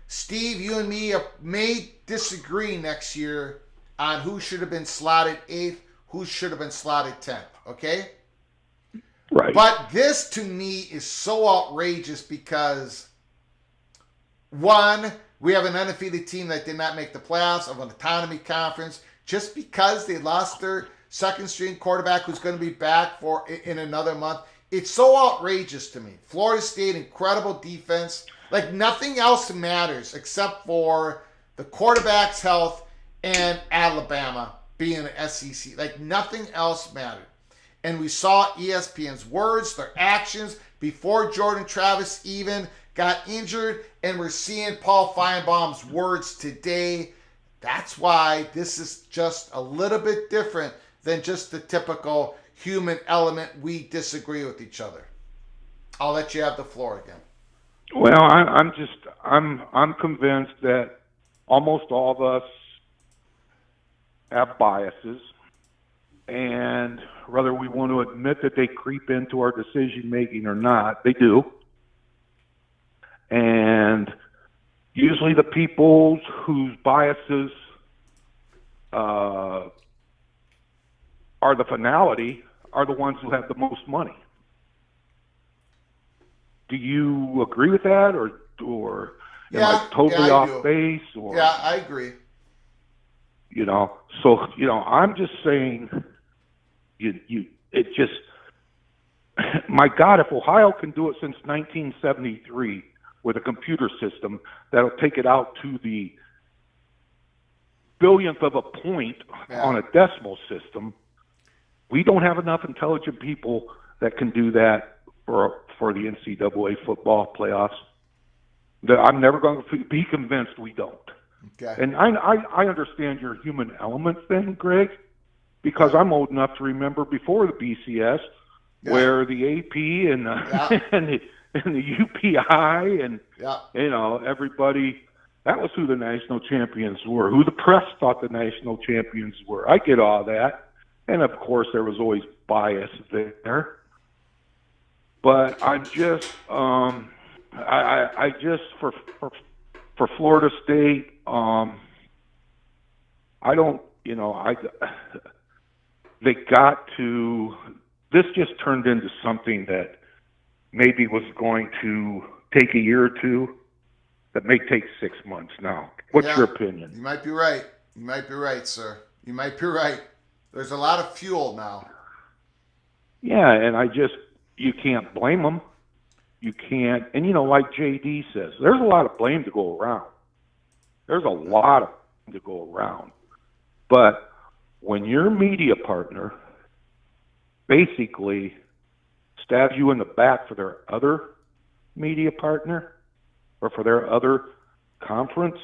Steve, you and me may disagree next year on who should have been slotted 8th, who should have been slotted 10th, okay? Right. But this, to me, is so outrageous because, one, we have an undefeated team that did not make the playoffs of an autonomy conference just because they lost their second-string quarterback who's going to be back in another month. It's so outrageous to me. Florida State, incredible defense. Like, nothing else matters except for the quarterback's health and Alabama being an SEC. Like, nothing else mattered. And we saw ESPN's words, their actions, before Jordan Travis even got injured. And we're seeing Paul Feinbaum's words today. That's why this is just a little bit different than just the typical human element. We disagree with each other. I'll let you have the floor again. Well, I'm convinced that almost all of us have biases, and whether we want to admit that they creep into our decision making or not, they do. And usually the people whose biases are the finality are the ones who have the most money. Do you agree with that, or am I totally off base? Or, yeah, I agree. I'm just saying, my God, if Ohio can do it since 1973 with a computer system that'll take it out to the billionth of a point on a decimal system, we don't have enough intelligent people that can do that for the NCAA football playoffs. I'm never going to be convinced we don't. Okay. And I understand your human element thing, Greg, because I'm old enough to remember before the BCS where the AP and the UPI and everybody That was who the national champions were, who the press thought the national champions were. I get all that. And, of course, there was always bias there. But I just, I just for Florida State, I don't, they got to. This just turned into something that maybe was going to take a year or two. That may take 6 months now. What's your opinion? You might be right. You might be right, sir. You might be right. There's a lot of fuel now. Yeah, and you can't blame them. You can't, and like JD says, there's a lot of blame to go around. There's a lot of blame to go around. But when your media partner basically stabs you in the back for their other media partner or for their other conference,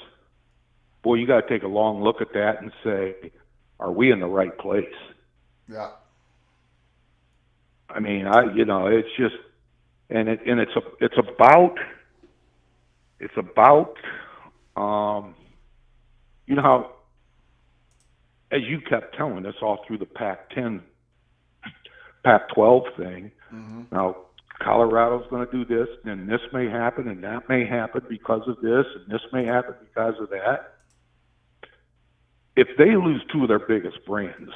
boy, you got to take a long look at that and say, are we in the right place? Yeah. I mean, it's just, and it's about, how, as you kept telling us all through the Pac-10, Pac-12 thing. Mm-hmm. Now, Colorado's going to do this, and this may happen, and that may happen because of this, and this may happen because of that. If they lose two of their biggest brands,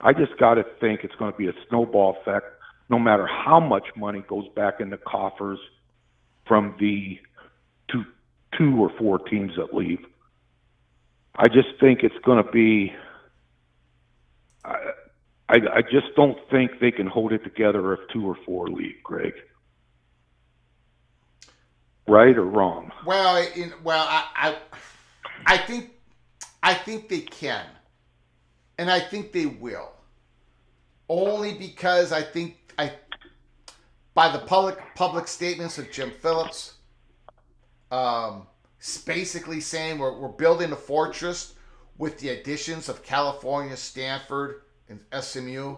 I just got to think it's going to be a snowball effect, no matter how much money goes back in the coffers from the two or four teams that leave. I just think it's going to be. I just don't think they can hold it together if 2 or 4 leave, Greg. Right or wrong? Well, I think they can, and I think they will. Only because I think by the public statements of Jim Phillips, basically saying we're building a fortress with the additions of California, Stanford, and SMU.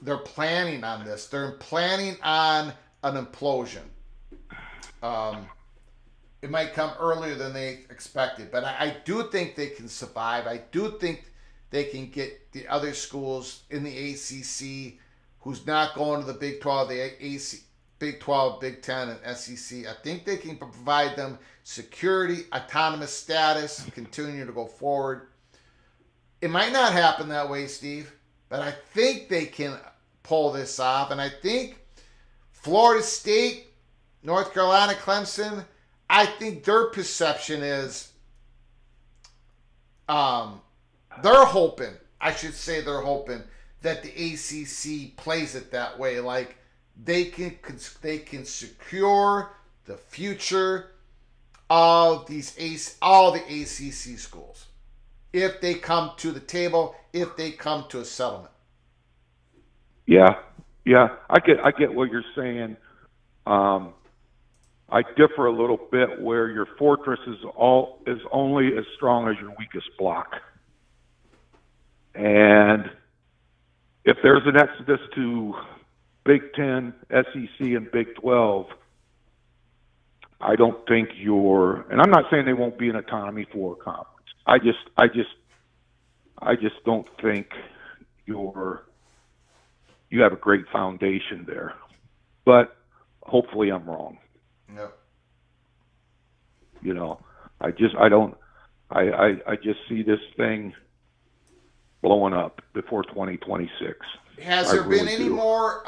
They're planning on this. They're planning on an implosion. It might come earlier than they expected, but I do think they can survive. I do think they can get the other schools in the ACC who's not going to the Big 12, the Big 12, Big 10, and SEC. I think they can provide them security, autonomous status, continue to go forward. It might not happen that way, Steve, but I think they can pull this off. And I think Florida State, North Carolina, Clemson, I think their perception is they're hoping that the ACC plays it that way. Like they can secure the future of all the ACC schools if they come to the table, if they come to a settlement. Yeah, I get what you're saying. I differ a little bit where your fortress is only as strong as your weakest block. And if there's an exodus to Big 10, SEC, and Big 12, I don't think and I'm not saying they won't be an autonomy for a conference. I just don't think you have a great foundation there. But hopefully I'm wrong. Yep. I just see this thing blowing up before 2026. Has there been any more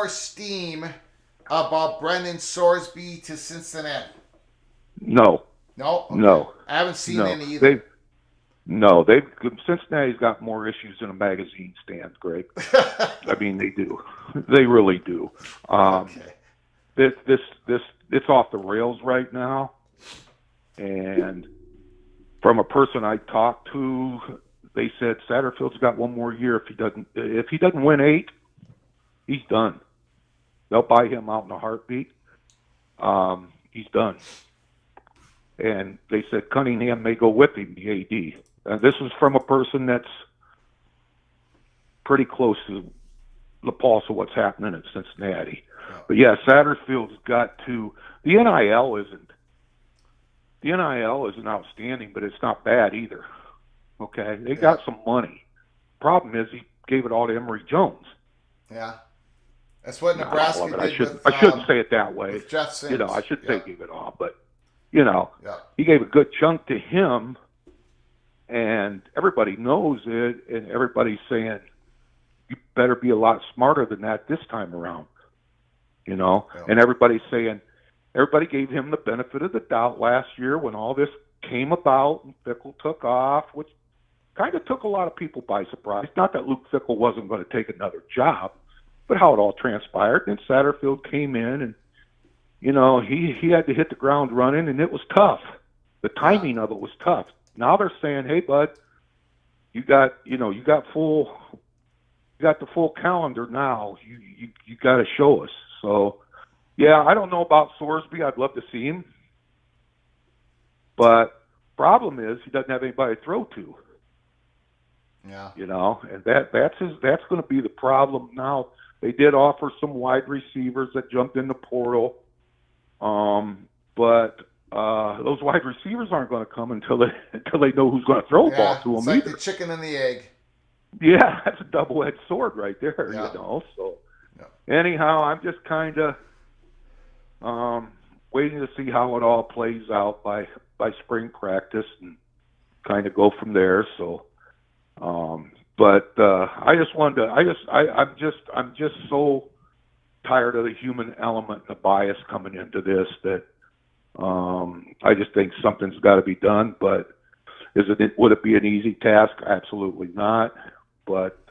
steam about Brendan Sorsby to Cincinnati? No. No? Okay. No. I haven't seen any either. Cincinnati's got more issues than a magazine stand, Greg. I mean, they do. They really do. Okay. It's off the rails right now. And from a person I talked to, they said Satterfield's got one more year. If he doesn't win 8, he's done. They'll buy him out in a heartbeat. He's done. And they said Cunningham may go with him, the AD. And this is from a person that's pretty close to the pulse of what's happening at Cincinnati. Yeah. But yeah, Satterfield's got to. The NIL isn't. The NIL isn't outstanding, but it's not bad either. Okay, they got some money. Problem is, he gave it all to Emory Jones. Yeah, that's what Nebraska did. I shouldn't say it that way. With Jeff Sims. I should say gave it all, but he gave a good chunk to him, and everybody knows it, and everybody's saying you better be a lot smarter than that this time around. And everybody's saying. Everybody gave him the benefit of the doubt last year when all this came about and Fickle took off, which kind of took a lot of people by surprise. Not that Luke Fickle wasn't going to take another job, but how it all transpired. And Satterfield came in and, he had to hit the ground running, and it was tough. The timing of it was tough. Now they're saying, hey, bud, you got the full calendar now. You got to show us. So, yeah, I don't know about Sorsby. I'd love to see him. But problem is he doesn't have anybody to throw to. Yeah. And that's going to be the problem now. They did offer some wide receivers that jumped in the portal. But those wide receivers aren't going to come until they know who's going to throw the ball to them. It's like the chicken and the egg. Yeah, that's a double-edged sword right there, So anyhow, I'm just kind of waiting to see how it all plays out by spring practice and kind of go from there. So, but I just wanted to. I'm just so tired of the human element and the bias coming into this that I just think something's got to be done. But would it be an easy task? Absolutely not. But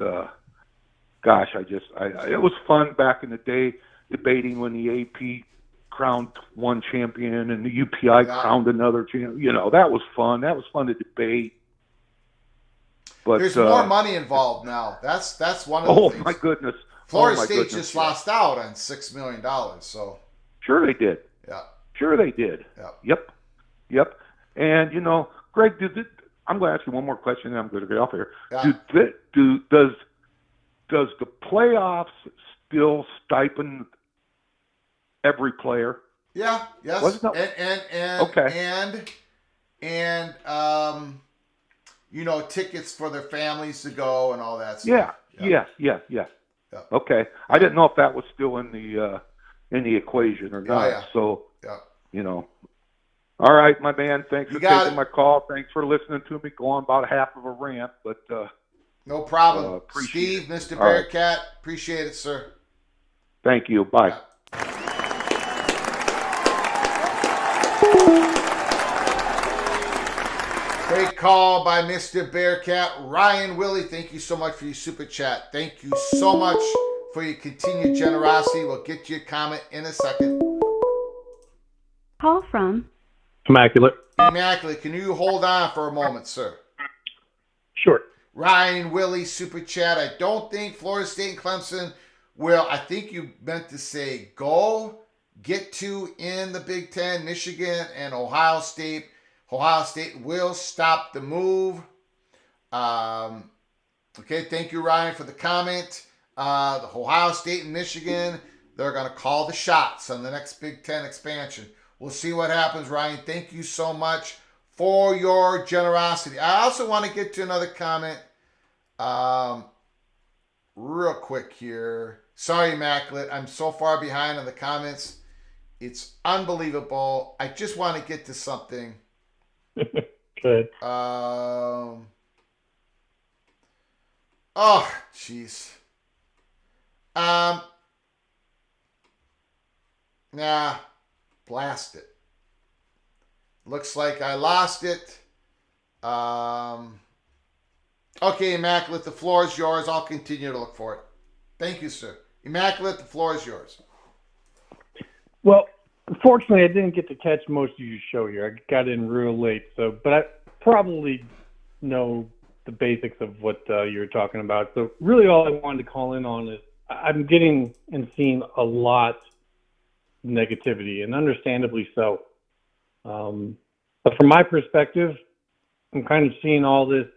gosh, it was fun back in the day debating when the AP crowned one champion and the UPI crowned another champion. That was fun. That was fun to debate. But there's more money involved now. That's one of the things. Oh my goodness! Florida State just lost out on $6 million. So sure they did. Yeah. Sure they did. Yeah. Yep. And Greg, I'm going to ask you one more question, and I'm going to get off here. Yeah. Does the playoffs still stipend every player? Yeah. Yes. And tickets for their families to go and all that stuff. Yeah. Okay. I didn't know if that was still in the equation or not. Yeah. So, All right, my man. Thanks for taking my call. Thanks for listening to me go on about half of a rant, but no problem. Steve, it. Mr. Bearcat, appreciate it, sir. Thank you. Bye. Yeah. Great call by Mr. Bearcat. Ryan Willie, thank you so much for your super chat. Thank you so much for your continued generosity. We'll get your comment in a second. Call from Immaculate. Can you hold on for a moment, sir? Sure. Ryan Willie, super chat. I don't think Florida State and Clemson will. I think you meant to say get to in the Big Ten, Michigan and Ohio State. Ohio State will stop the move. Okay, thank you, Ryan, for the comment. The Ohio State and Michigan, they're going to call the shots on the next Big Ten expansion. We'll see what happens, Ryan. Thank you so much for your generosity. I also want to get to another comment real quick here. Sorry, Immaculate. I'm so far behind on the comments. It's unbelievable. I just want to get to something. Good. Oh, jeez. Nah, blast it. Looks like I lost it. Okay, Immaculate, the floor is yours. I'll continue to look for it. Thank you, sir. Immaculate, the floor is yours. Well, unfortunately, I didn't get to catch most of your show here. I got in real late, but I probably know the basics of what you were talking about. So really all I wanted to call in on is I'm getting and seeing a lot of negativity, and understandably so. But from my perspective, I'm kind of seeing all this,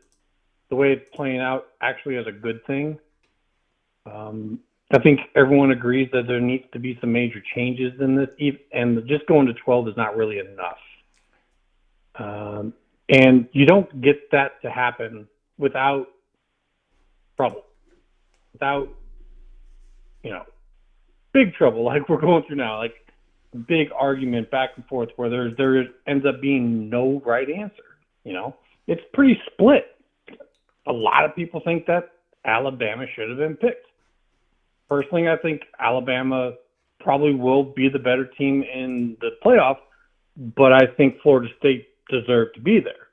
the way it's playing out, actually as a good thing. I think everyone agrees that there needs to be some major changes in this, and just going to 12 is not really enough. And you don't get that to happen without trouble, without, big trouble like we're going through now, like big argument back and forth where there ends up being no right answer. It's pretty split. A lot of people think that Alabama should have been picked. Personally, I think Alabama probably will be the better team in the playoff, but I think Florida State deserved to be there.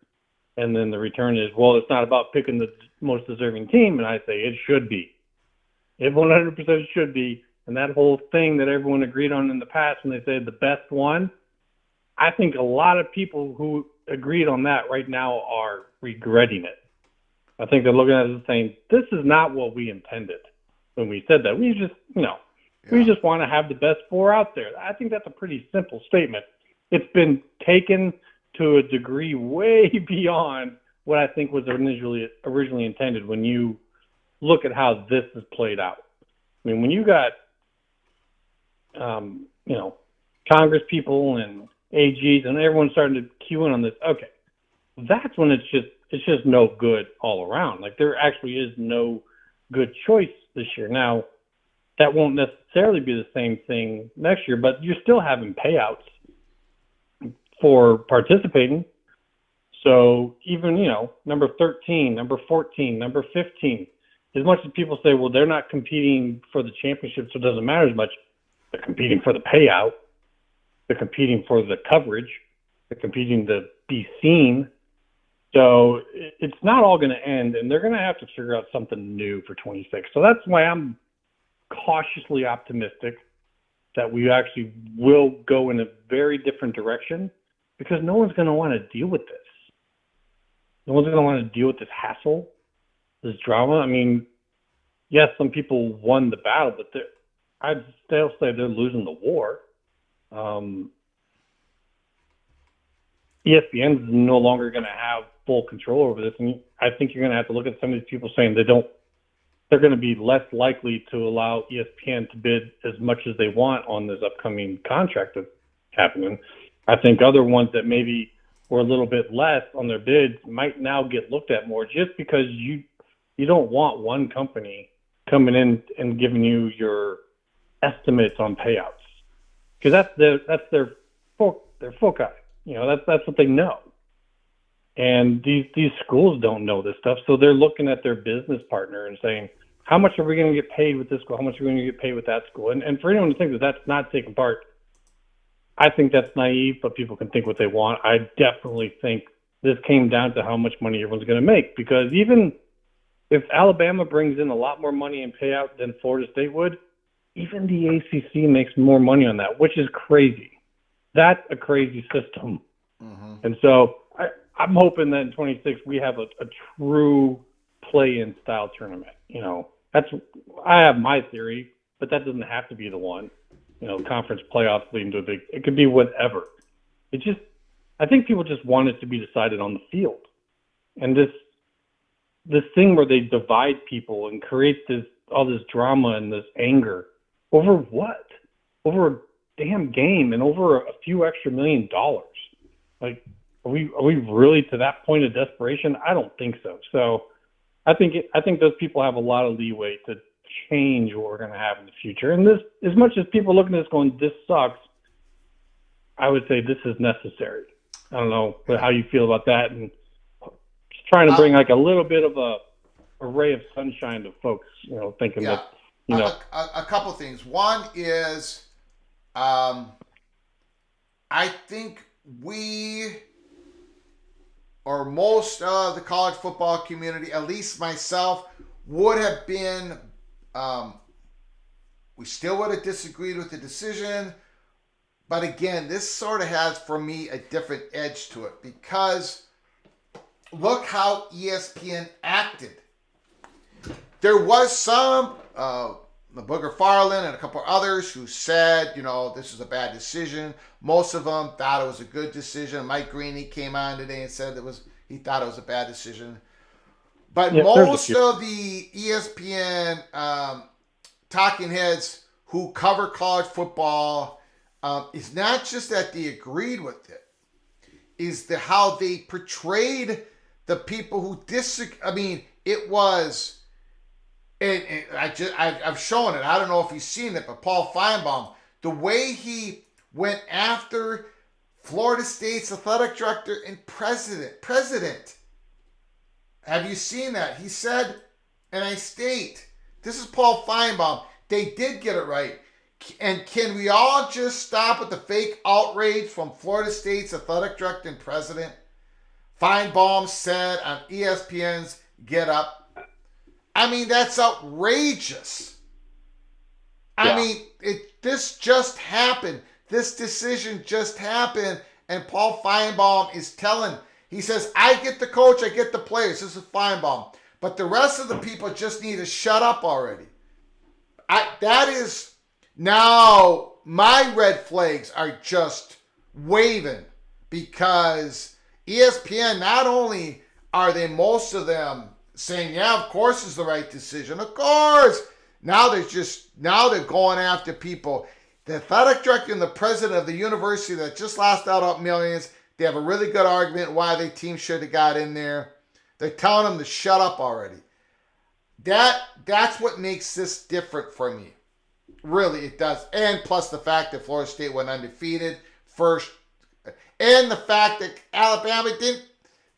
And then the return is, well, it's not about picking the most deserving team, and I say it should be. It 100% should be. And that whole thing that everyone agreed on in the past when they said the best one, I think a lot of people who agreed on that right now are regretting it. I think they're looking at it and saying, this is not what we intended when we said that. We just, we just want to have the best four out there. I think that's a pretty simple statement. It's been taken to a degree way beyond what I think was originally intended when you look at how this has played out. I mean, when you got, Congress people and AGs and everyone starting to cue in on this, okay, that's when it's just no good all around. Like, there actually is no good choice this year. Now, that won't necessarily be the same thing next year, but you're still having payouts for participating. So even, number 13, number 14, number 15, as much as people say, well, they're not competing for the championship, so it doesn't matter as much, they're competing for the payout. They're competing for the coverage. They're competing to be seen. So it's not all going to end, and they're going to have to figure out something new for 26. So that's why I'm cautiously optimistic that we actually will go in a very different direction, because no one's going to want to deal with this. No one's going to want to deal with this hassle, this drama. I mean, yes, some people won the battle, but I'd still say they're losing the war. ESPN is no longer going to have full control over this, and I think you're going to have to look at some of these people saying they're going to be less likely to allow ESPN to bid as much as they want on this upcoming contract that's happening. I think other ones that maybe were a little bit less on their bids might now get looked at more, just because you don't want one company coming in and giving you your estimates on payouts, because that's their foci. That's what they know. And these schools don't know this stuff, so they're looking at their business partner and saying, how much are we going to get paid with this school? How much are we going to get paid with that school? And for anyone to think that that's not taking part, I think that's naive, but people can think what they want. I definitely think this came down to how much money everyone's going to make, because even if Alabama brings in a lot more money in payout than Florida State would, even the ACC makes more money on that, which is crazy. That's a crazy system. Mm-hmm. And so I'm hoping that in 26 we have a true play-in style tournament. I have my theory, but that doesn't have to be the one. Conference playoffs leading to it could be whatever. I think people just want it to be decided on the field. And this thing where they divide people and create all this drama and this anger over what? Over a damn game and over a few extra $1 million. Like, are we really to that point of desperation? I don't think so. So I think those people have a lot of leeway to change what we're going to have in the future. And this, as much as people looking at this going, this sucks, I would say this is necessary. I don't know how you feel about that, and just trying to bring like a little bit of a ray of sunshine to folks, thinking that, a couple things. One is, I think we, or most of the college football community, at least myself, would have been, we still would have disagreed with the decision. But again, this sort of has, for me, a different edge to it, because look how ESPN acted. There was some, the Booger Farland and a couple others who said, this is a bad decision. Most of them thought it was a good decision. Mike Greeny came on today and said he thought it was a bad decision. But most of the ESPN talking heads who cover college football, is not just that they agreed with it, is how they portrayed the people who disagree. I mean, it was, and I've shown it. I don't know if you've seen it, but Paul Feinbaum, the way he went after Florida State's athletic director and president. Have you seen that? He said, and I state, this is Paul Feinbaum, they did get it right. And can we all just stop with the fake outrage from Florida State's athletic director and president? Feinbaum said on ESPN's Get Up. I mean, that's outrageous. I mean, this just happened. This decision just happened, and Paul Feinbaum is telling, he says, I get the coach, I get the players. This is Feinbaum. But the rest of the people just need to shut up already. That is, now my red flags are just waving, because ESPN, not only are they, most of them, saying, yeah, of course it's the right decision. Of course. Now they're going after people. The athletic director and the president of the university that just lost out on millions, they have a really good argument why their team should have got in there. They're telling them to shut up already. That's what makes this different for me. Really, it does. And plus the fact that Florida State went undefeated first. And the fact that Alabama didn't,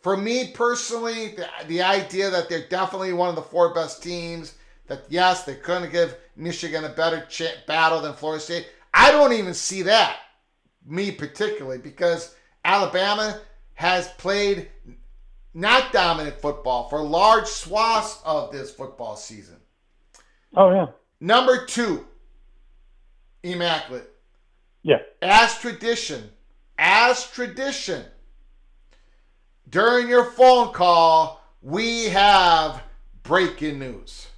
for me personally, the idea that they're definitely one of the 4 best teams, that yes, they couldn't give Michigan a better battle than Florida State. I don't even see that, me particularly, because Alabama has played not dominant football for large swaths of this football season. Oh, yeah. Number 2, Immaculate. Yeah. As tradition, during your phone call, we have breaking news.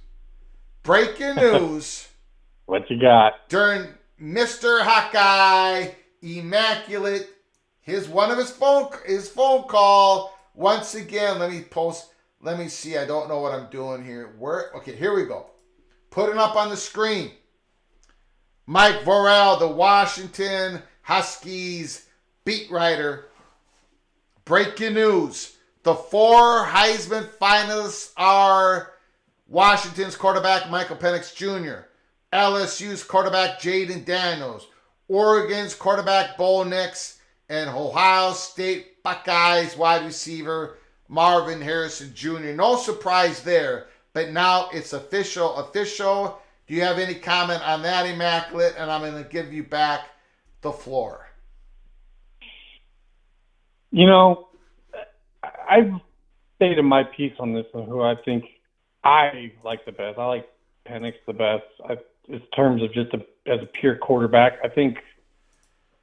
Breaking news. What you got? During Mr. Hawkeye, Immaculate, one of his phone call. Once again, let me see. I don't know what I'm doing here. Okay, here we go. Putting up on the screen. Mike Vorel, the Washington Huskies beat writer. Breaking news. The 4 Heisman finalists are Washington's quarterback Michael Penix Jr., LSU's quarterback Jaden Daniels, Oregon's quarterback Bo Nix, and Ohio State Buckeyes wide receiver Marvin Harrison Jr. No surprise there, but now it's official. Do you have any comment on that, Immaculate? And I'm going to give you back the floor. You know, I've stated my piece on this and who I think I like the best. I like Penix the best. In terms of just as a pure quarterback, I think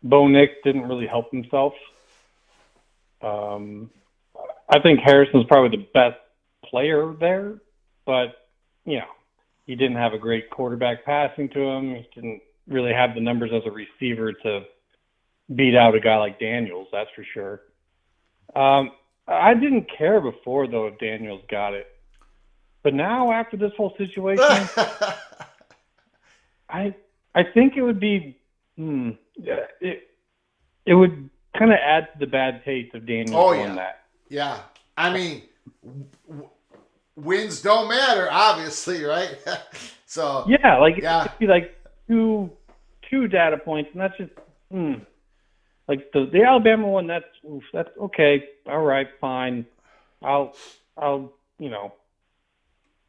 Bo Nix didn't really help himself. I think Harrison's probably the best player there, but, you know, he didn't have a great quarterback passing to him. He didn't really have the numbers as a receiver to beat out a guy like Daniels, that's for sure. I didn't care before, though, if Daniels got it. But now, after this whole situation, I think it would be it would kind of add to the bad taste of Daniels on that. Yeah. I mean, wins don't matter, obviously, right? So yeah, it'd be like two data points, and that's just like the Alabama one. That's okay. All right, fine. I'll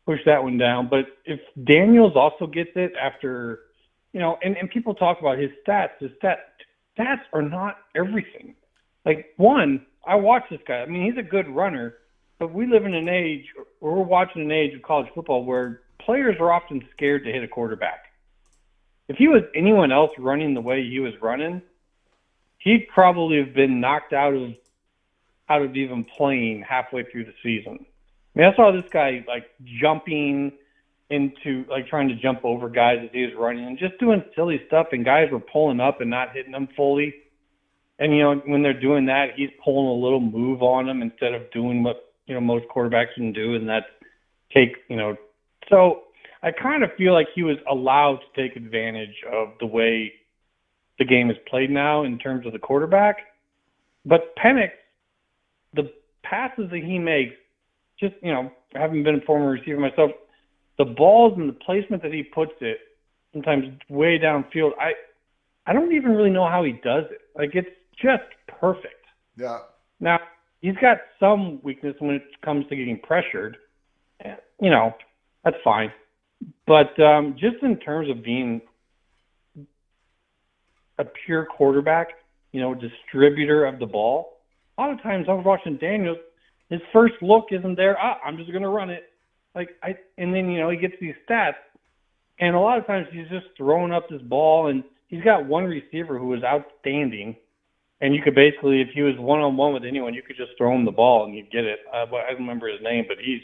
push that one down. But if Daniels also gets it after, and people talk about his stats. His stats are not everything. Like, one, I watch this guy. I mean, he's a good runner, but we live in an age, or we're watching an age of college football where players are often scared to hit a quarterback. If he was anyone else running the way he was running, he'd probably have been knocked out of even playing halfway through the season. I mean, I saw this guy jumping into trying to jump over guys as he was running and just doing silly stuff, and guys were pulling up and not hitting them fully. And when they're doing that, he's pulling a little move on them instead of doing what most quarterbacks can do, and that's take. So I kind of feel like he was allowed to take advantage of the way the game is played now in terms of the quarterback. But Penix, the passes that he makes, just, having been a former receiver myself, the balls and the placement that he puts it, sometimes way downfield, I don't even really know how he does it. Like, it's just perfect. Yeah. Now, he's got some weakness when it comes to getting pressured. That's fine. But just in terms of being a pure quarterback, distributor of the ball, a lot of times I was watching Daniels, his first look isn't there. I'm just going to run it. And then, he gets these stats. And a lot of times he's just throwing up this ball, and he's got one receiver who is outstanding. And you could basically, if he was one-on-one with anyone, you could just throw him the ball and you'd get it. I don't remember his name, but he's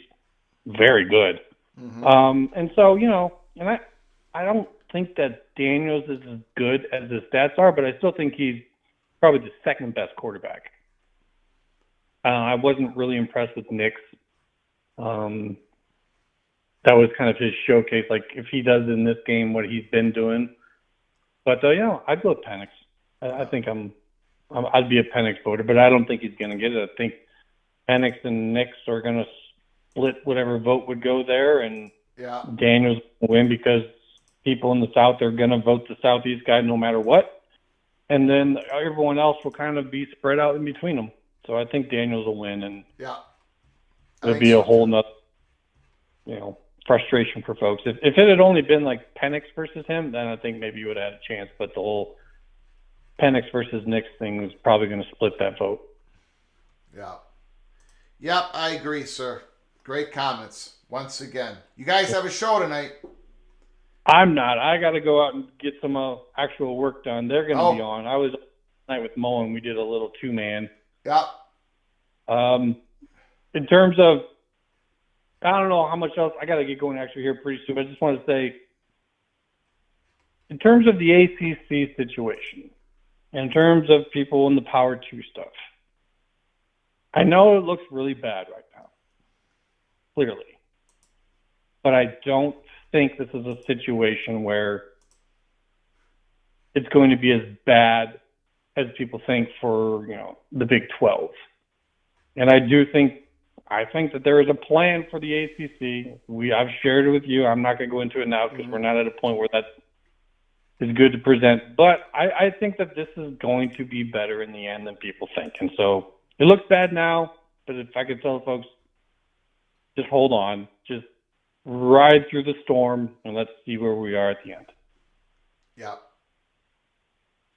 very good. Mm-hmm. And so, and I don't think that Daniels is as good as his stats are, but I still think he's probably the second best quarterback. I wasn't really impressed with Nix. That was kind of his showcase, like if he does in this game what he's been doing. But I'd go with Penix. I think I'd be a Penix voter, but I don't think he's going to get it. I think Penix and Nix are going to split whatever vote would go there, and Daniels will win because people in the South are going to vote the Southeast guy no matter what, and then everyone else will kind of be spread out in between them. So I think Daniels will win, and it'll be a whole nother, frustration for folks. If it had only been like Penix versus him, then I think maybe you would have had a chance. But the whole Penix versus Nix thing is probably going to split that vote. Yeah. Yep, I agree, sir. Great comments once again. You guys have a show tonight. I'm not. I got to go out and get some actual work done. They're going to be on. I was tonight with Mo, and we did a little two-man. Yeah. In terms of, I don't know how much else. I got to get going actually here pretty soon. But I just want to say, in terms of the ACC situation, in terms of people in the Power 2 stuff, I know it looks really bad right now, clearly. But I don't think this is a situation where it's going to be as bad as people think for, the Big 12. And I think that there is a plan for the ACC. I've shared it with you. I'm not going to go into it now because we're not at a point where that is good to present. But I think that this is going to be better in the end than people think. And so it looks bad now, but if I could tell folks, just hold on. Just ride through the storm, and let's see where we are at the end. Yeah.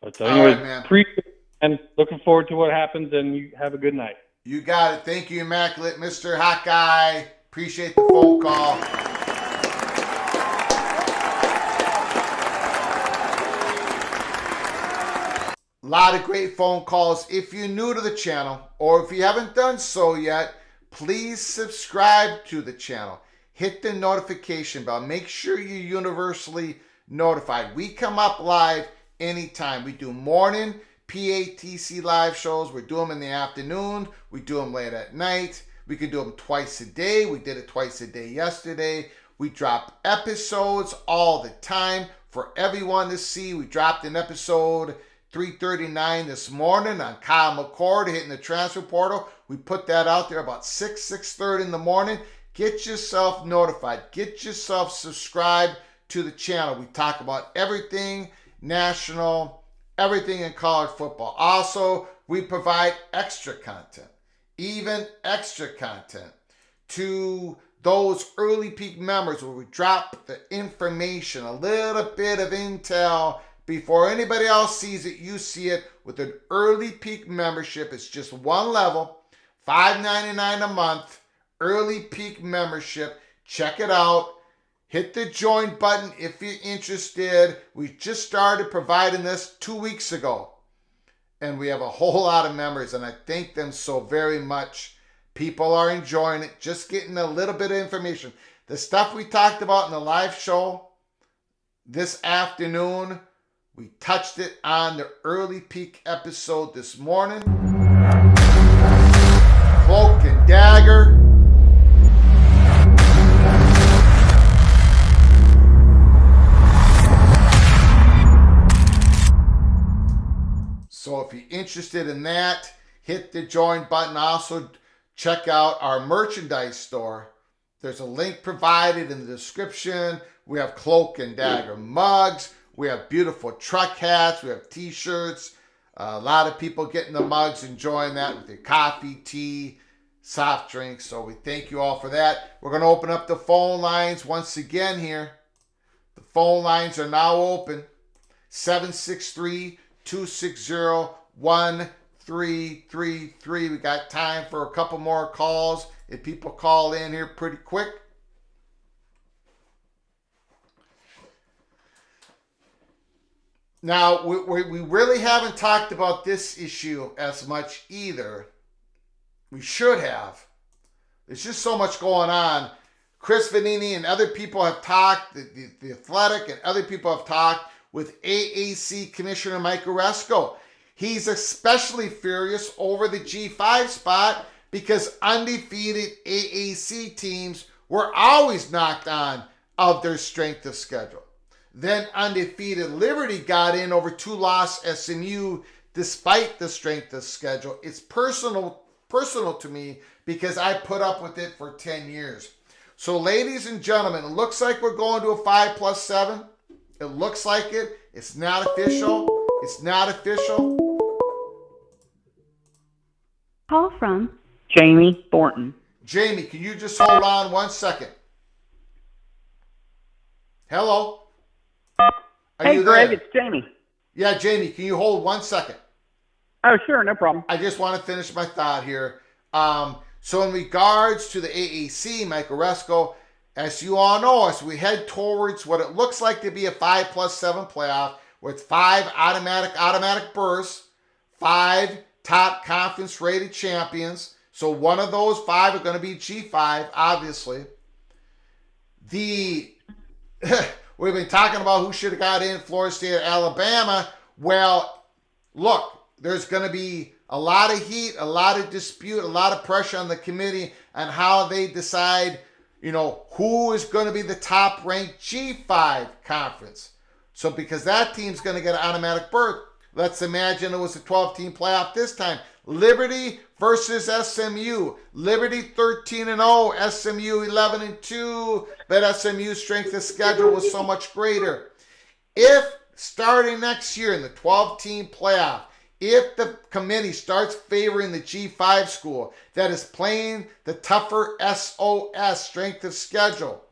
But anyway, and looking forward to what happens, and you have a good night. You got it. Thank you, Immaculate. Mr. Hot Guy. Appreciate the phone call. A lot of great phone calls. If you're new to the channel, or if you haven't done so yet, please subscribe to the channel. Hit the notification bell. Make sure you're universally notified. We come up live anytime. We do morning PATC live shows. We do them in the afternoon. We do them late at night. We can do them twice a day. We did it twice a day yesterday. We drop episodes all the time for everyone to see. We dropped an episode 3:39 this morning on Kyle McCord hitting the transfer portal. We put that out there about 6:30 in the morning. Get yourself notified. Get yourself subscribed to the channel. We talk about everything national, everything in college football. Also, we provide extra content, even extra content to those early peak members where we drop the information, a little bit of intel before anybody else sees it. You see it with an early peak membership. It's just one level, $5.99 a month, early peak membership. Check it out. Hit the join button if you're interested. We just started providing this 2 weeks ago, and we have a whole lot of members, and I thank them so very much. People are enjoying it, just getting a little bit of information. The stuff we talked about in the live show this afternoon, we touched it on the early peak episode this morning. Cloak and Dagger. So if you're interested in that, hit the join button. Also, check out our merchandise store. There's a link provided in the description. We have Cloak and Dagger mugs. We have beautiful truck hats. We have t-shirts. A lot of people getting the mugs, enjoying that with their coffee, tea, soft drinks. So we thank you all for that. We're going to open up the phone lines once again here. The phone lines are now open. 763-260-1333. We got time for a couple more calls if people call in here pretty quick. Now, we really haven't talked about this issue as much either. We should have. There's just so much going on. Chris Vanini and other people have talked, the Athletic and other people have talked with AAC Commissioner Mike Oresco. He's especially furious over the G5 spot because undefeated AAC teams were always knocked on of their strength of schedule. Then undefeated Liberty got in over 2-loss SMU despite the strength of schedule. It's personal to me because I put up with it for 10 years. So ladies and gentlemen, it looks like we're going to a 5+7. It looks like it. It's not official. It's not official. Call from Jamie Thornton. Jamie, can you just hold on 1 second? Hello? Are Hey, you Greg, there? it's Jamie. Yeah, Jamie, can you hold 1 second? Oh, sure, no problem. I just want to finish my thought here. So in regards to the AAC, Mike Oresco, as you all know, as we head towards what it looks like to be a 5+7 playoff, with 5 automatic berths, 5 top conference rated champions. So one of those 5 are going to be G5, obviously. We've been talking about who should have got in, Florida State or Alabama. Well, look, there's going to be a lot of heat, a lot of dispute, a lot of pressure on the committee on how they decide, who is going to be the top-ranked G5 conference. So because that team's going to get an automatic berth, let's imagine it was a 12-team playoff this time. Liberty versus SMU. Liberty 13-0, SMU 11-2, but SMU's strength of schedule was so much greater. If starting next year in the 12-team playoff, if the committee starts favoring the G5 school that is playing the tougher SOS, strength of schedule,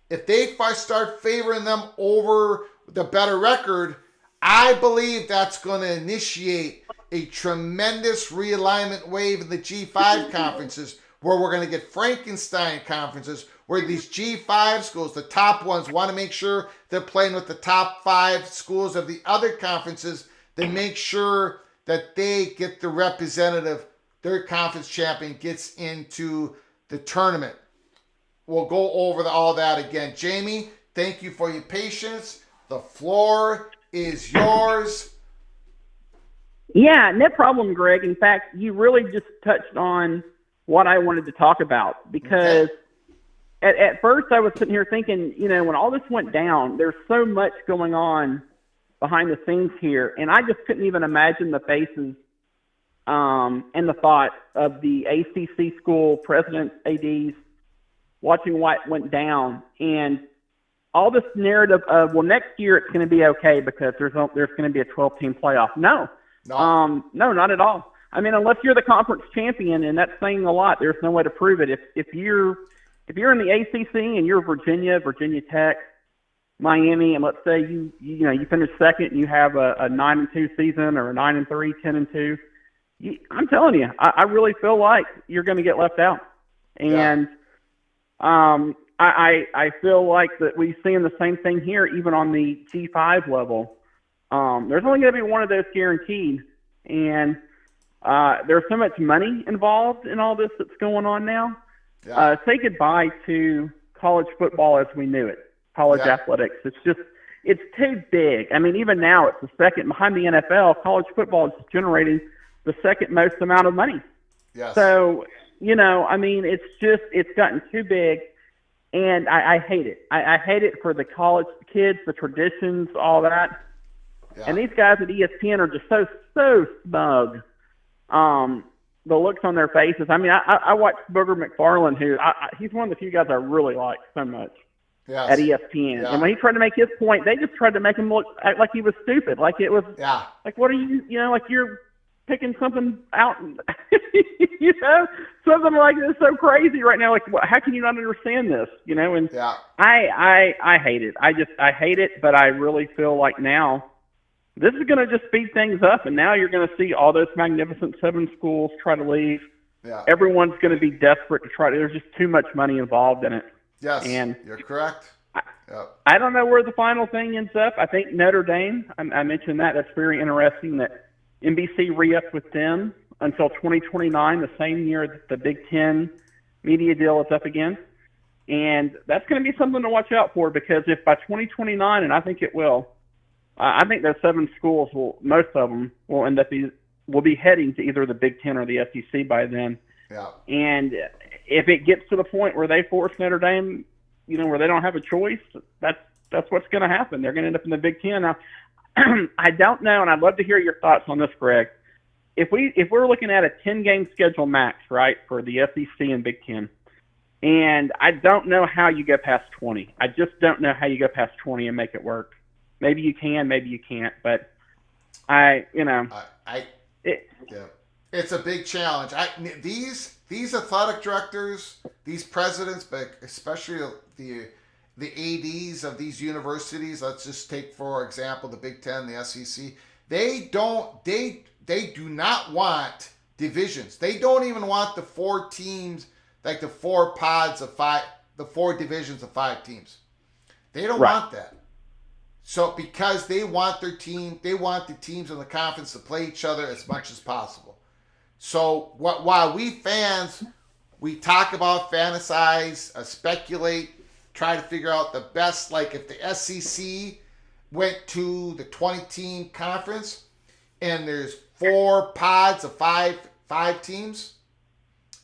if they start favoring them over the better record, I believe that's going to initiate a tremendous realignment wave in the G5 conferences, where we're going to get Frankenstein conferences, where these G5 schools, the top ones, want to make sure they're playing with the top 5 schools of the other conferences. They make sure that they get the representative, their conference champion gets into the tournament. We'll go over all that again. Jamie, thank you for your patience. The floor is yours. Yeah, no problem, Greg. In fact, you really just touched on what I wanted to talk about, because at first I was sitting here thinking, when all this went down, there's so much going on behind the scenes here, and I just couldn't even imagine the faces and the thought of the ACC school presidents, ADs, watching what went down, and all this narrative of, well, next year it's going to be okay because there's going to be a 12-team playoff. No, not at all. I mean, unless you're the conference champion, and that's saying a lot, there's no way to prove it. If you're in the ACC and you're Virginia Tech, Miami, and let's say you finish second and you have a 9-2 season, or a 9-3, 10-2, I'm telling you, I really feel like you're going to get left out. And I feel like that we're seeing the same thing here, even on the G5 level. There's only going to be one of those guaranteed, and there's so much money involved in all this that's going on now. Say goodbye to college football as we knew it. College athletics. It's too big. I mean, even now it's the second behind the NFL. College football is generating the second most amount of money. Yes. So, it's gotten too big, and I hate it. I hate it for the college kids, the traditions, all that. And these guys at ESPN are just so smug. The looks on their faces. I mean, I watched Booger McFarland, who he's one of the few guys I really like so much at ESPN. And when he tried to make his point, they just tried to make him act like he was stupid. Like it was, like, what are you, like you're picking something out, something like this so crazy right now. Like, how can you not understand this? And I hate it. I hate it, but I really feel like now this is going to just speed things up, and now you're going to see all those Magnificent Seven schools try to leave. Yeah. Everyone's going to be desperate to try to. There's just too much money involved in it. Yes, and you're correct. I don't know where the final thing ends up. I think Notre Dame, I mentioned that. That's very interesting that NBC re-upped with them until 2029, the same year that the Big Ten media deal is up again. And that's going to be something to watch out for, because if by 2029, and I think it will, I think those 7 schools most of them will end up will be heading to either the Big Ten or the SEC by then. Yeah. And if it gets to the point where they force Notre Dame, where they don't have a choice, that's what's going to happen. They're going to end up in the Big Ten. Now, I don't know, and I'd love to hear your thoughts on this, Greg. If we're looking at a 10-game schedule max, right, for the SEC and Big Ten, and I don't know how you go past 20. I just don't know how you go past 20 and make it work. Maybe you can, maybe you can't, but it's a big challenge. These athletic directors, these presidents, but especially the ADs of these universities, let's just take, for example, the Big Ten, the SEC, they do not want divisions. They don't even want the 4 teams, like the 4 pods of 5, the 4 divisions of 5 teams. They don't want that. So because they want the teams in the conference to play each other as much as possible. So while we fans, we talk about, fantasize, speculate, try to figure out the best, like if the SEC went to the 20-team conference and there's 4 pods of 5 teams,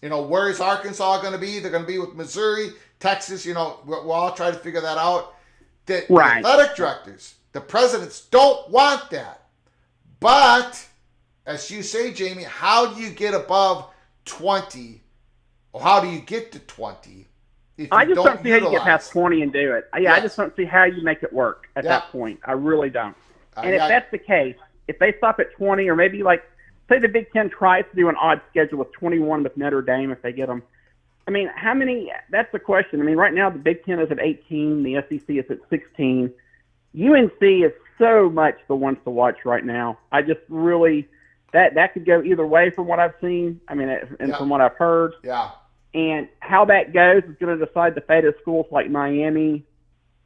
where's Arkansas going to be? They're going to be with Missouri, Texas, we'll all try to figure that out. The athletic directors, the presidents don't want that. But, as you say, Jamie, how do you get above 20? Or how do you get to 20? I just don't see how you get past 20 and do it. I just don't see how you make it work at that point. I really don't. And if that's the case, if they stop at 20, or maybe say the Big Ten tries to do an odd schedule with 21 with Notre Dame if they get them. I mean, how many? That's the question. I mean, right now the Big Ten is at 18, the SEC is at 16. UNC is so much the ones to watch right now. I just really that could go either way from what I've seen. I mean, and from what I've heard. Yeah. And how that goes is going to decide the fate of schools like Miami,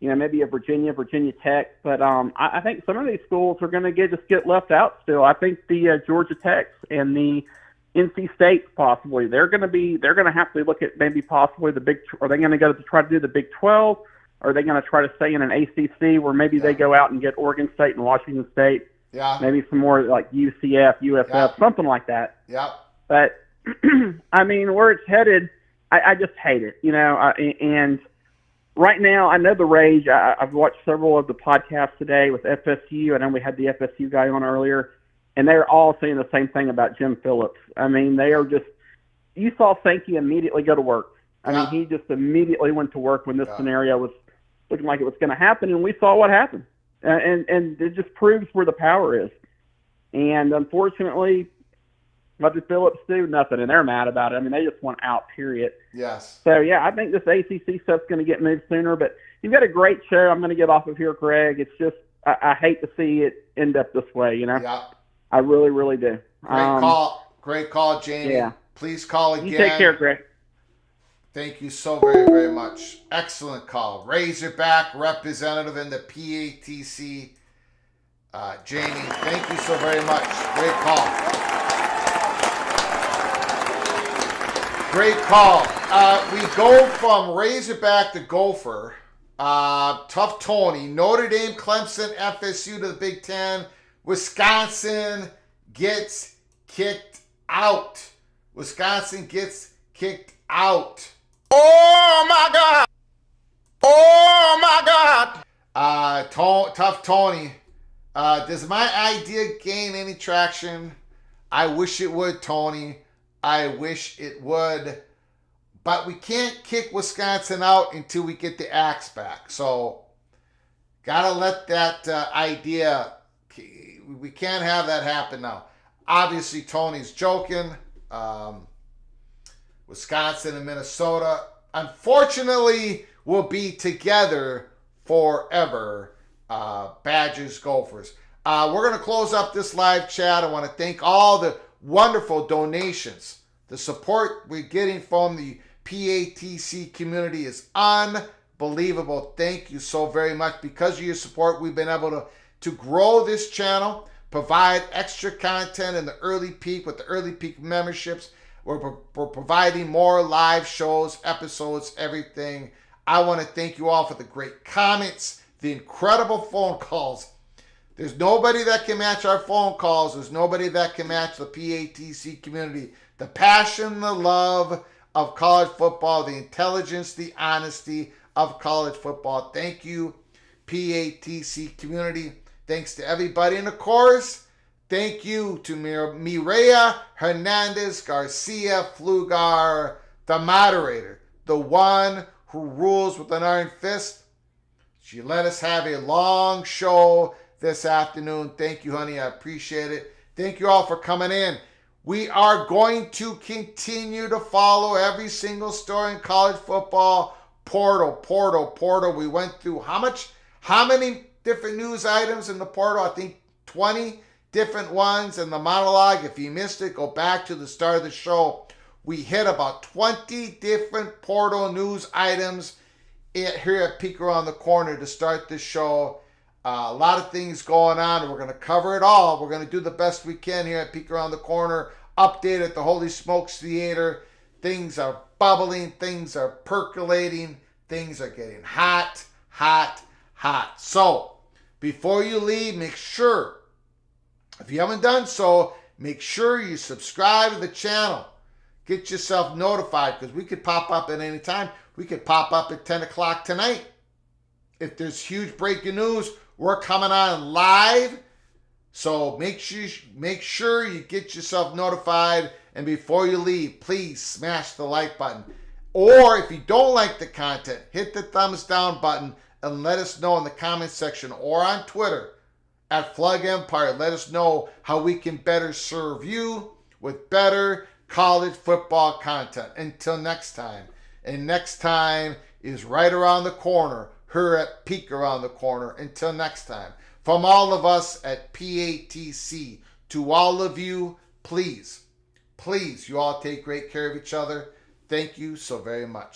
maybe a Virginia Tech. But I think some of these schools are going to get left out still. I think the Georgia Techs and the NC State possibly they're going to have to look at maybe possibly the big. Are they going to go to try to do the Big 12? Or are they going to try to stay in an ACC where maybe they go out and get Oregon State and Washington State? Yeah. Maybe some more like UCF, USF, something like that. Yeah. But I mean, where it's headed, I just hate it. And right now, I know the rage. I've watched several of the podcasts today with FSU. I know we had the FSU guy on earlier. And they're all saying the same thing about Jim Phillips. I mean, they are just – you saw Sankey immediately go to work. I mean, he just immediately went to work when this scenario was looking like it was going to happen, and we saw what happened. And it just proves where the power is. And unfortunately, what did Phillips do? Nothing, and they're mad about it. I mean, they just want out, period. Yes. So, I think this ACC stuff's going to get moved sooner. But you've got a great show. I'm going to get off of here, Greg. It's just I hate to see it end up this way, Yeah. I really, really do. Great call, Jamie. Yeah. Please call again. You take care, Greg. Thank you so very, very much. Excellent call. Razorback representative in the PATC. Jamie, thank you so very much. Great call. Great call. We go from Razorback to Gopher. Tough Tony. Notre Dame, Clemson, FSU to the Big Ten. Wisconsin gets kicked out. Wisconsin gets kicked out. Oh, my God. Oh, my God. Tough Tony. Does my idea gain any traction? I wish it would, Tony. I wish it would. But we can't kick Wisconsin out until we get the axe back. So, gotta let that idea, we can't have that happen now. Obviously, Tony's joking. Wisconsin and Minnesota, unfortunately, will be together forever. Badgers, Gophers. We're going to close up this live chat. I want to thank all the wonderful donations. The support we're getting from the PATC community is unbelievable. Thank you so very much. Because of your support, we've been able to grow this channel, provide extra content in the early peak with the early peak memberships. We're providing more live shows, episodes, everything. I want to thank you all for the great comments, the incredible phone calls. There's nobody that can match our phone calls. There's nobody that can match the PATC community. The passion, the love of college football, the intelligence, the honesty of college football. Thank you, PATC community. Thanks to everybody. And of course, thank you to Mireya Hernandez Garcia Flugar, the moderator, the one who rules with an iron fist. She let us have a long show this afternoon. Thank you, honey. I appreciate it. Thank you all for coming in. We are going to continue to follow every single story in college football. Portal. We went through how many different news items in the portal? I think 20 different ones in the monologue. If you missed it, go back to the start of the show. We hit about 20 different portal news items here at Peek Around the Corner to start this show. A lot of things going on, and we're going to cover it all. We're going to do the best we can here at Peek Around the Corner. Update at the Holy Smokes Theater. Things are bubbling. Things are percolating. Things are getting hot. So, before you leave, make sure, if you haven't done so, make sure you subscribe to the channel. Get yourself notified, because we could pop up at any time. We could pop up at 10 o'clock tonight. If there's huge breaking news, we're coming on live. So make sure you get yourself notified. And before you leave, please smash the like button. Or if you don't like the content, hit the thumbs down button and let us know in the comment section or on Twitter at Flug Empire. Let us know how we can better serve you with better college football content. Until next time. And next time is right around the corner. Here at Peek Around the Corner. Until next time. From all of us at PATC, to all of you, please, you all take great care of each other. Thank you so very much.